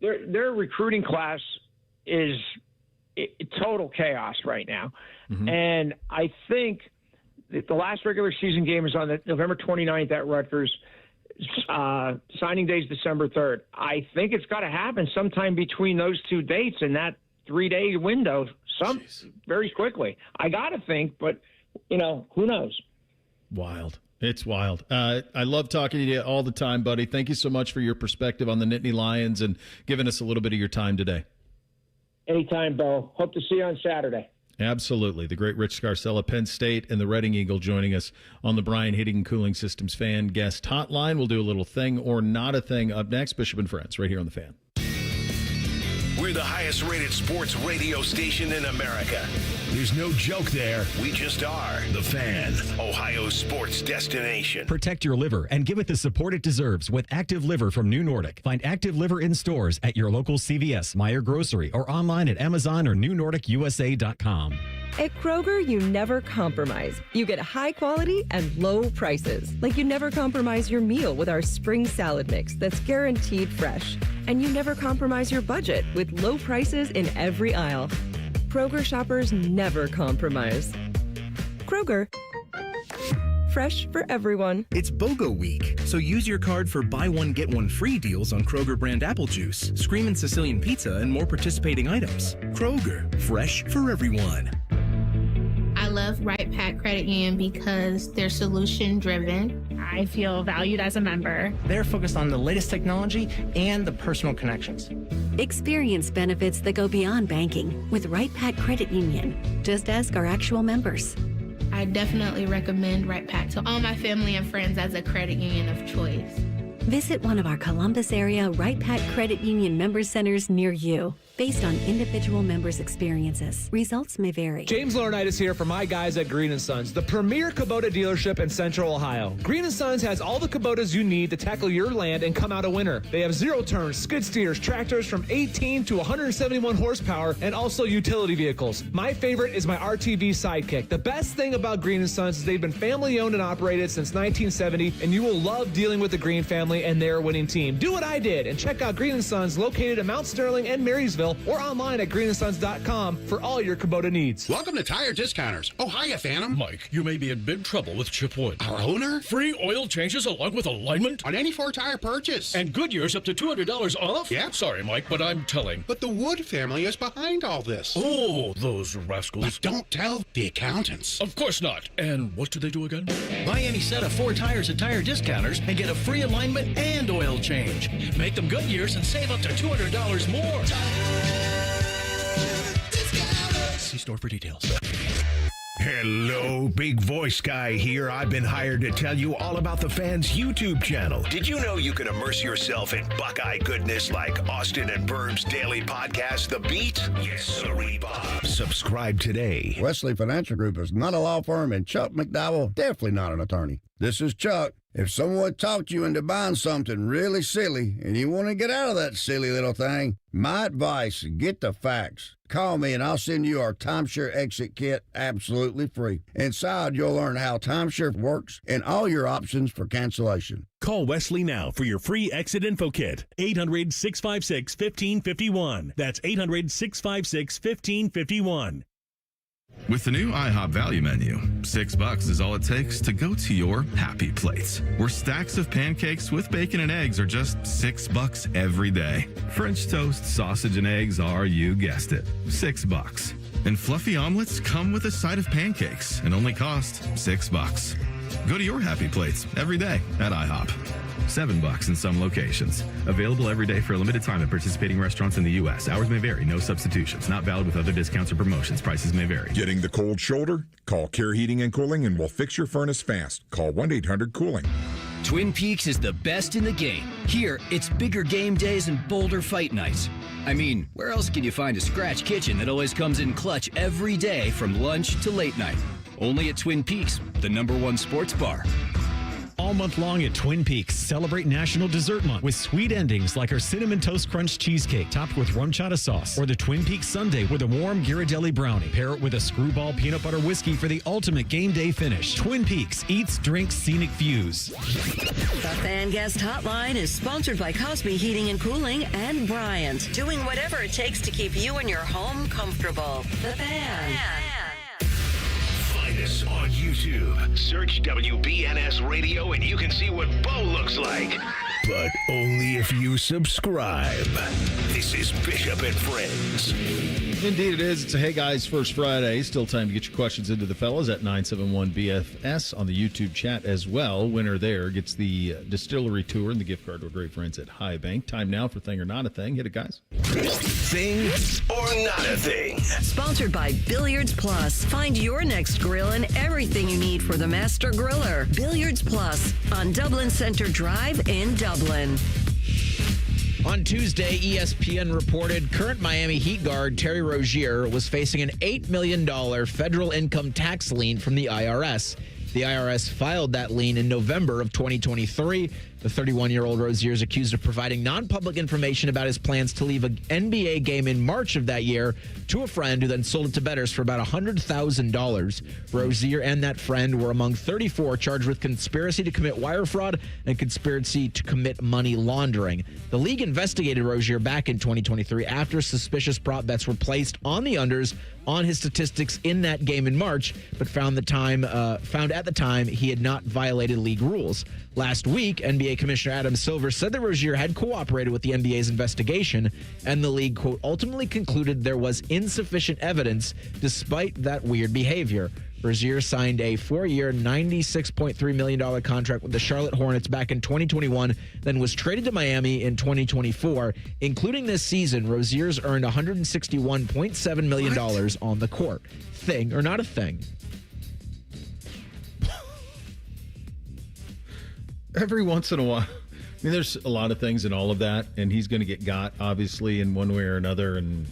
their recruiting class is total chaos right now. Mm-hmm. And I think the last regular season game is on November 29th at Rutgers. Signing day is December 3rd. I think it's got to happen sometime between those two dates in that 3-day window, very quickly. I got to think, but, who knows? Wild. It's wild. I love talking to you all the time, buddy. Thank you so much for your perspective on the Nittany Lions and giving us a little bit of your time today. Anytime, Bo. Hope to see you on Saturday. Absolutely. The great Rich Scarcella, Penn State, and the Reading Eagle joining us on the Brian Heating and Cooling Systems Fan Guest Hotline. We'll do a little thing or not a thing up next. Bishop and Friends, right here on The Fan. We're the highest rated sports radio station in America. There's no joke there. We just are. The Fan, Ohio's sports destination. Protect your liver and give it the support it deserves with Active Liver from New Nordic. Find Active Liver in stores at your local CVS, Meijer Grocery, or online at Amazon or newnordicusa.com. At Kroger, you never compromise. You get high quality and low prices. Like you never compromise your meal with our spring salad mix that's guaranteed fresh. And you never compromise your budget with low prices in every aisle. Kroger shoppers never compromise. Kroger. Fresh for everyone. It's BOGO week, so use your card for buy one, get one free deals on Kroger brand apple juice, Screamin' Sicilian pizza, and more participating items. Kroger, fresh for everyone. I love Right Pack Credit Union because they're solution driven. I feel valued as a member. They're focused on the latest technology and the personal connections. Experience benefits that go beyond banking with Right Pack Credit Union. Just ask our actual members. I definitely recommend Right Pack to all my family and friends as a credit union of choice. Visit one of our Columbus area Right Pack Credit Union member centers near you. Based on individual members' experiences, results may vary. James Laurinaitis here for my guys at Green & Sons, the premier Kubota dealership in Central Ohio. Green & Sons has all the Kubotas you need to tackle your land and come out a winner. They have zero turns, skid steers, tractors from 18 to 171 horsepower, and also utility vehicles. My favorite is my RTV Sidekick. The best thing about Green & Sons is they've been family owned and operated since 1970, and you will love dealing with the Green family and their winning team. Do what I did and check out Green & Sons located in Mount Sterling and Marysville oil or online at greenandsons.com for all your Kubota needs. Welcome to Tire Discounters. Oh, hiya, Phantom. Mike, you may be in big trouble with Chip Wood. Our owner? Free oil changes along with alignment? On any 4-tire purchase. And Goodyear's up to $200 off? Yeah. Sorry, Mike, but I'm telling. But the Wood family is behind all this. Oh, those rascals. But don't tell the accountants. Of course not. And what do they do again? Buy any set of 4 tires at Tire Discounters and get a free alignment and oil change. Make them Goodyear's and save up to $200 more. See store for details. Hello, big voice guy here. I've been hired to tell you all about the Fans YouTube channel. Did you know you can immerse yourself in Buckeye goodness like Austin and Burb's daily podcast, The Beat? Yes, sirree, Bob. Subscribe today. Wesley Financial Group is not a law firm, and Chuck McDowell definitely not an attorney. This is Chuck. If someone talked you into buying something really silly and you want to get out of that silly little thing, my advice, get the facts. Call me and I'll send you our timeshare exit kit absolutely free. Inside, you'll learn how timeshare works and all your options for cancellation. Call Wesley now for your free exit info kit. 800-656-1551. That's 800-656-1551. With the new IHOP value menu, $6 is all it takes to go to your happy place, where stacks of pancakes with bacon and eggs are just $6 every day. French toast, sausage, and eggs are, you guessed it, $6. And fluffy omelets come with a side of pancakes and only cost $6. Go to your happy plates every day at IHOP. $7 in some locations. Available every day for a limited time at participating restaurants in the U.S. Hours may vary. No substitutions. Not valid with other discounts or promotions. Prices may vary. Getting the cold shoulder? Call Care Heating and Cooling and we'll fix your furnace fast. Call 1-800-COOLING. Twin Peaks is the best in the game. Here, it's bigger game days and bolder fight nights. I mean, where else can you find a scratch kitchen that always comes in clutch every day from lunch to late night? Only at Twin Peaks, the #1 sports bar. All month long at Twin Peaks, celebrate National Dessert Month with sweet endings like our Cinnamon Toast Crunch Cheesecake topped with rum chata sauce, or the Twin Peaks Sundae with a warm Ghirardelli brownie. Pair it with a Screwball peanut butter whiskey for the ultimate game day finish. Twin Peaks, eats, drinks, scenic views. The Fan Guest Hotline is sponsored by Cosby Heating and Cooling and Bryant, doing whatever it takes to keep you and your home comfortable. The Fan. Find us on YouTube. Search WBNS Radio and you can see what Bo looks like. But only if you subscribe. This is Bishop and Friends. Indeed it is. It's a Hey Guys First Friday. Still time to get your questions into the fellas at 971-BFS on the YouTube chat as well. Winner there gets the distillery tour and the gift card to our great friends at High Bank. Time now for Thing or Not a Thing. Hit it, guys. Thing or Not a Thing. Sponsored by Billiards Plus. Find your next grill and everything you need for the master griller. Billiards Plus on Dublin Center Drive in Dublin. On Tuesday, ESPN reported current Miami Heat guard Terry Rozier was facing an $8 million federal income tax lien from the IRS. The IRS filed that lien in November of 2023. The 31-year-old Rozier is accused of providing non-public information about his plans to leave an NBA game in March of that year to a friend who then sold it to bettors for about $100,000. Rozier and that friend were among 34 charged with conspiracy to commit wire fraud and conspiracy to commit money laundering. The league investigated Rozier back in 2023 after suspicious prop bets were placed on the unders on his statistics in that game in March, but found at the time he had not violated league rules. Last week, NBA Commissioner Adam Silver said that Rozier had cooperated with the NBA's investigation, and the league, quote, ultimately concluded there was insufficient evidence despite that weird behavior. Rozier signed a 4-year, $96.3 million contract with the Charlotte Hornets back in 2021, then was traded to Miami in 2024. Including this season, Rozier's earned $161.7 million on the court. Thing or not a thing? Every once in a while. I mean, there's a lot of things in all of that, and he's going to get got, obviously, in one way or another. And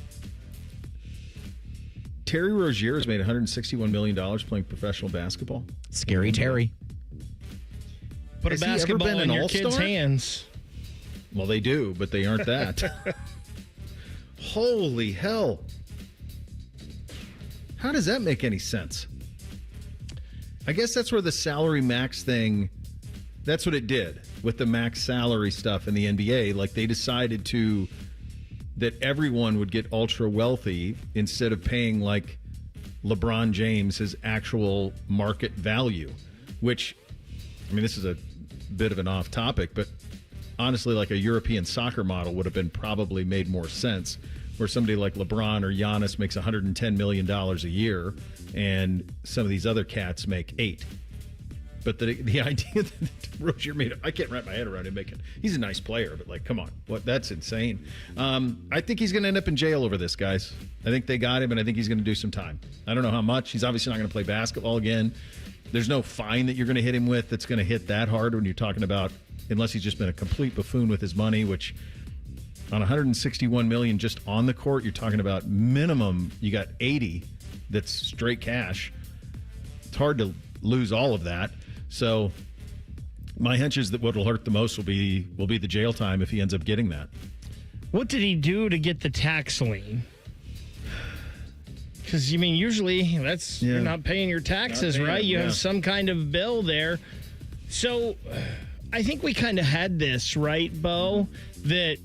Terry Rozier has made $161 million playing professional basketball. Scary Terry. Put a basketball in your kids' hands. Well, they do, but they aren't that. Holy hell. How does that make any sense? I guess that's where the salary max thing, that's what it did with the max salary stuff in the NBA. Like, they decided to that everyone would get ultra wealthy instead of paying like LeBron James his actual market value, which, I mean, this is a bit of an off topic, but honestly, like a European soccer model would have been probably made more sense, where somebody like LeBron or Giannis makes $110 million a year and some of these other cats make $8 million. But the idea that Rozier made, I can't wrap my head around him making, he's a nice player, but like, come on, that's insane. I think he's going to end up in jail over this, guys. I think they got him, and I think he's going to do some time. I don't know how much. He's obviously not going to play basketball again. There's no fine that you're going to hit him with that's going to hit that hard when you're talking about, unless he's just been a complete buffoon with his money, which on $161 million just on the court, you're talking about minimum, you got 80 that's straight cash. It's hard to lose all of that. So my hunch is that what will hurt the most will be the jail time if he ends up getting that. What did he do to get the tax lien? Because, you mean, usually you're not paying your taxes, right? You have some kind of bill there. So I think we kind of had this, right, Bo? That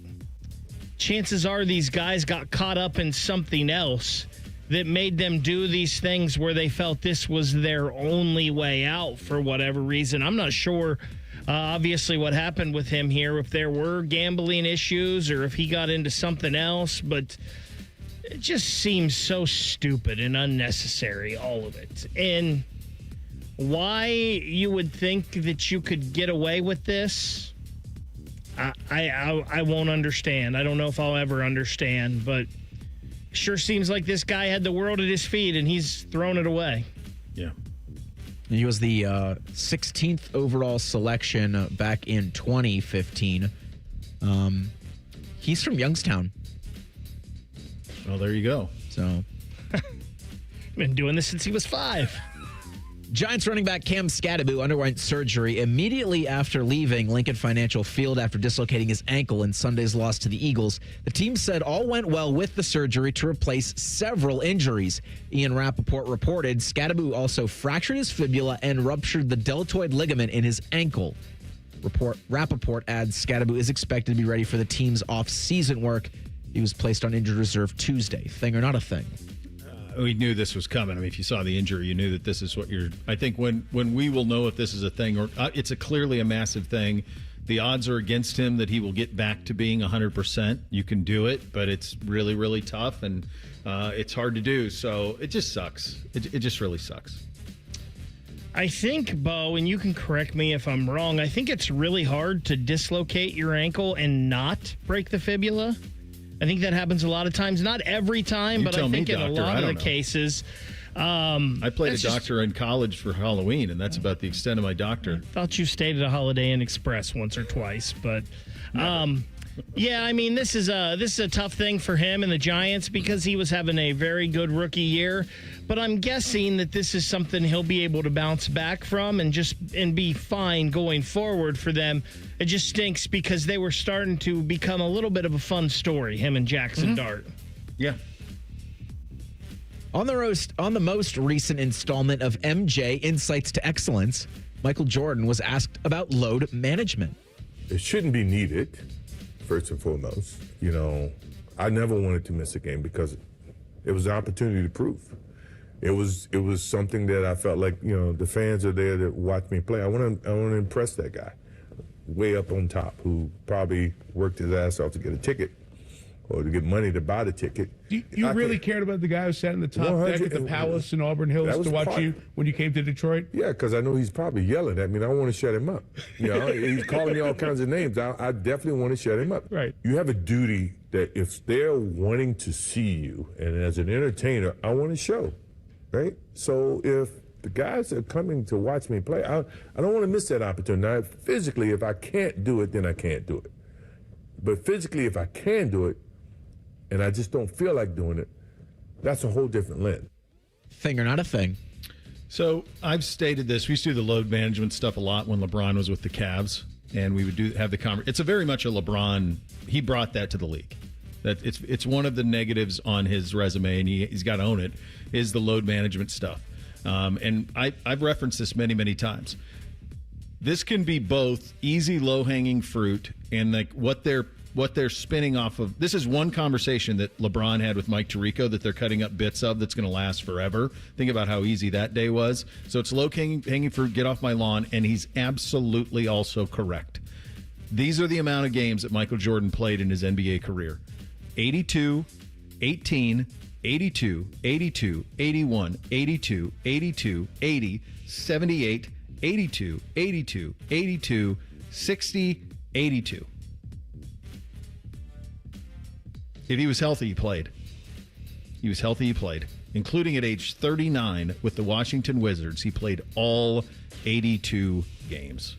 chances are these guys got caught up in something else that made them do these things where they felt this was their only way out for whatever reason. I'm not sure, obviously, what happened with him here, if there were gambling issues or if he got into something else, but it just seems so stupid and unnecessary, all of it. And why you would think that you could get away with this, I won't understand. I don't know if I'll ever understand, but sure seems like this guy had the world at his feet and he's thrown it away. Yeah. He was the 16th overall selection back in 2015. He's from Youngstown. Well, there you go. So, been doing this since he was 5. Giants running back Cam Scadaboo underwent surgery immediately after leaving Lincoln Financial Field after dislocating his ankle in Sunday's loss to the Eagles. The team said all went well with the surgery to replace several injuries. Ian Rappaport reported Scadaboo also fractured his fibula and ruptured the deltoid ligament in his ankle. Rappaport adds Scadaboo is expected to be ready for the team's off-season work. He was placed on injured reserve Tuesday. Thing or not a thing? We knew this was coming. I mean, if you saw the injury, you knew that this is what you're. I think when we will know if this is a thing or it's clearly a massive thing. The odds are against him that he will get back to being 100%. You can do it, but it's really, really tough, and it's hard to do. So it just sucks. It just really sucks. I think, Bo, and you can correct me if I'm wrong, I think it's really hard to dislocate your ankle and not break the fibula. I think that happens a lot of times. Not every time, but I think in a lot of the cases. I played a doctor in college for Halloween, and that's about the extent of my doctor. I thought you stayed at a Holiday Inn Express once or twice, but yeah, I mean, this is a tough thing for him and the Giants because he was having a very good rookie year. But I'm guessing that this is something he'll be able to bounce back from and be fine going forward for them. It just stinks because they were starting to become a little bit of a fun story, him and Jackson Dart. Yeah. On the most recent installment of MJ Insights to Excellence, Michael Jordan was asked about load management. It shouldn't be needed, first and foremost. You know, I never wanted to miss a game because it was an opportunity to prove. It was something that I felt like, you know, the fans are there to watch me play. I want to impress that guy way up on top who probably worked his ass off to get a ticket or to get money to buy the ticket. You really cared about the guy who sat in the top deck at the Palace in Auburn Hills to watch you when you came to Detroit? Yeah, because I know he's probably yelling at me, and I want to shut him up. You know, he's calling me all kinds of names. I definitely want to shut him up. Right. You have a duty that if they're wanting to see you, and as an entertainer, I want to show, right? So if the guys are coming to watch me play, I don't want to miss that opportunity. Now, physically, if I can't do it, then I can't do it. But physically, if I can do it, and I just don't feel like doing it, that's a whole different lens. Thing or not a thing? So I've stated this. We used to do the load management stuff a lot when LeBron was with the Cavs, and we would have the conversation. It's a very much a LeBron. He brought that to the league. That it's one of the negatives on his resume, and he's got to own it, is the load management stuff. And I've referenced this many, many times. This can be both easy, low-hanging fruit and like what they're spinning off of. This is one conversation that LeBron had with Mike Tirico that they're cutting up bits of that's going to last forever. Think about how easy that day was. So it's low-hanging fruit, get off my lawn, and he's absolutely also correct. These are the amount of games that Michael Jordan played in his NBA career. 82, 18, 82, 82, 81, 82, 82, 80, 78, 82, 82, 82, 60, 82. If he was healthy, he played. He was healthy, he played. Including at age 39 with the Washington Wizards, he played all 82 games.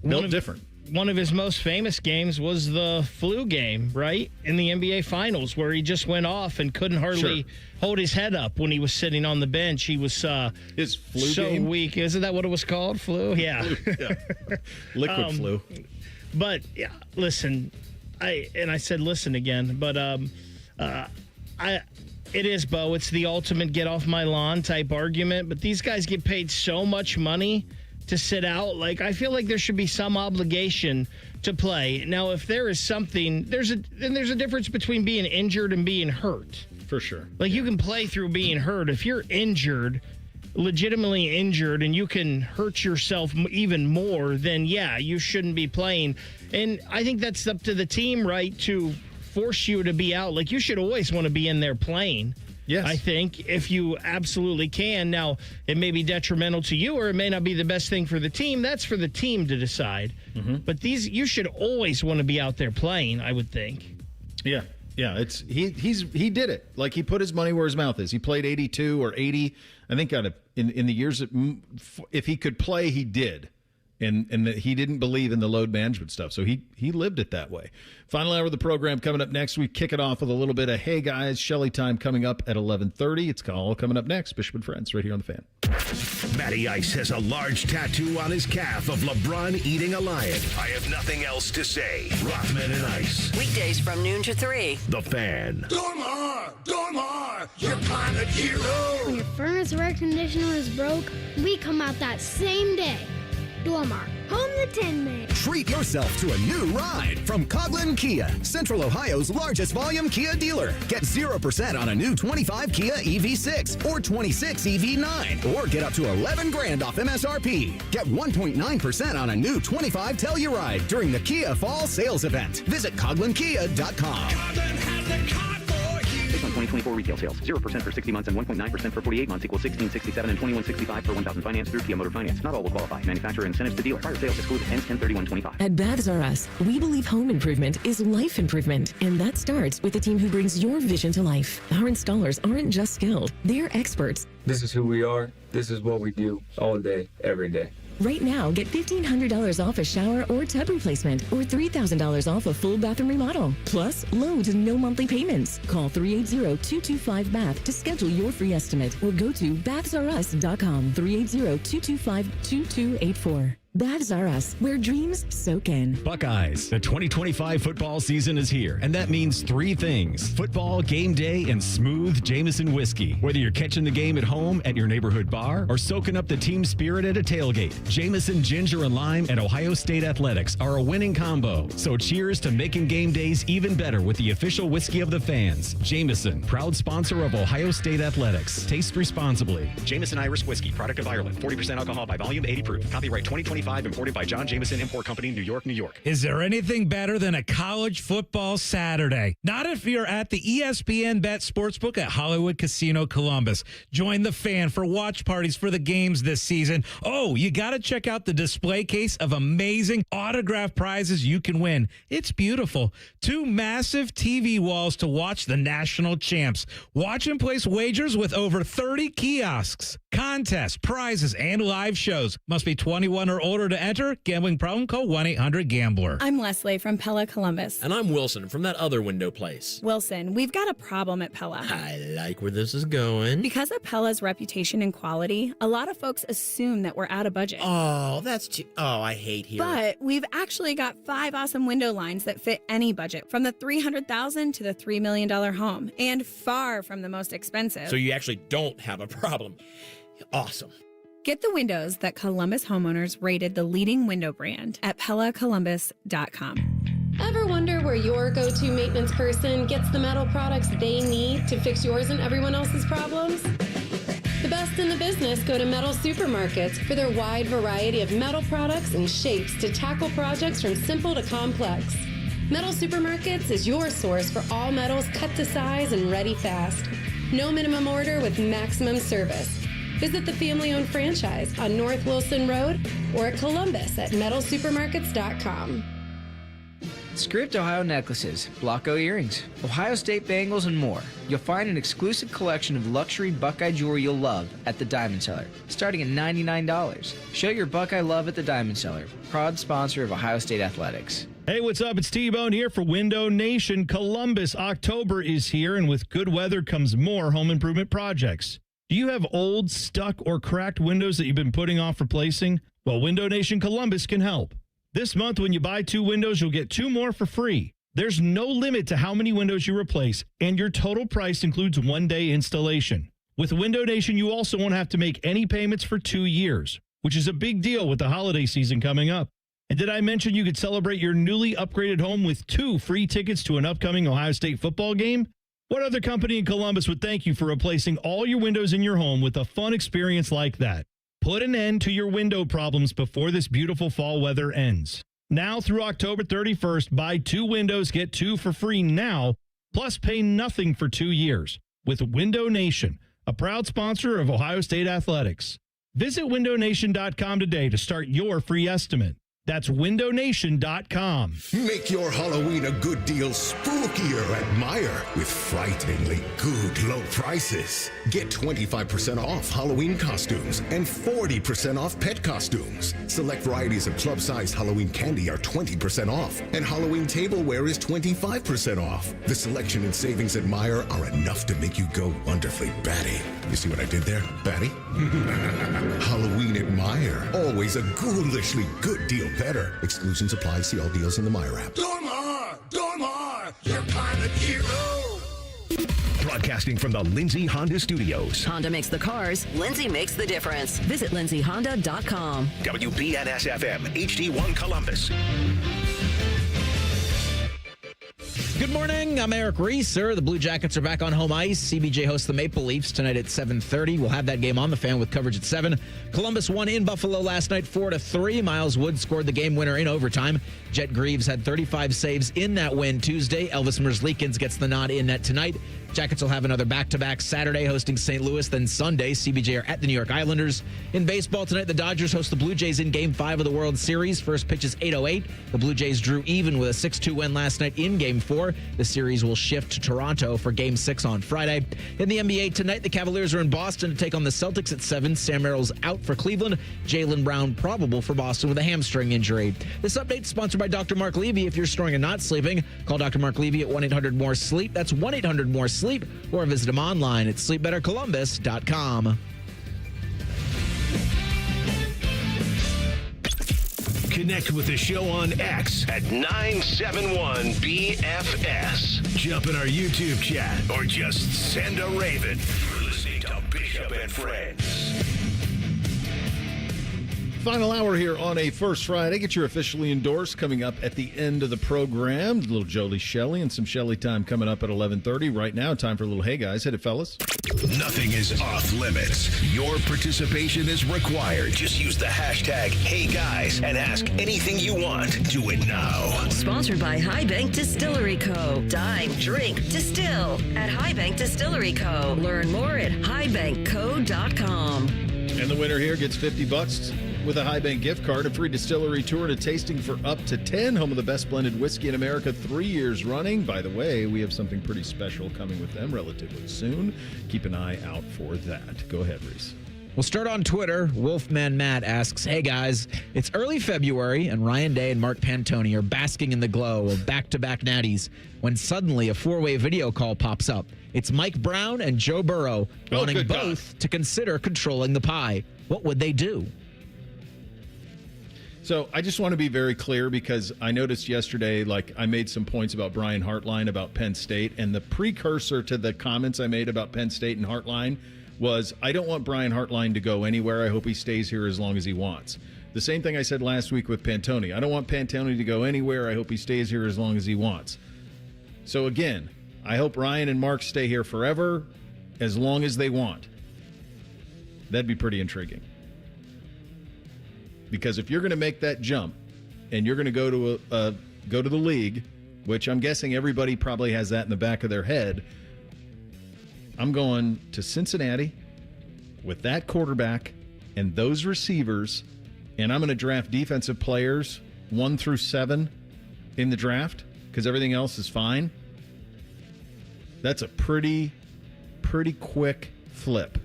Built different. One of his most famous games was the flu game, right? In the NBA Finals, where he just went off and couldn't hardly hold his head up when he was sitting on the bench. He was his flu so game? weak. Isn't that what it was called? Flu? Yeah. Liquid flu. But, yeah, listen, I said listen again, but it is, Bo. It's the ultimate get off my lawn type argument, but these guys get paid so much money to sit out. Like, I feel like there should be some obligation to play. Now, if there is something, there's a difference between being injured and being hurt. For sure. Like, you can play through being hurt. If you're injured, legitimately injured, and you can hurt yourself even more, then yeah, you shouldn't be playing. And I think that's up to the team, right, to force you to be out. Like, you should always want to be in there playing. Yes. I think, if you absolutely can. Now, it may be detrimental to you, or it may not be the best thing for the team. That's for the team to decide. Mm-hmm. But you should always want to be out there playing, I would think. Yeah. Yeah, he did it. Like, he put his money where his mouth is. He played 82 or 80. I think in the years that, if he could play, he did. And that he didn't believe in the load management stuff. So he lived it that way. Final hour of the program coming up next. We kick it off with a little bit of Hey Guys, Shelley time coming up at 11:30. It's all coming up next. Bishop and Friends right here on The Fan. Matty Ice has a large tattoo on his calf of LeBron eating a lion. I have nothing else to say. Rothman and Ice. Weekdays from noon to 3. The Fan. Dormar, your climate hero. When your furnace or air conditioner is broke, we come out that same day. Dormar, home the Tin Man. Treat yourself to a new ride from Coughlin Kia, Central Ohio's largest volume Kia dealer. Get 0% on a new 25 Kia EV6 or 26 EV9, or get up to $11,000 off MSRP. Get 1.9% on a new 25 Telluride during the Kia Fall Sales Event. Visit CoughlinKia.com. Based on 2024 retail sales, 0% for 60 months and 1.9% for 48 months equals $1,667 and $2,165 per 1,000 finance through Kia Motor Finance. Not all will qualify. Manufacturer incentives to dealer. Prior sales excluded. Ends 10/31/25. At Baths R Us, we believe home improvement is life improvement, and that starts with the team who brings your vision to life. Our installers aren't just skilled; they're experts. This is who we are. This is what we do all day, every day. Right now, get $1,500 off a shower or tub replacement, or $3,000 off a full bathroom remodel. Plus, low to no monthly payments. Call 380-225-BATH to schedule your free estimate, or go to bathsrus.com. 380-225-2284. Baths R Us, where dreams soak in. Buckeyes, the 2025 football season is here, and that means three things: football, game day, and smooth Jameson whiskey. Whether you're catching the game at home, at your neighborhood bar, or soaking up the team spirit at a tailgate, Jameson Ginger and Lime at Ohio State Athletics are a winning combo. So cheers to making game days even better with the official whiskey of the fans. Jameson, proud sponsor of Ohio State Athletics. Taste responsibly. Jameson Irish Whiskey, product of Ireland. 40% alcohol by volume, 80 proof. Copyright 2025, imported by John Jameson Import Company, New York, New York. Is there anything better than a college football Saturday? Not if you're at the ESPN Bet Sportsbook at Hollywood Casino Columbus. Join the Fan for watch parties for the games this season. Oh, you got to check out the display case of amazing autographed prizes you can win. It's beautiful. 2 massive TV walls to watch the national champs. Watch and place wagers with over 30 kiosks, contests, prizes, and live shows. Must be 21 or older to enter. Gambling problem? Call 1-800-GAMBLER. I'm Leslie from Pella Columbus. And I'm Wilson from that other window place. Wilson, we've got a problem at Pella. I like where this is going. Because of Pella's reputation and quality, a lot of folks assume that we're out of budget. Oh, that's too... Oh, I hate hearing. But we've actually got 5 awesome window lines that fit any budget, from the $300,000 to the $3 million home, and far from the most expensive. So you actually don't have a problem. Awesome. Get the windows that Columbus homeowners rated the leading window brand at PellaColumbus.com. Ever wonder where your go-to maintenance person gets the metal products they need to fix yours and everyone else's problems? The best in the business go to Metal Supermarkets for their wide variety of metal products and shapes to tackle projects from simple to complex. Metal Supermarkets is your source for all metals cut to size and ready fast. No minimum order with maximum service. Visit the family-owned franchise on North Wilson Road or at Columbus at metalsupermarkets.com. Script Ohio necklaces, Blocko earrings, Ohio State bangles, and more. You'll find an exclusive collection of luxury Buckeye jewelry you'll love at the Diamond Cellar, starting at $99. Show your Buckeye love at the Diamond Cellar, proud sponsor of Ohio State Athletics. Hey, what's up? It's T-Bone here for Window Nation. Columbus, October is here, and with good weather comes more home improvement projects. Do you have old, stuck, or cracked windows that you've been putting off replacing? Well, Window Nation Columbus can help. This month, when you buy 2 windows, you'll get 2 more for free. There's no limit to how many windows you replace, and your total price includes 1-day installation. With Window Nation, you also won't have to make any payments for 2 years, which is a big deal with the holiday season coming up. And did I mention you could celebrate your newly upgraded home with 2 free tickets to an upcoming Ohio State football game? What other company in Columbus would thank you for replacing all your windows in your home with a fun experience like that? Put an end to your window problems before this beautiful fall weather ends. Now through October 31st, buy 2 windows, get 2 for free now, plus pay nothing for 2 years with Window Nation, a proud sponsor of Ohio State Athletics. Visit windownation.com today to start your free estimate. That's windownation.com. Make your Halloween a good deal spookier at Meijer with frighteningly good low prices. Get 25% off Halloween costumes and 40% off pet costumes. Select varieties of club-sized Halloween candy are 20% off, and Halloween tableware is 25% off. The selection and savings at Meijer are enough to make you go wonderfully batty. You see what I did there, batty? Halloween at Meijer. Always a ghoulishly good deal better. Exclusions apply. See all deals in the Meijer app. Dormar, you're kind of hero. Broadcasting from the Lindsay Honda Studios. Honda makes the cars. Lindsay makes the difference. Visit lindsayhonda.com. WBNS-FM, HD1 Columbus. Good morning. I'm Eric Reeser. The Blue Jackets are back on home ice. CBJ hosts the Maple Leafs tonight at 7:30. We'll have that game on the Fan with coverage at 7. Columbus won in Buffalo last night 4-3. Miles Wood scored the game winner in overtime. Jet Greaves had 35 saves in that win Tuesday. Elvis Merzlikins gets the nod in net tonight. Jackets will have another back-to-back Saturday hosting St. Louis, then Sunday. CBJ are at the New York Islanders. In baseball tonight, the Dodgers host the Blue Jays in Game 5 of the World Series. First pitch is 8:08. The Blue Jays drew even with a 6-2 win last night in Game 4. The series will shift to Toronto for Game 6 on Friday. In the NBA tonight, the Cavaliers are in Boston to take on the Celtics at 7. Sam Merrill's out for Cleveland. Jaylen Brown probable for Boston with a hamstring injury. This update is sponsored by Dr. Mark Levy. If you're snoring and not sleeping, call Dr. Mark Levy at 1-800-MORE-SLEEP. That's 1-800-MORE-SLEEP. Or visit him online at sleepbettercolumbus.com. Connect with the show on X at 971BFS. Jump in our YouTube chat or just send a raven. You're listening to Bishop and Friends. Final hour here on a First Friday. Get your officially endorsed coming up at the end of the program. A little Jody, Shelley, and some Shelley time coming up at 11:30. Right now, time for a little Hey Guys. Hit it, fellas. Nothing is off limits. Your participation is required. Just use the hashtag HeyGuys and ask anything you want. Do it now. Sponsored by High Bank Distillery Co. Dine, drink, distill at High Bank Distillery Co. Learn more at highbankco.com. And the winner here gets $50 with a High Bank gift card, a free distillery tour, and a tasting for up to 10. Home of the best blended whiskey in America, 3 years running. By the way, we have something pretty special coming with them relatively soon. Keep an eye out for that. Go ahead, Reese. We'll start on Twitter. Wolfman Matt asks, hey guys, it's early February and Ryan Day and Mark Pantoni are basking in the glow of back-to-back natties when suddenly a 4-way video call pops up. It's Mike Brown and Joe Burrow wanting both to consider controlling the pie. What would they do? So I just want to be very clear because I noticed yesterday, I made some points about Brian Hartline about Penn State, and the precursor to the comments I made about Penn State and Hartline was, I don't want Brian Hartline to go anywhere. I hope he stays here as long as he wants. The same thing I said last week with Pantone. I don't want Pantone to go anywhere. I hope he stays here as long as he wants. So again, I hope Ryan and Mark stay here forever, as long as they want. That'd be pretty intriguing. Because if you're going to make that jump and you're going to go to the league, which I'm guessing everybody probably has that in the back of their head, I'm going to Cincinnati with that quarterback and those receivers, and I'm going to draft defensive players 1 through 7 in the draft because everything else is fine. That's a pretty quick flip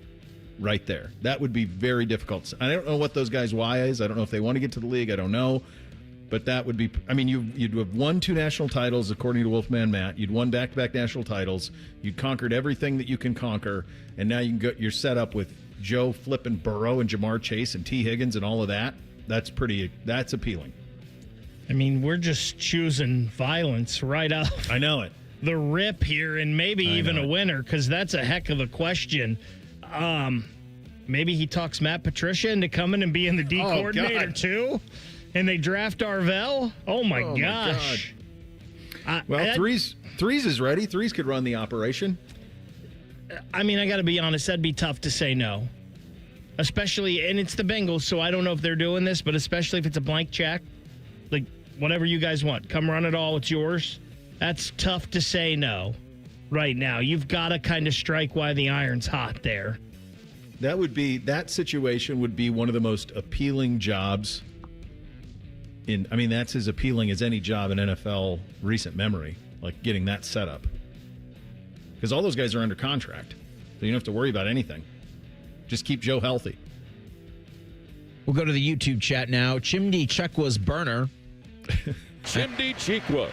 right there. That would be very difficult. I don't know what those guys' why is. I don't know if they want to get to the league. I don't know. But that would be, I mean, you'd have won 2 national titles, according to Wolfman Matt. You'd won back-to-back national titles. You'd conquered everything that you can conquer. And now you're set up with Joe flipping Burrow and Jamar Chase and T. Higgins and all of that. That's appealing. I mean, we're just choosing violence right out. I know it. The rip here, and maybe even a winner, because that's a heck of a question. Maybe he talks Matt Patricia into coming and being the D coordinator too, and they draft Arvell. Oh my gosh! Well, Threes is ready. Threes could run the operation. I mean, I got to be honest. That'd be tough to say no, especially, and it's the Bengals, so I don't know if they're doing this, but especially if it's a blank check, like whatever you guys want, come run it all. It's yours. That's tough to say no right now. You've got to kind of strike while the iron's hot there. That situation would be one of the most appealing jobs that's as appealing as any job in NFL recent memory, like getting that set up. Because all those guys are under contract, so you don't have to worry about anything. Just keep Joe healthy. We'll go to the YouTube chat now. Chimdi Chekwa's burner. Chimdi Chekwa.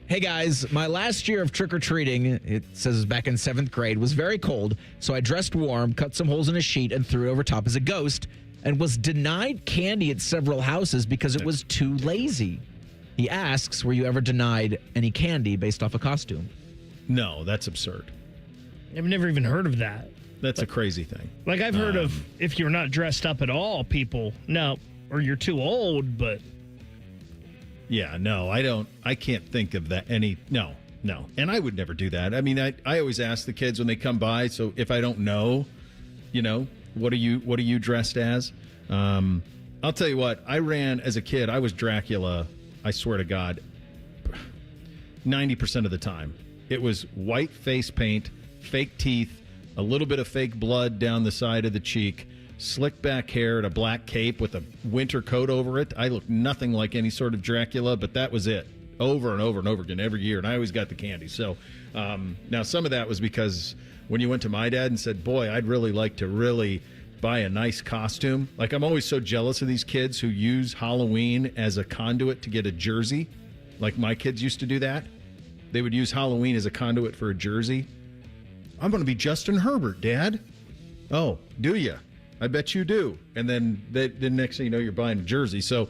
Hey guys, my last year of trick-or-treating, it says back in 7th grade, was very cold, so I dressed warm, cut some holes in a sheet, and threw it over top as a ghost, and was denied candy at several houses because it was too lazy. He asks, were you ever denied any candy based off a costume? No, that's absurd. I've never even heard of that. That's a crazy thing. Like I've heard of if you're not dressed up at all, people, no, or you're too old, but... Yeah, no, I can't think of that no. And I would never do that. I mean, I always ask the kids when they come by, so if I don't know, what are you dressed as? I'll tell you what, I ran as a kid, I was Dracula, I swear to God, 90% of the time. It was white face paint, fake teeth, a little bit of fake blood down the side of the cheek, slick back hair and a black cape with a winter coat over it. I looked nothing like any sort of Dracula, but that was it. Over and over and over again every year, and I always got the candy. So now some of that was because when you went to my dad and said, boy, I'd really like to buy a nice costume. Like, I'm always so jealous of these kids who use Halloween as a conduit to get a jersey. Like my kids used to do that. They would use Halloween as a conduit for a jersey. I'm going to be Justin Herbert, Dad. Oh, do you? I bet you do. And then the next thing you know, you're buying a jersey. So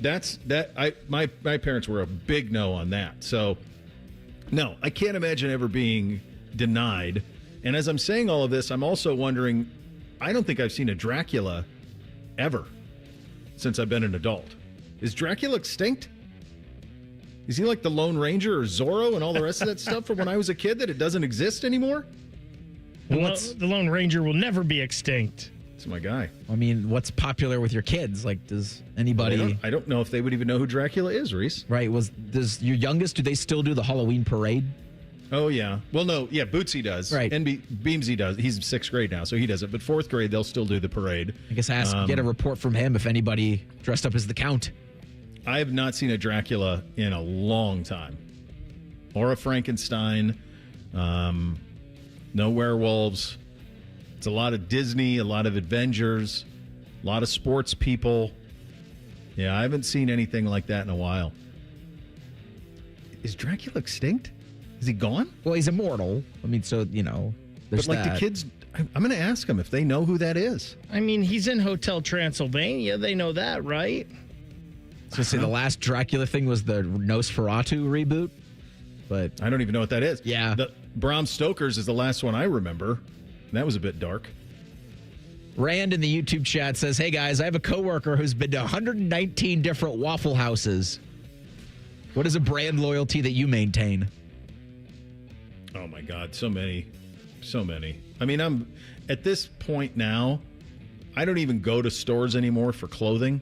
my parents were a big no on that. So no, I can't imagine ever being denied. And as I'm saying all of this, I'm also wondering, I don't think I've seen a Dracula ever since I've been an adult. Is Dracula extinct? Is he like the Lone Ranger or Zorro and all the rest of that stuff from when I was a kid that it doesn't exist anymore? The Lone Ranger will never be extinct. It's my guy. I mean, what's popular with your kids? Like, does anybody... I don't know if they would even know who Dracula is, Reese. Right. Does your youngest, do they still do the Halloween parade? Oh, yeah. Well, no. Yeah, Bootsy does. Right. And Beamsy does. He's 6th grade now, so he does it. But 4th grade, they'll still do the parade. I guess get a report from him if anybody dressed up as the Count. I have not seen a Dracula in a long time. Or a Frankenstein. No werewolves. It's a lot of Disney, a lot of Avengers, a lot of sports people. Yeah, I haven't seen anything like that in a while. Is Dracula extinct? Is he gone? Well, he's immortal. I mean, so, there's But like that. the kids, I'm going to ask them if they know who that is. I mean, he's in Hotel Transylvania. They know that, right? So say the last Dracula thing was the Nosferatu reboot, but I don't even know what that is. Yeah. The Bram Stoker's is the last one I remember. That was a bit dark. Rand in the YouTube chat says, hey, guys, I have a coworker who's been to 119 different Waffle Houses. What is a brand loyalty that you maintain? Oh, my God. So many. So many. I mean, I'm at this point now, I don't even go to stores anymore for clothing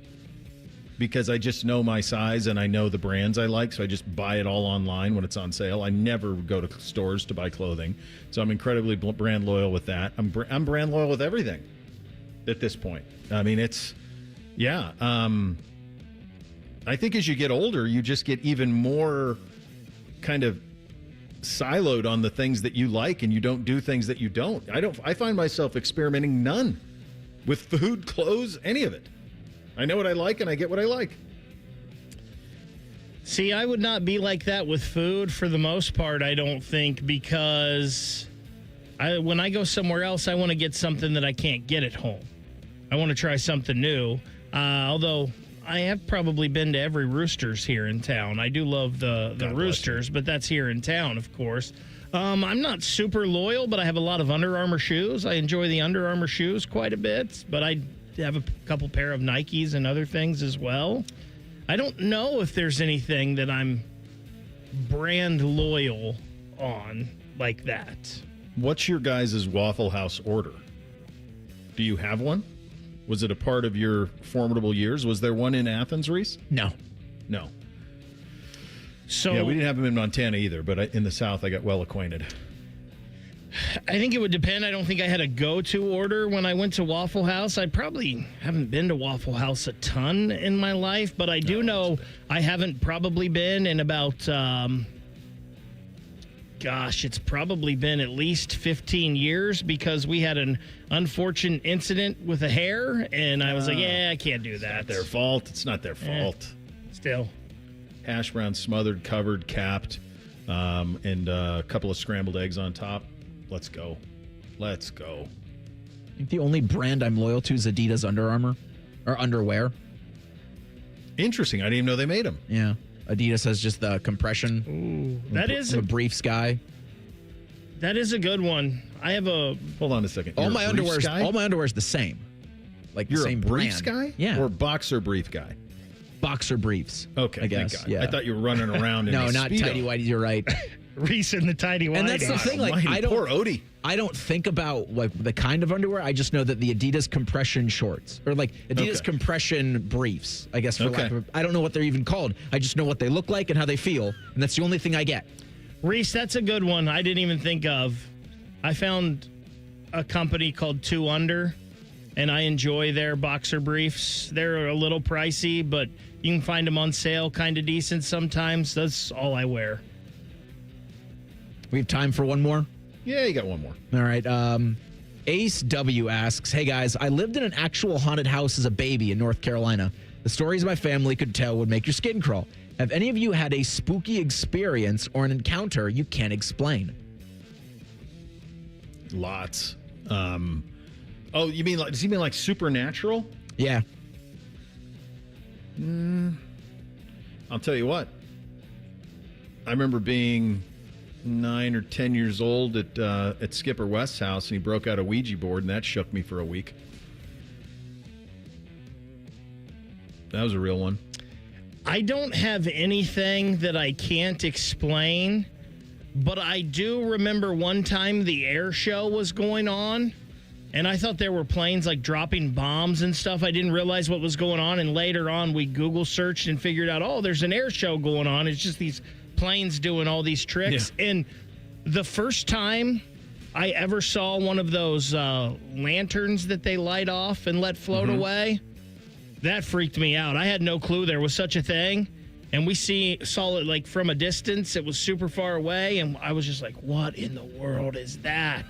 because I just know my size and I know the brands I like. So I just buy it all online when it's on sale. I never go to stores to buy clothing. So I'm incredibly brand loyal with that. I'm brand loyal with everything at this point. I mean, it's, yeah. I think as you get older, you just get even more kind of siloed on the things that you like and you don't do things that you don't. I find myself experimenting none with food, clothes, any of it. I know what I like and I get what I like. See, I would not be like that with food for the most part, I don't think, because when I go somewhere else, I want to get something that I can't get at home. I want to try something new. Although I have probably been to every Roosters here in town. I do love the Roosters, but that's here in town, of course. I'm not super loyal, but I have a lot of Under Armour shoes. I enjoy the Under Armour shoes quite a bit, but I have a couple pair of Nikes and other things as well. I don't know if there's anything that I'm brand loyal on like that. What's your guys' Waffle House order? Do you have one? Was it a part of your formidable years? Was there one in Athens, Reese? No. So yeah, we didn't have them in Montana either, but in the South, I got well acquainted. I think it would depend. I don't think I had a go-to order when I went to Waffle House. I probably haven't been to Waffle House a ton in my life, but I do know I haven't probably been in about, it's probably been at least 15 years because we had an unfortunate incident with a hare, and I was like, I can't do that. It's not their fault. It's not their fault. Still. Hash brown smothered, covered, capped, and a couple of scrambled eggs on top. Let's go. I think the only brand I'm loyal to is Adidas Under Armour or underwear. Interesting. I didn't even know they made them. Yeah. Adidas has just the compression. Ooh, that is a briefs guy. That is a good one. I have a. Hold on a second. All my underwear is the same. Like you're the same a briefs brand. guy? Yeah. Or boxer brief guy? Boxer briefs. Okay, I guess. thank God. Yeah. I thought you were running around in no, a not Speedo. tidy whities. You're right. Reese in the tidy whities. And that's the thing. Like, poor Odie. I don't think about like the kind of underwear. I just know that the Adidas compression shorts or like Adidas compression briefs. I guess for lack of, I don't know what they're even called. I just know what they look like and how they feel, and that's the only thing I get. Reese, that's a good one. I didn't even think of. I found a company called 2 Under, and I enjoy their boxer briefs. They're a little pricey, but you can find them on sale, kind of decent sometimes. That's all I wear. We have time for one more? Yeah, you got one more. All right. Ace W asks, hey, guys, I lived in an actual haunted house as a baby in North Carolina. The stories my family could tell would make your skin crawl. Have any of you had a spooky experience or an encounter you can't explain? Lots. You mean like? Does he mean like supernatural? Yeah. I'll tell you what. I remember being 9 or 10 years old at Skipper West's house, and he broke out a Ouija board, and that shook me for a week. That was a real one. I don't have anything that I can't explain, but I do remember one time the air show was going on, and I thought there were planes like dropping bombs and stuff. I didn't realize what was going on, and later on we Google searched and figured out, there's an air show going on. It's just these planes doing all these tricks. Yeah. And the first time I ever saw one of those lanterns that they light off and let float away, that freaked me out. I had no clue there was such a thing. And we saw it like from a distance. It was super far away. And I was just like, what in the world is that?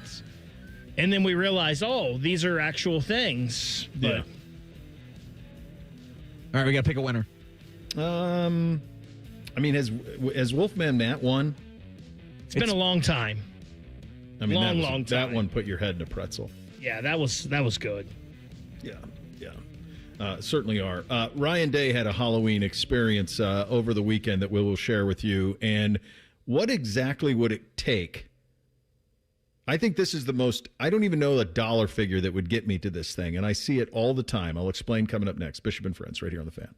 And then we realized, these are actual things. But. Yeah. All right, we got to pick a winner. I mean, has Wolfman Matt won? It's been a long time. I mean, long time. That one put your head in a pretzel. Yeah, that was good. Yeah. Certainly are. Ryan Day had a Halloween experience over the weekend that we will share with you. And what exactly would it take? I think this is the most, I don't even know a dollar figure that would get me to this thing, and I see it all the time. I'll explain coming up next. Bishop and Friends, right here on The Fan.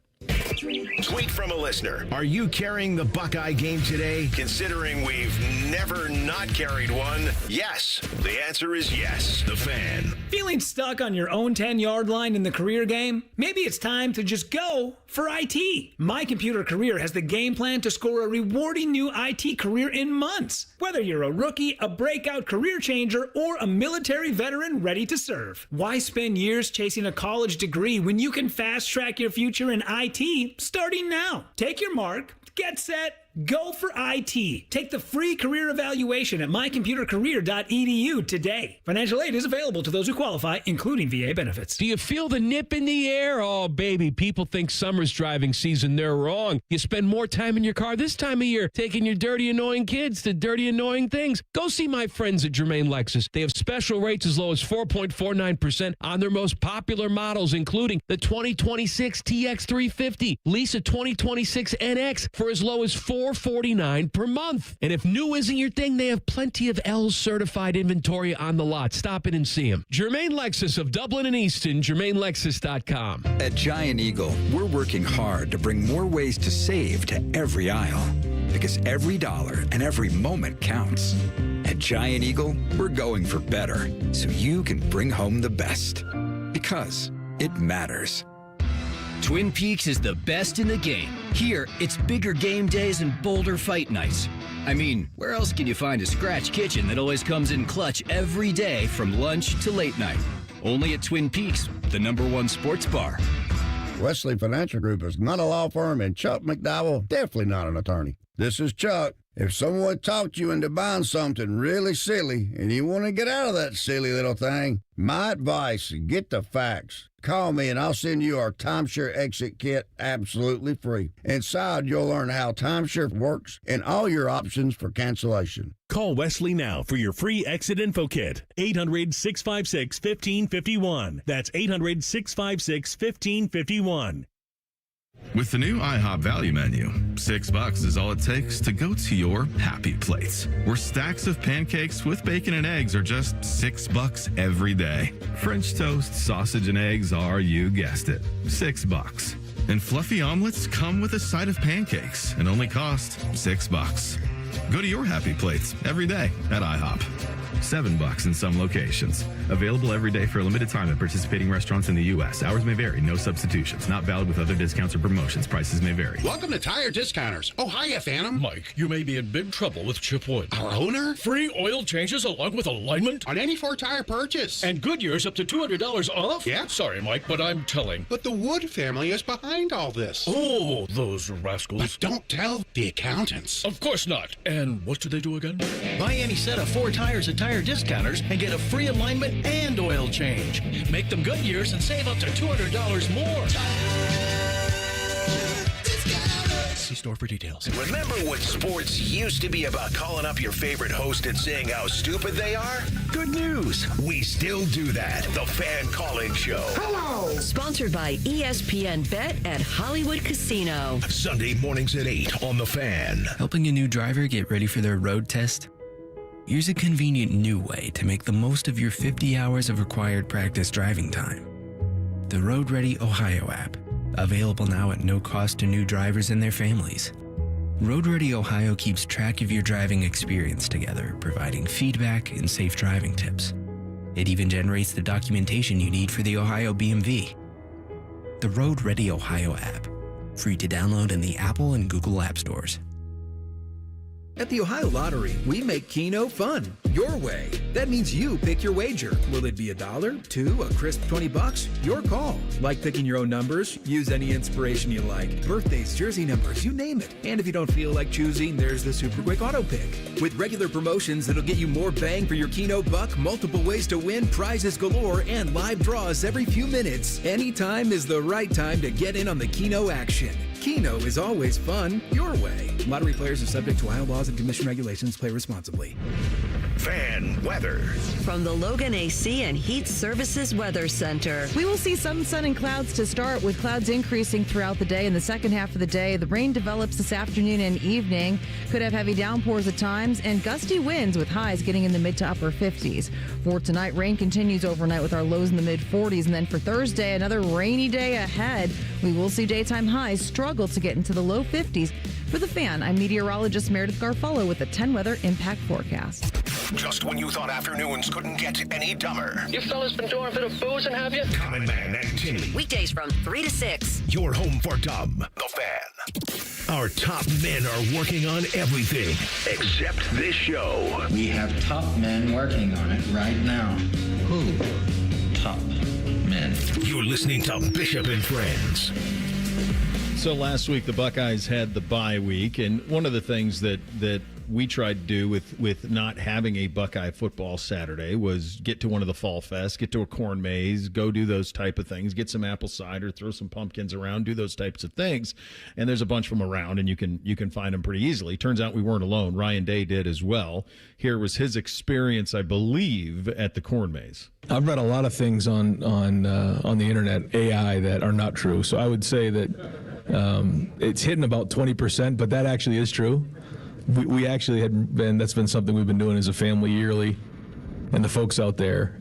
Tweet from a listener. Are you carrying the Buckeye game today? Considering we've never not carried one, yes. The answer is yes. The Fan. Feeling stuck on your own 10-yard line in the career game? Maybe it's time to just go for IT. My Computer Career has the game plan to score a rewarding new IT career in months. Whether you're a rookie, a breakout career changer, or a military veteran ready to serve. Why spend years chasing a college degree when you can fast-track your future in IT starting now? Take your mark, get set, go for IT. Take the free career evaluation at mycomputercareer.edu today. Financial aid is available to those who qualify, including VA benefits. Do you feel the nip in the air? Oh, baby, people think summer's driving season. They're wrong. You spend more time in your car this time of year taking your dirty, annoying kids to dirty, annoying things. Go see my friends at Germain Lexus. They have special rates as low as 4.49% on their most popular models, including the 2026 TX350. Lease a 2026 NX for as low as $449 per month. And if new isn't your thing, they have plenty of L's certified inventory on the lot. Stop in and see them. Germain Lexus of Dublin and Easton, GermainLexus.com. At Giant Eagle, we're working hard to bring more ways to save to every aisle. Because every dollar and every moment counts. At Giant Eagle, we're going for better, so you can bring home the best. Because it matters. Twin Peaks is the best in the game. Here, it's bigger game days and bolder fight nights. I mean, where else can you find a scratch kitchen that always comes in clutch every day from lunch to late night? Only at Twin Peaks, the #1 sports bar. Wesley Financial Group is not a law firm, and Chuck McDowell, definitely not an attorney. This is Chuck. If someone talked you into buying something really silly and you want to get out of that silly little thing, my advice, get the facts. Call me and I'll send you our timeshare exit kit absolutely free. Inside, you'll learn how timeshare works and all your options for cancellation. Call Wesley now for your free exit info kit. 800-656-1551. That's 800-656-1551. With the new IHOP value menu, $6 is all it takes to go to your happy place, where stacks of pancakes with bacon and eggs are just $6 every day. French toast, sausage, and eggs are, you guessed it, $6. And fluffy omelets come with a side of pancakes and only cost $6. Go to your happy place every day at IHOP. $7 in some locations. Available every day for a limited time at participating restaurants in the U.S. Hours may vary. No substitutions. Not valid with other discounts or promotions. Prices may vary. Welcome to Tire Discounters. Oh, hiya, Phantom. Mike, you may be in big trouble with Chip Wood. Our owner? Free oil changes along with alignment on any Ford tire purchase. And Goodyear's up to $200 off? Yeah. Sorry, Mike, but I'm telling. But the Wood family is behind all this. Oh, those rascals. But don't tell the accountants. Of course not. And what do they do again? Buy any set of 4 tires at Tire Discounters and get a free alignment and oil change. Make them Goodyears and save up to $200 more. See store for details. Remember when sports used to be about calling up your favorite host and saying how stupid they are? Good news. We still do that. The Fan Call-In Show. Hello. Sponsored by ESPN Bet at Hollywood Casino. Sunday mornings at 8 on The Fan. Helping a new driver get ready for their road test? Here's a convenient new way to make the most of your 50 hours of required practice driving time. The Road Ready Ohio app, available now at no cost to new drivers and their families. Road Ready Ohio keeps track of your driving experience together, providing feedback and safe driving tips. It even generates the documentation you need for the Ohio BMV. The Road Ready Ohio app, free to download in the Apple and Google App Stores. At the Ohio Lottery, we make Keno fun, your way. That means you pick your wager. Will it be $1, $2, a crisp $20? Your call. Like picking your own numbers, use any inspiration you like. Birthdays, jersey numbers, you name it. And if you don't feel like choosing, there's the Super Quick Auto Pick. With regular promotions that'll get you more bang for your Keno buck, multiple ways to win, prizes galore, and live draws every few minutes. Anytime is the right time to get in on the Keno action. Keno is always fun, your way. Lottery players are subject to Ohio laws and commission regulations. Play responsibly. Fan weather. From the Logan AC and Heat Services Weather Center. We will see some sun and clouds to start, with clouds increasing throughout the day. In the second half of the day, the rain develops this afternoon and evening. Could have heavy downpours at times and gusty winds with highs getting in the mid to upper 50s. For tonight, rain continues overnight with our lows in the mid 40s. And then for Thursday, another rainy day ahead. We will see daytime highs struggle to get into the low 50s. For the Fan, I'm meteorologist Meredith Garfolo with a 10 weather impact forecast. Just when you thought afternoons couldn't get any dumber. You fellas been doing a bit of boozing, have you? Common Man and Timmy. Weekdays from 3 to 6. Your home for dumb. The Fan. Our top men are working on everything except this show. We have top men working on it right now. Who? Top men. You're listening to Bishop and Friends. So last week the Buckeyes had the bye week, and one of the things that we tried to do with not having a Buckeye football Saturday was get to one of the fall fests, get to a corn maze, go do those type of things, get some apple cider, throw some pumpkins around, do those types of things. And there's a bunch of them around, and you can find them pretty easily. Turns out we weren't alone. Ryan Day did as well. Here was his experience, I believe, at the corn maze. I've read a lot of things on the internet, AI, that are not true. So I would say that it's hitting about 20%, but that actually is true. We actually that's been something we've been doing as a family yearly, and the folks out there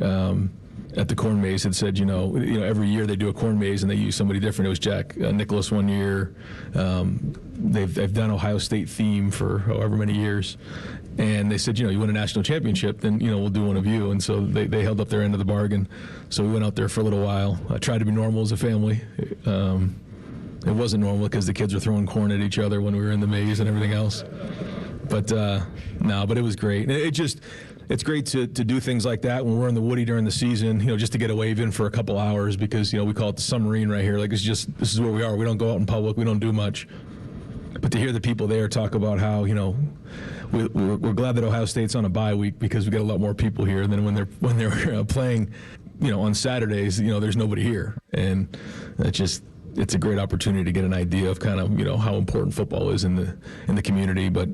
at the corn maze had said, every year they do a corn maze and they use somebody different. It was Jack Nicholas one year. They've done Ohio State theme for however many years, and they said, you win a national championship, then we'll do one of you. And so they held up their end of the bargain. So we went out there for a little while. I tried to be normal as a family. It wasn't normal because the kids were throwing corn at each other when we were in the maze and everything else. But but it was great. It's great to do things like that when we're in the Woody during the season, just to get away even for a couple hours, because, we call it the submarine right here. Like, this is where we are. We don't go out in public. We don't do much. But to hear the people there talk about how, we're glad that Ohio State's on a bye week because we get a lot more people here than when they're playing, on Saturdays, there's nobody here. And it's a great opportunity to get an idea of kind of, how important football is in the community. But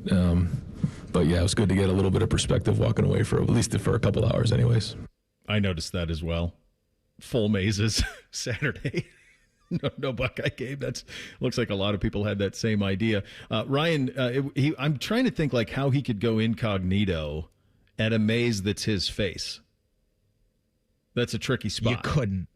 yeah, it was good to get a little bit of perspective walking away for at least for a couple hours anyways. I noticed that as well. Full mazes Saturday. No Buckeye game. Looks like a lot of people had that same idea. Ryan, I'm trying to think like how he could go incognito at a maze that's his face. That's a tricky spot. You couldn't.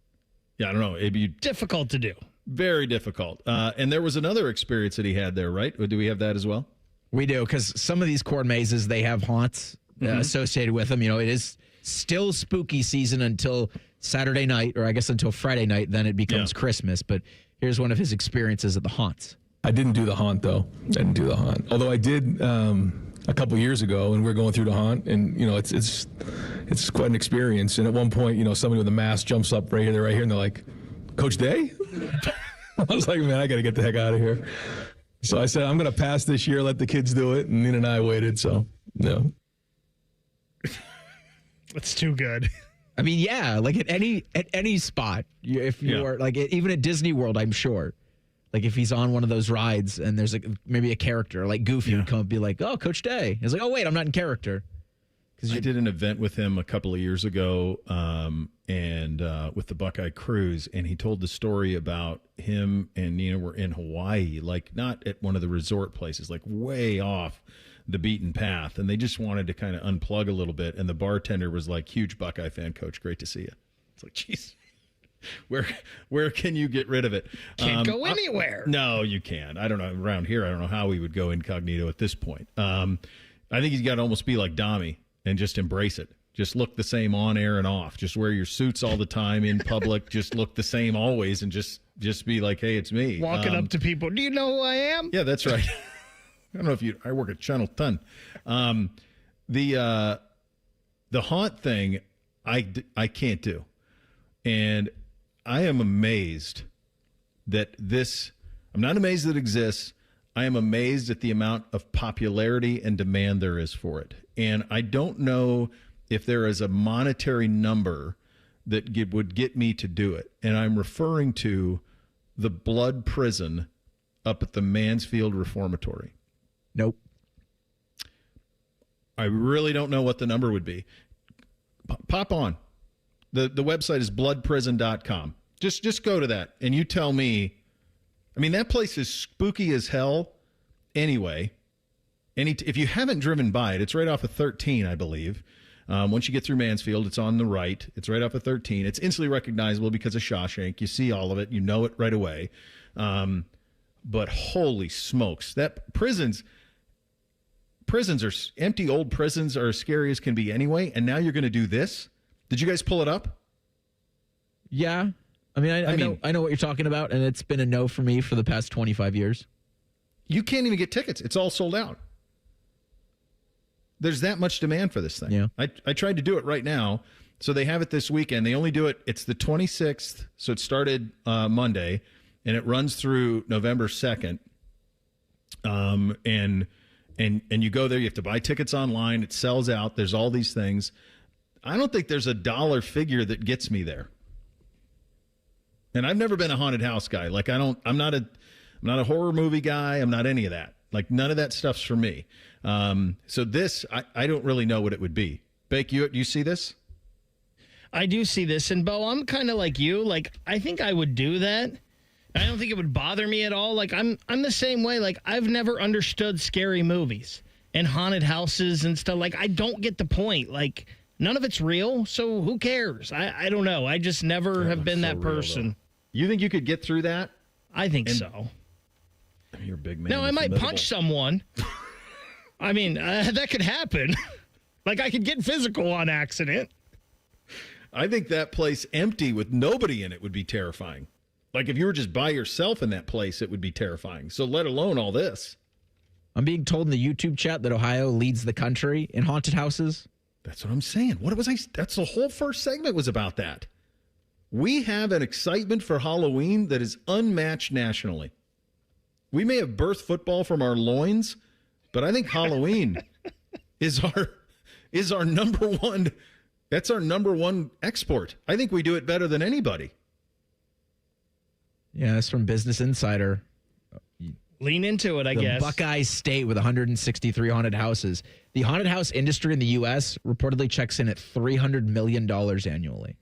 Yeah, I don't know. It'd be difficult to do. Very difficult. And there was another experience that he had there, right? Do we have that as well? We do, because some of these corn mazes, they have haunts associated with them. It is still spooky season until Saturday night, or I guess until Friday night. Then it becomes Christmas. But here's one of his experiences at the haunts. I didn't do the haunt, though. I didn't do the haunt. Although I did a couple years ago, and we were going through the haunt, and, it's quite an experience. And at one point, somebody with a mask jumps up right here, and they're like, Coach Day? I was like, man, I got to get the heck out of here. So I said, I'm going to pass this year, let the kids do it. And Nina and I waited, so, no. That's too good. I mean, yeah, like at any spot, if you're like, even at Disney World, I'm sure. Like if he's on one of those rides and there's maybe a character like Goofy would come and be like, oh, Coach Day. He's like, oh, wait, I'm not in character. I did an event with him a couple of years ago and with the Buckeye Cruise, and he told the story about him and Nina were in Hawaii, like not at one of the resort places, like way off the beaten path, and they just wanted to kind of unplug a little bit, and the bartender was like, huge Buckeye fan, Coach, great to see you. It's like, geez, where can you get rid of it? Can't go anywhere. No, you can't. I don't know. Around here, I don't know how we would go incognito at this point. I think he's got to almost be like Dami and just embrace it. Just look the same on air and off. Just wear your suits all the time in public. Just look the same always, and just be like, hey, it's me. Walking up to people. Do you know who I am? Yeah, that's right. I don't know if I work at Channel 10. The haunt thing, I can't do. And I am amazed that I'm not amazed that it exists. I am amazed at the amount of popularity and demand there is for it. And I don't know if there is a monetary number that would get me to do it. And I'm referring to the Blood Prison up at the Mansfield Reformatory. Nope. I really don't know what the number would be. Pop on. The website is bloodprison.com. Just go to that and you tell me. I mean, that place is spooky as hell anyway. If you haven't driven by it, it's right off of 13, I believe. Once you get through Mansfield, it's on the right. It's right off of 13. It's instantly recognizable because of Shawshank. You see all of it. You know it right away. But holy smokes, that prisons are empty. Old prisons are as scary as can be anyway. And now you're going to do this. Did you guys pull it up? Yeah. I mean, I know what you're talking about, and it's been a no for me for the past 25 years. You can't even get tickets. It's all sold out. There's that much demand for this thing. Yeah. I tried to do it right now. So they have it this weekend. They only do it. It's the 26th. So it started Monday, and it runs through November 2nd. And you go there. You have to buy tickets online. It sells out. There's all these things. I don't think there's a dollar figure that gets me there. And I've never been a haunted house guy. Like I'm not a horror movie guy. I'm not any of that. Like none of that stuff's for me. So this, I don't really know what it would be. Bake, you see this? I do see this. And Bo, I'm kind of like you. Like, I think I would do that. I don't think it would bother me at all. Like, I'm the same way. Like, I've never understood scary movies and haunted houses and stuff. Like, I don't get the point. Like, none of it's real, so who cares? I don't know. I just never have been that person. You think you could get through that? I think so. You're a big man. No, I might punch someone. I mean, that could happen. Like, I could get physical on accident. I think that place empty with nobody in it would be terrifying. Like, if you were just by yourself in that place, it would be terrifying. So let alone all this. I'm being told in the YouTube chat that Ohio leads the country in haunted houses. That's what I'm saying. That's the whole first segment was about that. We have an excitement for Halloween that is unmatched nationally. We may have birthed football from our loins, but I think Halloween is our number one. That's our number one export. I think we do it better than anybody. Yeah, that's from Business Insider. Lean into it, I guess. Buckeye State with 163 haunted houses. The haunted house industry in the U.S. reportedly checks in at $300 million annually.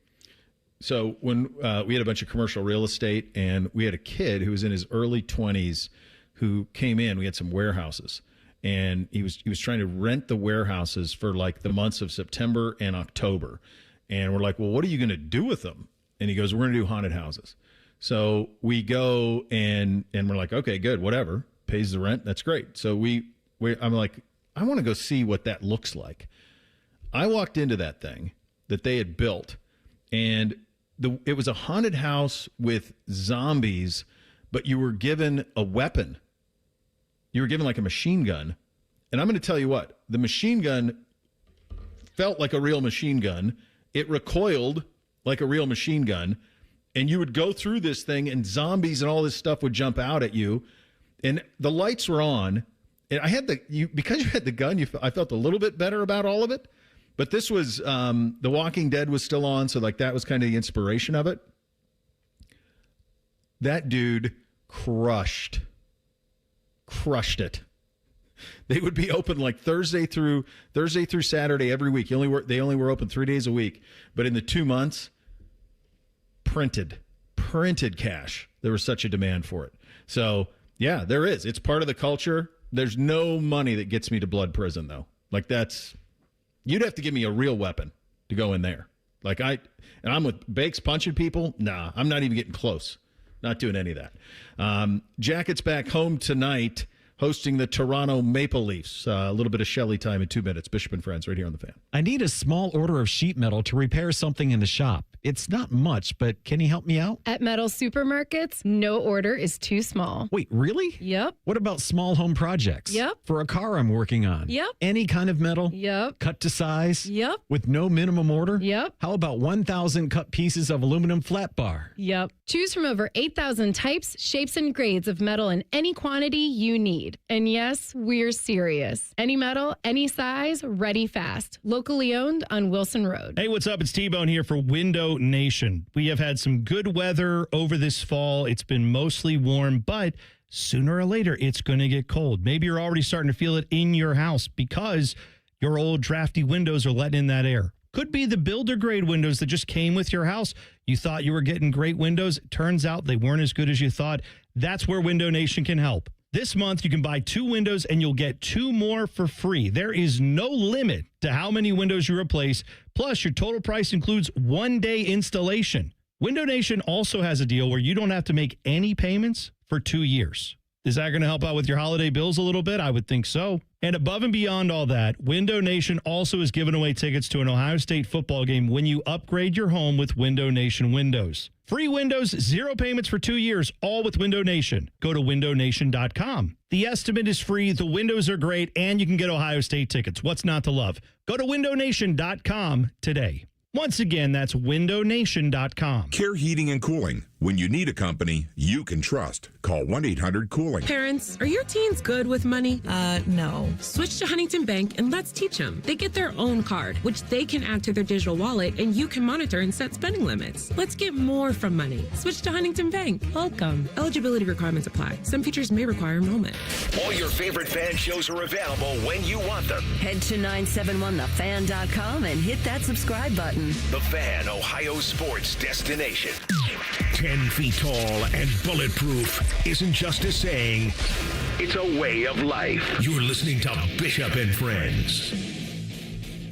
So when we had a bunch of commercial real estate, and we had a kid who was in his early 20s who came in. We had some warehouses, and he was trying to rent the warehouses for like the months of September and October. And we're like, well, what are you going to do with them? And he goes, we're going to do haunted houses. So we go and we're like, okay, good, whatever. Pays the rent. That's great. So I'm like, I want to go see what that looks like. I walked into that thing that they had built, and it was a haunted house with zombies, but you were given a weapon. You were given like a machine gun. And I'm going to tell you what, the machine gun felt like a real machine gun. It recoiled like a real machine gun. And you would go through this thing, and zombies and all this stuff would jump out at you. And the lights were on. And I had because you had the gun, I felt a little bit better about all of it. But this was, The Walking Dead was still on, so like that was kind of the inspiration of it. That dude crushed it. They would be open like Thursday through Saturday every week. They only were open 3 days a week. But in the 2 months, printed cash. There was such a demand for it. So yeah, there is. It's part of the culture. There's no money that gets me to blood prison though. Like you'd have to give me a real weapon to go in there. Like I'm with Bakes punching people. Nah, I'm not even getting close. Not doing any of that. Jackets back home tonight, hosting the Toronto Maple Leafs. A little bit of Shelley time in 2 minutes. Bishop and Friends right here on The Fan. I need a small order of sheet metal to repair something in the shop. It's not much, but can you help me out? At Metal Supermarkets, no order is too small. Wait, really? Yep. What about small home projects? Yep. For a car I'm working on? Yep. Any kind of metal? Yep. Cut to size? Yep. With no minimum order? Yep. How about 1,000 cut pieces of aluminum flat bar? Yep. Choose from over 8,000 types, shapes, and grades of metal in any quantity you need. And yes, we're serious. Any metal, any size, ready fast. Locally owned on Wilson Road. Hey, what's up? It's T-Bone here for Window Nation. We have had some good weather over this fall. It's been mostly warm, but sooner or later, it's going to get cold. Maybe you're already starting to feel it in your house because Your old drafty windows are letting in that air. Could be the builder grade windows that just came with your house. You thought you were getting great windows. Turns out they weren't as good as you thought. That's where Window Nation can help. This month, you can buy 2 windows and you'll get 2 more for free. There is no limit to how many windows you replace. Plus, your total price includes 1-day installation. Window Nation also has a deal where you don't have to make any payments for 2 years. Is that going to help out with your holiday bills a little bit? I would think so. And above and beyond all that, Window Nation also is giving away tickets to an Ohio State football game when you upgrade your home with Window Nation windows. Free windows, 0 payments for 2 years, all with Window Nation. Go to windownation.com. The estimate is free, the windows are great, and you can get Ohio State tickets. What's not to love? Go to windownation.com today. Once again, that's windownation.com. Care Heating and Cooling. When you need a company you can trust, call 1-800-COOLING. Parents, are your teens good with money? No. Switch to Huntington Bank and let's teach them. They get their own card, which they can add to their digital wallet, and you can monitor and set spending limits. Let's get more from money. Switch to Huntington Bank. Welcome. Eligibility requirements apply. Some features may require enrollment. All your favorite fan shows are available when you want them. Head to 971thefan.com and hit that subscribe button. The Fan, Ohio sports destination. 10 feet tall and bulletproof isn't just a saying, it's a way of life. You're listening to Bishop and Friends.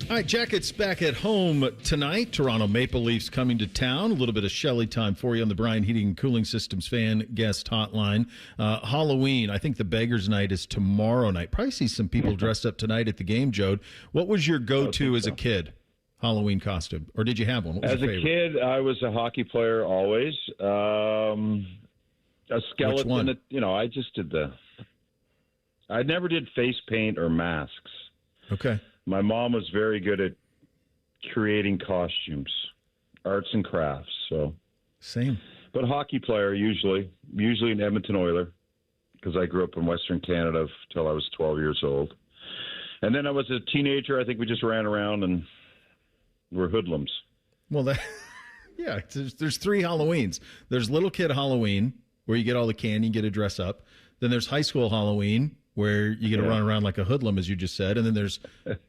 All right, Jackets back at home tonight. Toronto Maple Leafs coming to town. A little bit of Shelley time for you on the Brian Heating and Cooling Systems fan guest hotline. Halloween, I think the Beggars Night is tomorrow night. Probably see some people dressed up tonight at the game, Jode. What was your go-to as a kid? Halloween costume, or did you have one? What was As your a favorite? kid, I was a hockey player always. A skeleton. I just did I never did face paint or masks. Okay. My mom was very good at creating costumes, arts and crafts. So same. But hockey player usually an Edmonton Oiler, because I grew up in Western Canada till I was 12 years old. And then I was a teenager. I think we just ran around and we're hoodlums. Well, there's 3 Halloweens. There's little kid Halloween, where you get all the candy, you get to dress up. Then there's high school Halloween, where you get to run around like a hoodlum, as you just said. And then there's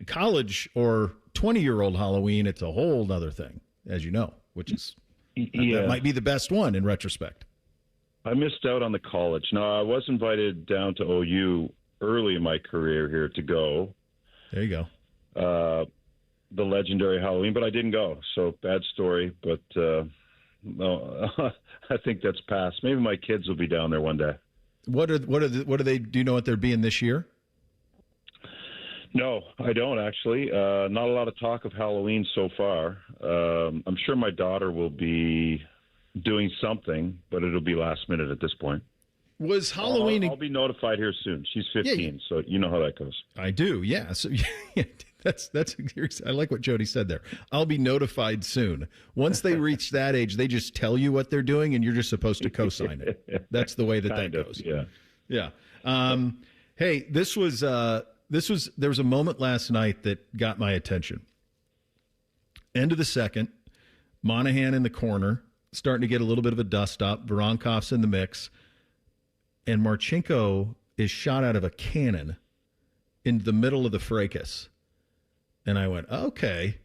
college or 20-year-old Halloween. It's a whole other thing, as you know, which is that might be the best one in retrospect. I missed out on the college. No, I was invited down to OU early in my career here to go. There you go. The legendary Halloween, but I didn't go. So bad story, but no, I think that's past. Maybe my kids will be down there one day. What are they? Do you know what they're being this year? No, I don't actually. Not a lot of talk of Halloween so far. I'm sure my daughter will be doing something, but it'll be last minute at this point. Was Halloween? I'll be notified here soon. She's 15, so you know how that goes. I do. Yeah. So that's. I like what Jody said there. I'll be notified soon. Once they reach that age, they just tell you what they're doing, and you're just supposed to co-sign it. That's the way that goes. Yeah. Yeah. Hey, there was a moment last night that got my attention. End of the second, Monahan in the corner, starting to get a little bit of a dust up. Voronkov's in the mix. And Marchenko is shot out of a cannon in the middle of the fracas. And I went, okay,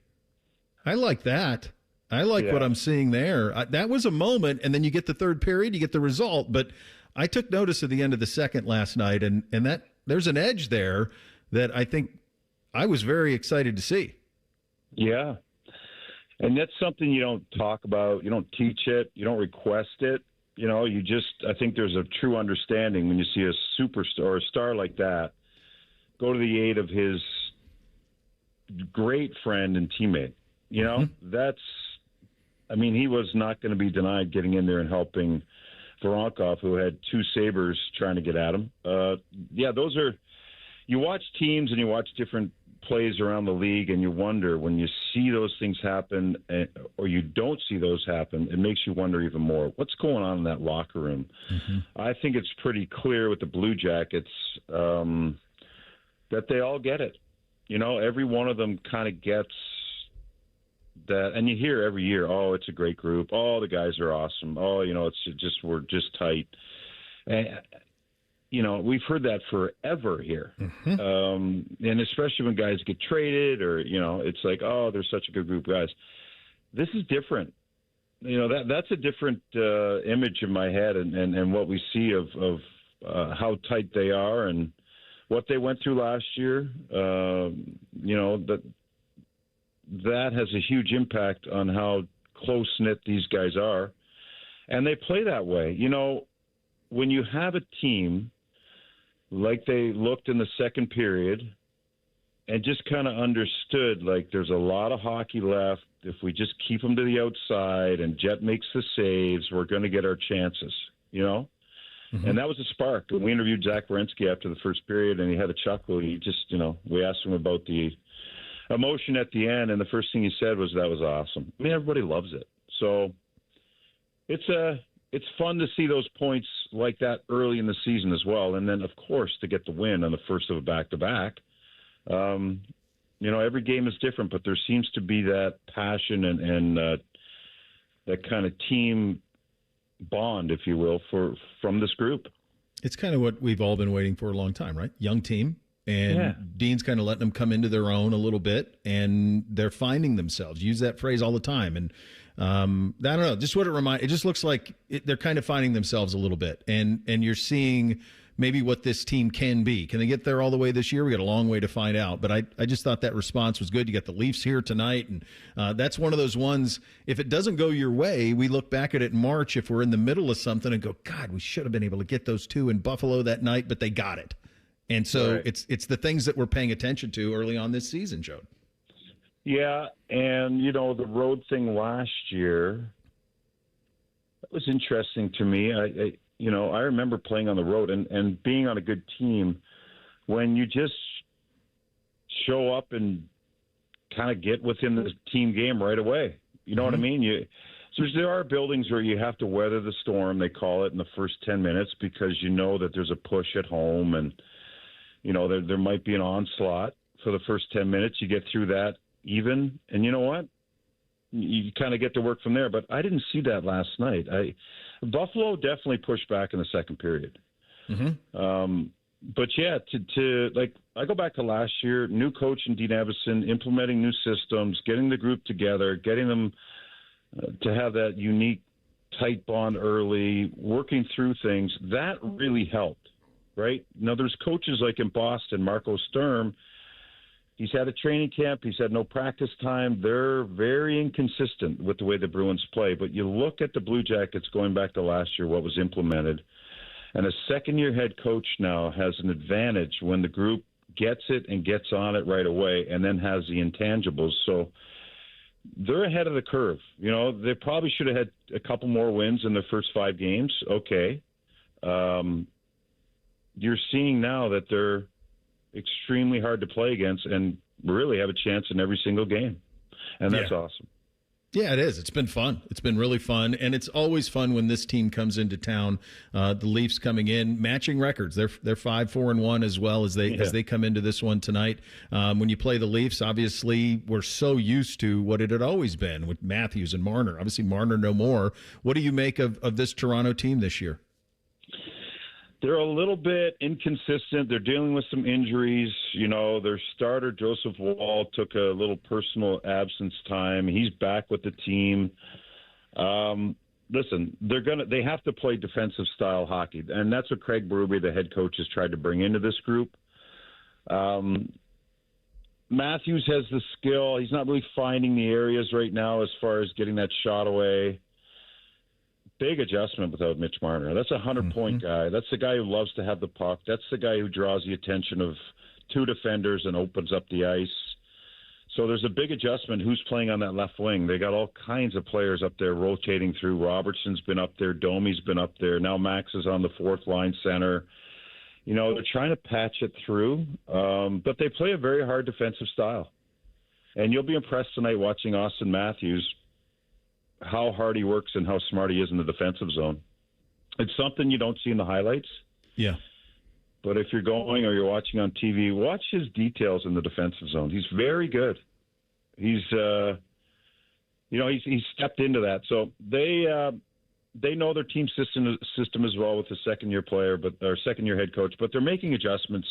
I like that. I like what I'm seeing there. That was a moment, and then you get the third period, you get the result. But I took notice at the end of the second last night, and that there's an edge there that I think I was very excited to see. Yeah. And that's something you don't talk about. You don't teach it. You don't request it. I think there's a true understanding when you see a superstar or a star like that go to the aid of his great friend and teammate. He was not going to be denied getting in there and helping Voronkov, who had 2 sabers trying to get at him. Those are, you watch teams and you watch different plays around the league, and you wonder when you see those things happen or you don't see those happen, it makes you wonder even more what's going on in that locker room. Mm-hmm. I think it's pretty clear with the Blue Jackets that they all get it. Every one of them kind of gets that, and you hear every year, oh, it's a great group. Oh, the guys are awesome. Oh, it's just, we're just tight. And we've heard that forever here. And especially when guys get traded or, it's like, oh, they're such a good group of guys. This is different. That's a different image in my head and what we see of how tight they are and what they went through last year. That has a huge impact on how close-knit these guys are. And they play that way. When you have a team like they looked in the second period and just kind of understood, like, there's a lot of hockey left. If we just keep them to the outside and Jet makes the saves, we're going to get our chances, And that was a spark. We interviewed Zach Werenski after the first period, and he had a chuckle. He just, we asked him about the emotion at the end, and the first thing he said was that was awesome. I mean, everybody loves it. So it's fun to see those points like that early in the season as well. And then, of course, to get the win on the first of a back-to-back. Every game is different, but there seems to be that passion and that kind of team bond, if you will, from this group. It's kind of what we've all been waiting for a long time, right? Young team. And Dean's kind of letting them come into their own a little bit, and they're finding themselves. Use that phrase all the time. And I don't know, just what it just looks like they're kind of finding themselves a little bit. And you're seeing maybe what this team can be. Can they get there all the way this year? We got a long way to find out. But I just thought that response was good. You got the Leafs here tonight, and that's one of those ones, if it doesn't go your way, we look back at it in March if we're in the middle of something and go, God, we should have been able to get those two in Buffalo that night, but they got it. And so it's the things that we're paying attention to early on this season, Jody. Yeah, and, the road thing last year, that was interesting to me. I remember playing on the road and being on a good team when you just show up and kind of get within the team game right away. You know what I mean? So there are buildings where you have to weather the storm, they call it, in the first 10 minutes because you know that there's a push at home and, there might be an onslaught for the first 10 minutes. You get through that even, and you know what? You kind of get to work from there. But I didn't see that last night. Buffalo definitely pushed back in the second period. But yeah, I go back to last year, new coach in Dean Evison, implementing new systems, getting the group together, getting them to have that unique tight bond early, working through things. That really helped. Right? Now, there's coaches like in Boston, Marco Sturm. He's had a training camp. He's had no practice time. They're very inconsistent with the way the Bruins play. But you look at the Blue Jackets going back to last year, what was implemented, and a second-year head coach now has an advantage when the group gets it and gets on it right away and then has the intangibles. So they're ahead of the curve. They probably should have had a couple more wins in their first 5 games. Okay. You're seeing now that they're extremely hard to play against and really have a chance in every single game. And that's awesome. Yeah, it is. It's been fun. It's been really fun. And it's always fun when this team comes into town. The Leafs coming in, matching records. They're 5-4-1 as well as they come into this one tonight. When you play the Leafs, obviously we're so used to what it had always been with Matthews and Marner. Obviously Marner no more. What do you make of this Toronto team this year? They're a little bit inconsistent. They're dealing with some injuries. Their starter, Joseph Wall, took a little personal absence time. He's back with the team. Listen, they have to play defensive style hockey, and that's what Craig Berube, the head coach, has tried to bring into this group. Matthews has the skill. He's not really finding the areas right now as far as getting that shot away. Big adjustment without Mitch Marner. That's a 100-point guy. That's the guy who loves to have the puck. That's the guy who draws the attention of 2 defenders and opens up the ice. So there's a big adjustment who's playing on that left wing. They got all kinds of players up there rotating through. Robertson's been up there. Domi's been up there. Now Max is on the 4th line center. They're trying to patch it through, but they play a very hard defensive style. And you'll be impressed tonight watching Austin Matthews, how hard he works and how smart he is in the defensive zone. It's something you don't see in the highlights. Yeah. But if you're going or you're watching on TV, watch his details in the defensive zone. He's very good. He's stepped into that. So they know their team system as well with the second-year player, or second-year head coach, but they're making adjustments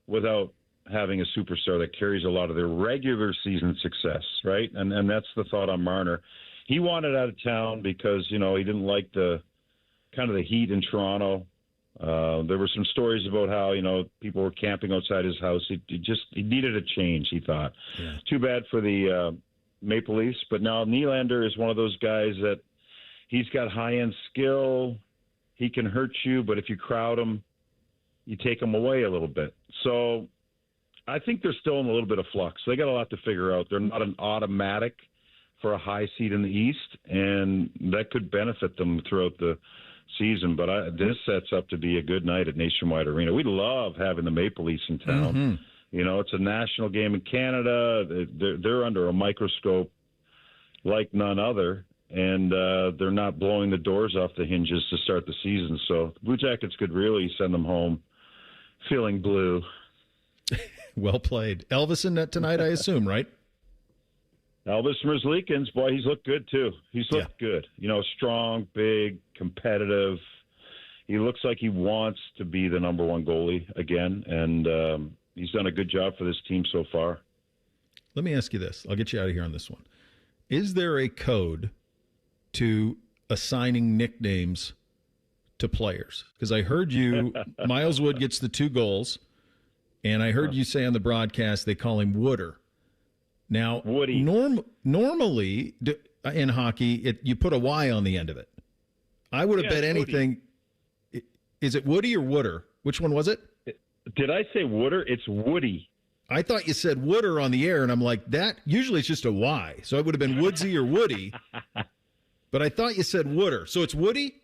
without having a superstar that carries a lot of their regular season success, right? And that's the thought on Marner. He wanted out of town because, he didn't like the kind of the heat in Toronto. There were some stories about how, people were camping outside his house. He needed a change, he thought. Yeah. Too bad for the Maple Leafs. But now Nylander is one of those guys that he's got high-end skill. He can hurt you, but if you crowd him, you take him away a little bit. So I think they're still in a little bit of flux. They got a lot to figure out. They're not an automatic for a high seed in the East, and that could benefit them throughout the season. But this sets up to be a good night at Nationwide Arena. We love having the Maple Leafs in town. Mm-hmm. It's a national game in Canada. They're under a microscope like none other, and they're not blowing the doors off the hinges to start the season. So the Blue Jackets could really send them home feeling blue. Well played. Elvis in net tonight, I assume, right? Elvis Merzlikins, boy, he's looked good, too. He's looked good. Strong, big, competitive. He looks like he wants to be the number one goalie again, and he's done a good job for this team so far. Let me ask you this. I'll get you out of here on this one. Is there a code to assigning nicknames to players? Because I heard you, Miles Wood gets the 2 goals, and I heard you say on the broadcast they call him Wooder. Now, Woody. Normally in hockey, you put a Y on the end of it. I would have bet anything. Woody. Is it Woody or Wooder? Which one was it? Did I say Wooder? It's Woody. I thought you said Wooder on the air, and I'm like, that usually it's just a Y. So it would have been Woodsy or Woody. But I thought you said Wooder. So it's Woody?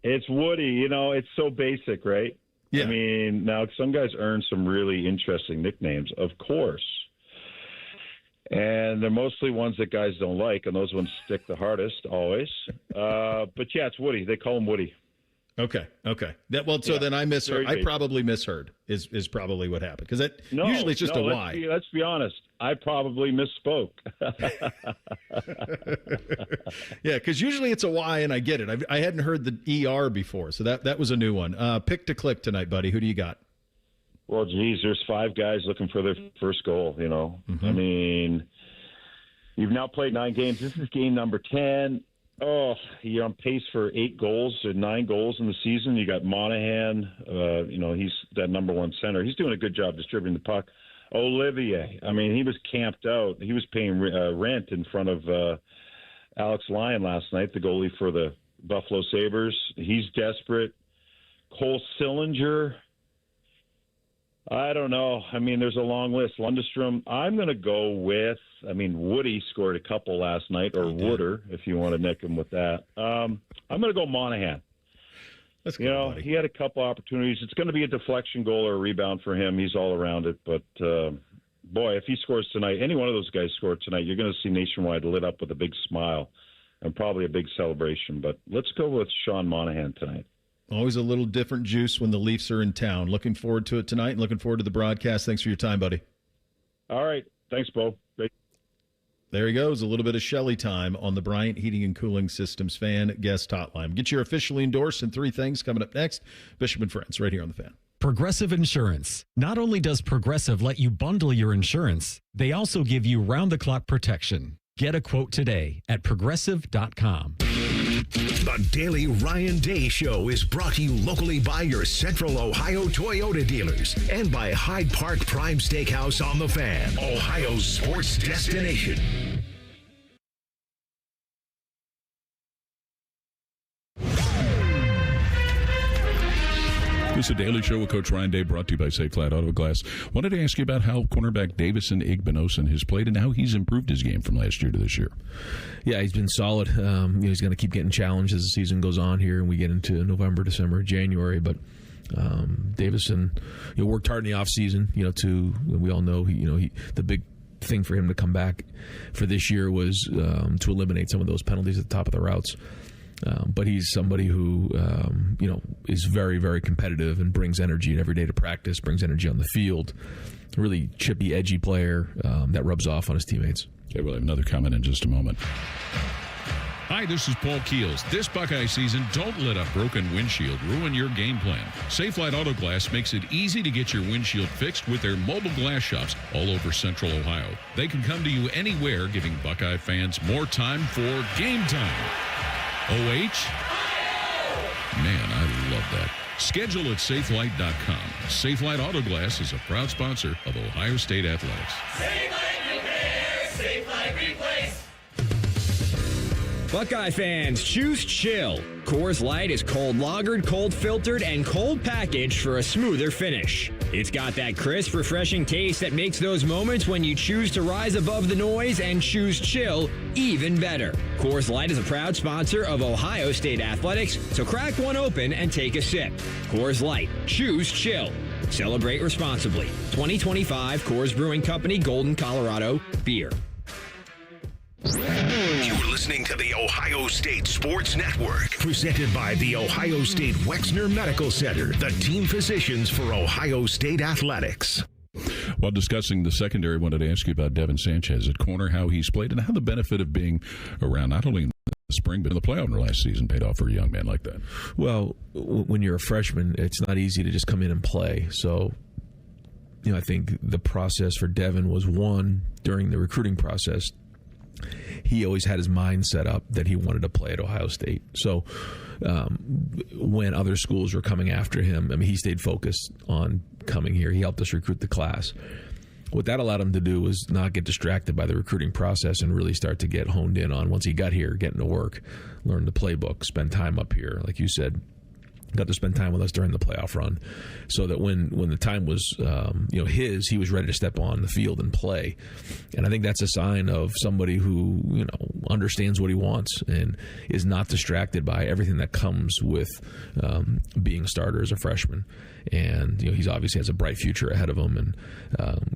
It's Woody. It's so basic, right? Yeah. I mean, now some guys earn some really interesting nicknames, of course. And they're mostly ones that guys don't like, and those ones stick the hardest always. But yeah, it's Woody. They call him Woody. Okay. Then I misheard. I probably misheard. Is probably what happened because usually it's just a Y. Let's be honest. I probably misspoke. Yeah, because usually it's a Y, and I get it. I hadn't heard the ER before, so that was a new one. Pick to click tonight, buddy. Who do you got? Well, geez, there's 5 guys looking for their first goal, Mm-hmm. I mean, you've now played 9 games. This is game number 10. Oh, you're on pace for 8 goals or 9 goals in the season. You got Monahan. He's that number 1 center. He's doing a good job distributing the puck. Olivier, I mean, he was camped out. He was paying rent in front of Alex Lyon last night, the goalie for the Buffalo Sabres. He's desperate. Cole Sillinger. I don't know. I mean, there's a long list. Lundestrom. I'm going to go with, Woody scored a couple last night, or Wooder, if you want to nick him with that. I'm going to go Monahan. Let's go, buddy. He had a couple opportunities. It's going to be a deflection goal or a rebound for him. He's all around it. But, boy, if he scores tonight, any one of those guys score tonight, you're going to see Nationwide lit up with a big smile and probably a big celebration. But let's go with Sean Monahan tonight. Always a little different juice when the Leafs are in town. Looking forward to it tonight and looking forward to the broadcast. Thanks for your time, buddy. All right. Thanks, Bo. Great. There he goes. A little bit of Shelley time on the Bryant Heating and Cooling Systems fan guest hotline. Get your officially endorsed in 3 things coming up next. Bishop and Friends right here on the Fan. Progressive Insurance. Not only does Progressive let you bundle your insurance, they also give you round-the-clock protection. Get a quote today at progressive.com. The Daily Ryan Day Show is brought to you locally by your Central Ohio Toyota dealers and by Hyde Park Prime Steakhouse on the Fan, Ohio's sports destination. This is a Daily Show with Coach Ryan Day, brought to you by Safe Flat Auto Glass. Wanted to ask you about how cornerback Davison Igbinosun has played and how he's improved his game from last year to this year. Yeah, he's been solid. He's going to keep getting challenged as the season goes on here and we get into November, December, January. But Davison, worked hard in the offseason. We all know the big thing for him to come back for this year was to eliminate some of those penalties at the top of the routes. But he's somebody who, is very, very competitive and brings energy every day to practice, brings energy on the field. Really chippy, edgy player that rubs off on his teammates. Okay, we'll have another comment in just a moment. Hi, this is Paul Keels. This Buckeye season, don't let a broken windshield ruin your game plan. Safelite Auto Glass makes it easy to get your windshield fixed with their mobile glass shops all over Central Ohio. They can come to you anywhere, giving Buckeye fans more time for game time. OH? Man, I love that. Schedule at safelite.com. Safelite Auto Glass is a proud sponsor of Ohio State Athletics. Safelite Repair, Safelite Replace. Buckeye fans, choose chill. Coors Light is cold lagered, cold filtered, and cold packaged for a smoother finish. It's got that crisp, refreshing taste that makes those moments when you choose to rise above the noise and choose chill even better. Coors Light is a proud sponsor of Ohio State Athletics, so crack one open and take a sip. Coors Light, choose chill. Celebrate responsibly. 2025 Coors Brewing Company, Golden, Colorado, beer. You're listening to the Ohio State Sports Network, presented by the Ohio State Wexner Medical Center, the team physicians for Ohio State Athletics. While discussing the secondary, I wanted to ask you about Devin Sanchez at corner, how he's played, and how the benefit of being around not only in the spring but in the playoff in the last season paid off for a young man like that. Well, when you're a freshman, it's not easy to just come in and play. So, I think the process for Devin was, one, during the recruiting process, he always had his mind set up that he wanted to play at Ohio State. So when other schools were coming after him, he stayed focused on coming here. He helped us recruit the class. What that allowed him to do was not get distracted by the recruiting process and really start to get honed in on, once he got here, getting to work, learn the playbook, spend time up here. Like you said, got to spend time with us during the playoff run, so that when the time was he was ready to step on the field and play. And I think that's a sign of somebody who understands what he wants and is not distracted by everything that comes with being a starter as a freshman. And he's obviously has a bright future ahead of him, and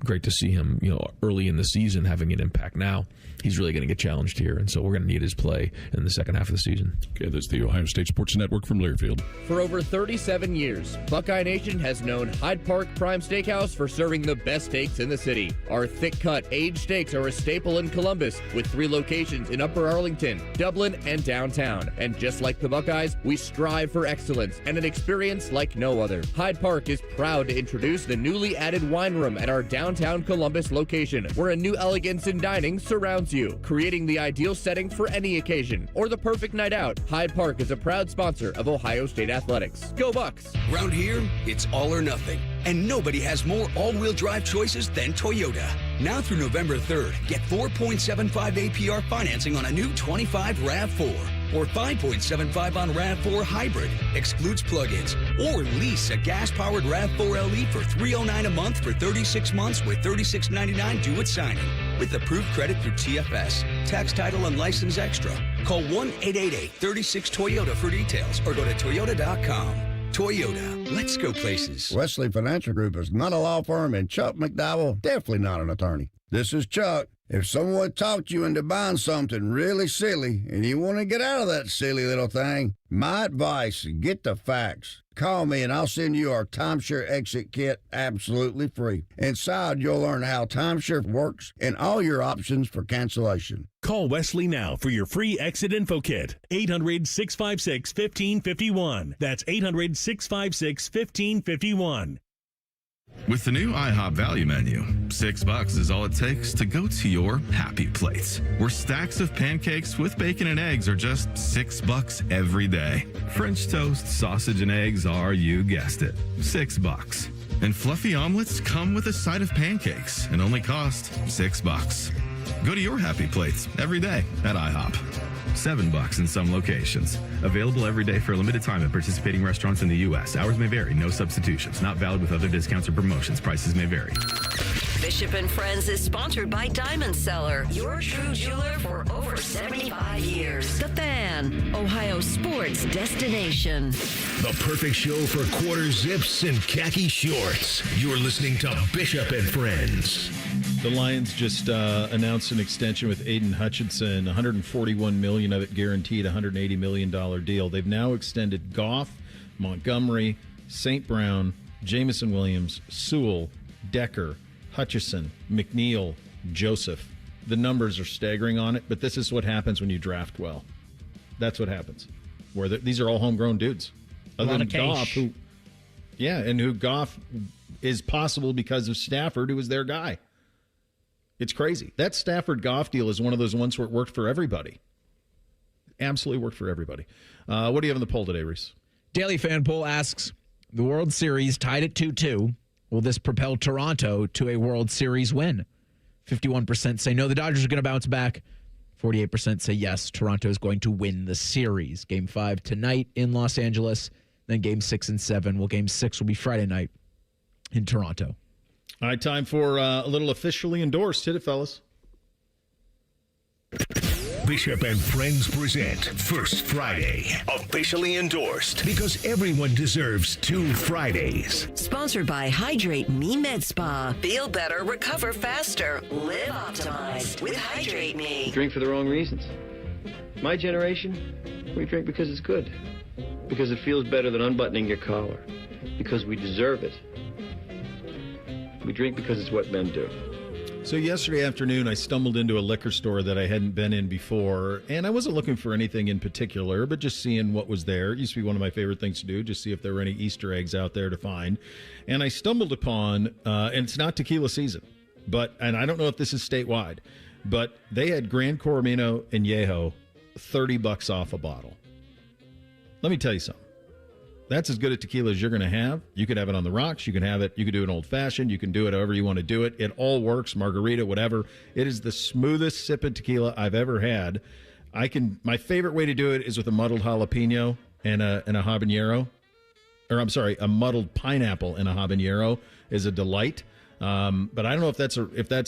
great to see him early in the season having an impact. Now he's really going to get challenged here, and so we're going to need his play in the second half of the season. Okay, that's the Ohio State Sports Network from Learfield. For over 37 years, Buckeye Nation has known Hyde Park Prime Steakhouse for serving the best steaks in the city. Our thick-cut, aged steaks are a staple in Columbus, with 3 locations in Upper Arlington, Dublin, and downtown. And just like the Buckeyes, we strive for excellence and an experience like no other. Hyde Park is proud to introduce the newly added wine room at our downtown Columbus location, where a new elegance in dining surrounds you, creating the ideal setting for any occasion or the perfect night out. Hyde Park is a proud sponsor of Ohio State Athletics. Go Bucks! Round here, it's all or nothing, and nobody has more all-wheel drive choices than Toyota. Now through November 3rd, get 4.75 APR financing on a new 25 RAV4. Or 5.75 on RAV4 Hybrid, excludes plug-ins. Or lease a gas-powered RAV4 LE for $309 a month for 36 months with $36.99 due at signing. With approved credit through TFS. Tax, title, and license extra. Call 1-888-36-TOYOTA for details or go to toyota.com. Toyota, let's go places. Wesley Financial Group is not a law firm, and Chuck McDowell, definitely not an attorney. This is Chuck. If someone talked you into buying something really silly and you want to get out of that silly little thing, my advice, get the facts. Call me and I'll send you our timeshare exit kit absolutely free. Inside, you'll learn how timeshare works and all your options for cancellation. Call Wesley now for your free exit info kit. 800-656-1551. That's 800-656-1551. With the new IHOP value menu, $6 is all it takes to go to your happy place, where stacks of pancakes with bacon and eggs are just $6 every day. French toast, sausage, and eggs are, you guessed it, $6. And fluffy omelets come with a side of pancakes and only cost $6. Go to your happy place every day at IHOP. $7 in some locations. Available every day for a limited time at participating restaurants in the U.S. Hours may vary. No substitutions. Not valid with other discounts or promotions. Prices may vary. Bishop and Friends is sponsored by Diamond Seller, your true jeweler for over 75 years. The Fan, Ohio sports destination. The perfect show for quarter zips and khaki shorts. You're listening to Bishop and Friends. The Lions just announced an extension with Aiden Hutchinson, $141 million of it guaranteed, $180 million deal. They've now extended Goff, Montgomery, St. Brown, Jamison Williams, Sewell, Decker, Hutchison, McNeil, Joseph. The numbers are staggering on it, but this is what happens when you draft well. That's what happens. Where these are all homegrown dudes. Other than Goff, who Goff is possible because of Stafford, who was their guy. It's crazy. That Stafford-Goff deal is one of those ones where it worked for everybody. Absolutely worked for everybody. What do you have in the poll today, Reese? Daily Fan Poll asks, the World Series tied at 2-2. Will this propel Toronto to a World Series win? 51% say no, the Dodgers are going to bounce back. 48% say yes, Toronto is going to win the series. Game 5 tonight in Los Angeles, then Game 6 and 7. Well, Game 6 will be Friday night in Toronto. All right, time for a little officially endorsed. Hit it, fellas. Bishop and Friends present First Friday. Officially endorsed because everyone deserves 2 Fridays. Sponsored by Hydrate Me Med Spa. Feel better, recover faster, live optimized with Hydrate Me. Drink for the wrong reasons. My generation, we drink because it's good. Because it feels better than unbuttoning your collar. Because we deserve it. We drink because it's what men do. So yesterday afternoon, I stumbled into a liquor store that I hadn't been in before, and I wasn't looking for anything in particular, but just seeing what was there. It used to be one of my favorite things to do, just see if there were any Easter eggs out there to find. And I stumbled upon, and it's not tequila season, and I don't know if this is statewide, but they had Gran Coramino Añejo, $30 off a bottle. Let me tell you something. That's as good a tequila as you're going to have. You could have it on the rocks. You can have it. You can do an old fashioned. You can do it however you want to do it. It all works. Margarita, whatever. It is the smoothest sipping tequila I've ever had. My favorite way to do it is with a muddled jalapeno and a habanero. Or I'm sorry, a muddled pineapple and a habanero is a delight. But I don't know if that's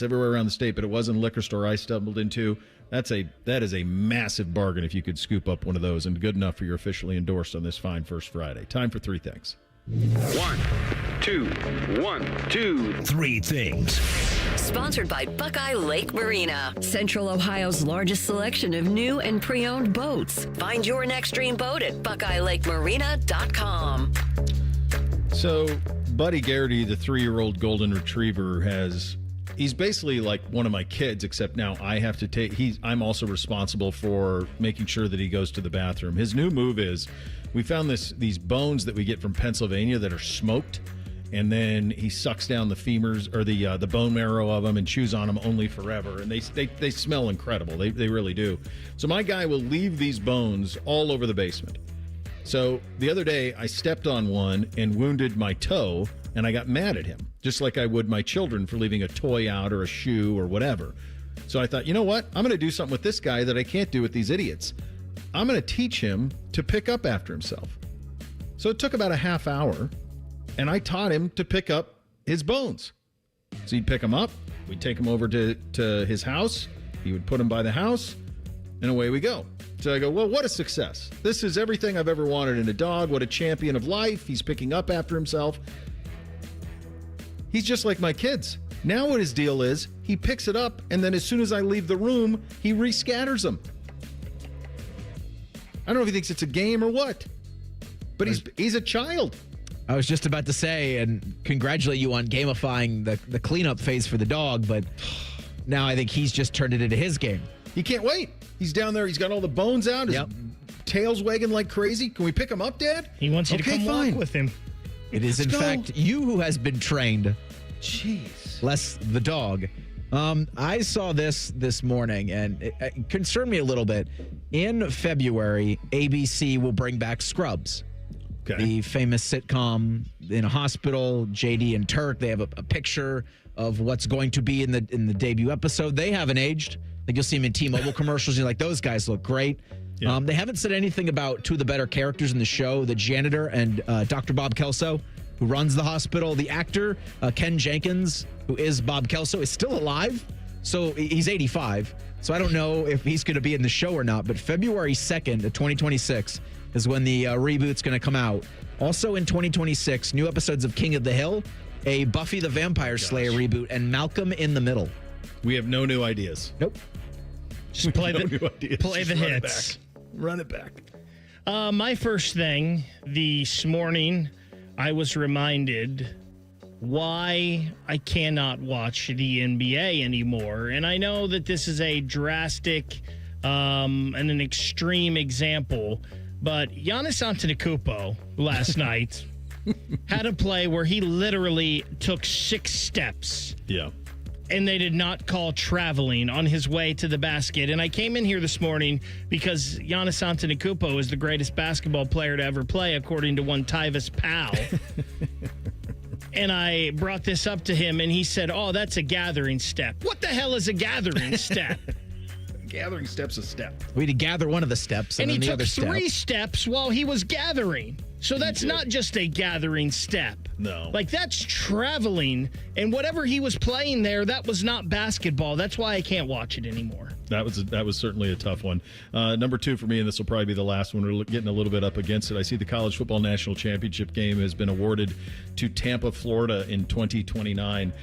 everywhere around the state, but it was in a liquor store I stumbled into. That is a massive bargain if you could scoop up one of those, and good enough for your officially endorsed on this fine First Friday. Time for 3 things. 1, 2, 3 things. Sponsored by Buckeye Lake Marina, Central Ohio's largest selection of new and pre-owned boats. Find your next dream boat at BuckeyeLakeMarina.com. So, Buddy Garrity, the 3-year-old golden retriever, he's basically like one of my kids, except now I have to I'm also responsible for making sure that he goes to the bathroom. His new move is, we found these bones that we get from Pennsylvania that are smoked, and then he sucks down the femurs or the bone marrow of them and chews on them only forever. And they smell incredible. They really do. So my guy will leave these bones all over the basement. So the other day I stepped on one and wounded my toe, and I got mad at him, just like I would my children for leaving a toy out or a shoe or whatever. So I thought, you know what? I'm going to do something with this guy that I can't do with these idiots. I'm going to teach him to pick up after himself. So it took about a half hour, and I taught him to pick up his bones. So he'd pick them up. We'd take him over to his house. He would put them by the house, and away we go. So I go, well, what a success. This is everything I've ever wanted in a dog. What a champion of life. He's picking up after himself. He's just like my kids. Now what his deal is, he picks it up, and then as soon as I leave the room, he rescatters them. I don't know if he thinks it's a game or what, but he's a child. I was just about to say, and congratulate you on gamifying the cleanup phase for the dog, but now I think he's just turned it into his game. He can't wait. He's down there. He's got all the bones out. His tail's wagging like crazy. Can we pick him up, Dad? He wants you to come walk with him. It is, in fact, you who has been trained. Jeez. Less the dog. I saw this morning, and it concerned me a little bit. In February, ABC will bring back Scrubs. Okay. The famous sitcom in a hospital. JD and Turk, they have a picture of what's going to be in the debut episode. They haven't aged. Like, you'll see them in T-Mobile commercials. You're like, those guys look great. Yeah. They haven't said anything about 2 of the better characters in the show, the janitor and Dr. Bob Kelso, who runs the hospital. The actor, Ken Jenkins, who is Bob Kelso, is still alive. So he's 85. So I don't know if he's going to be in the show or not. But February 2nd of 2026 is when the reboot's going to come out. Also in 2026, new episodes of King of the Hill, a Buffy the Vampire Slayer reboot, and Malcolm in the Middle. We have no new ideas. Nope. Just play the hits. Run it back. My first thing this morning, I was reminded why I cannot watch the NBA anymore. And I know that this is a drastic and an extreme example. But Giannis Antetokounmpo last night had a play where he literally took 6 steps. Yeah. And they did not call traveling on his way to the basket. And I came in here this morning because Giannis Antetokounmpo is the greatest basketball player to ever play, according to one Tyvis Powell. And I brought this up to him, and he said, "Oh, that's a gathering step." What the hell is a gathering step? Gathering step's a step. We had to gather one of the steps, and then he the took other 3 step. steps while he was gathering. So that's not just a gathering step. No. Like, that's traveling. And whatever he was playing there, that was not basketball. That's why I can't watch it anymore. That was certainly a tough one. Number 2 for me, and this will probably be the last one. We're getting a little bit up against it. I see the College Football National Championship game has been awarded to Tampa, Florida in 2029.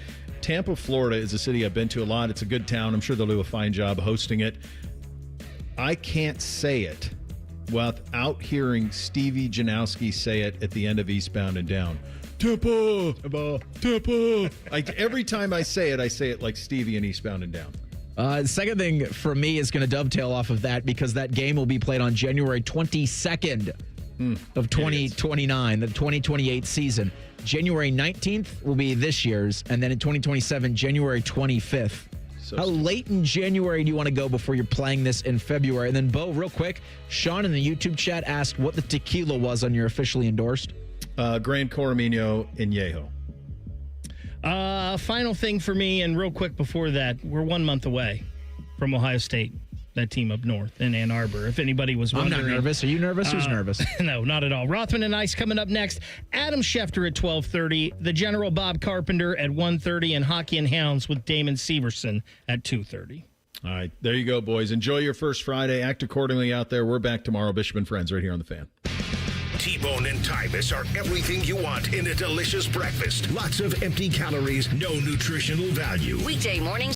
Tampa, Florida is a city I've been to a lot. It's a good town. I'm sure they'll do a fine job hosting it. I can't say it without hearing Stevie Janowski say it at the end of Eastbound and Down. Tampa! Tampa! Every time I say it like Stevie in Eastbound and Down. The second thing for me is going to dovetail off of that because that game will be played on January 22nd of 2029, the 2028 season. January 19th will be this year's, and then in 2027, January 25th. How late in January do you want to go before you're playing this in February? And then, Bo, real quick, Sean in the YouTube chat asked what the tequila was on your officially endorsed. Gran Coramino Añejo. Final thing for me, and real quick before that, we're 1 month away from Ohio State, that team up north in Ann Arbor. If anybody was wondering. I'm not nervous. Are you nervous? Who's nervous? No, not at all. Rothman and Ice coming up next. Adam Schefter at 12:30. The General Bob Carpenter at 1:30. And Hockey and Hounds with Damon Severson at 2:30. All right. There you go, boys. Enjoy your first Friday. Act accordingly out there. We're back tomorrow. Bishop and Friends right here on The Fan. T-Bone and Tyvis are everything you want in a delicious breakfast. Lots of empty calories, no nutritional value. Weekday morning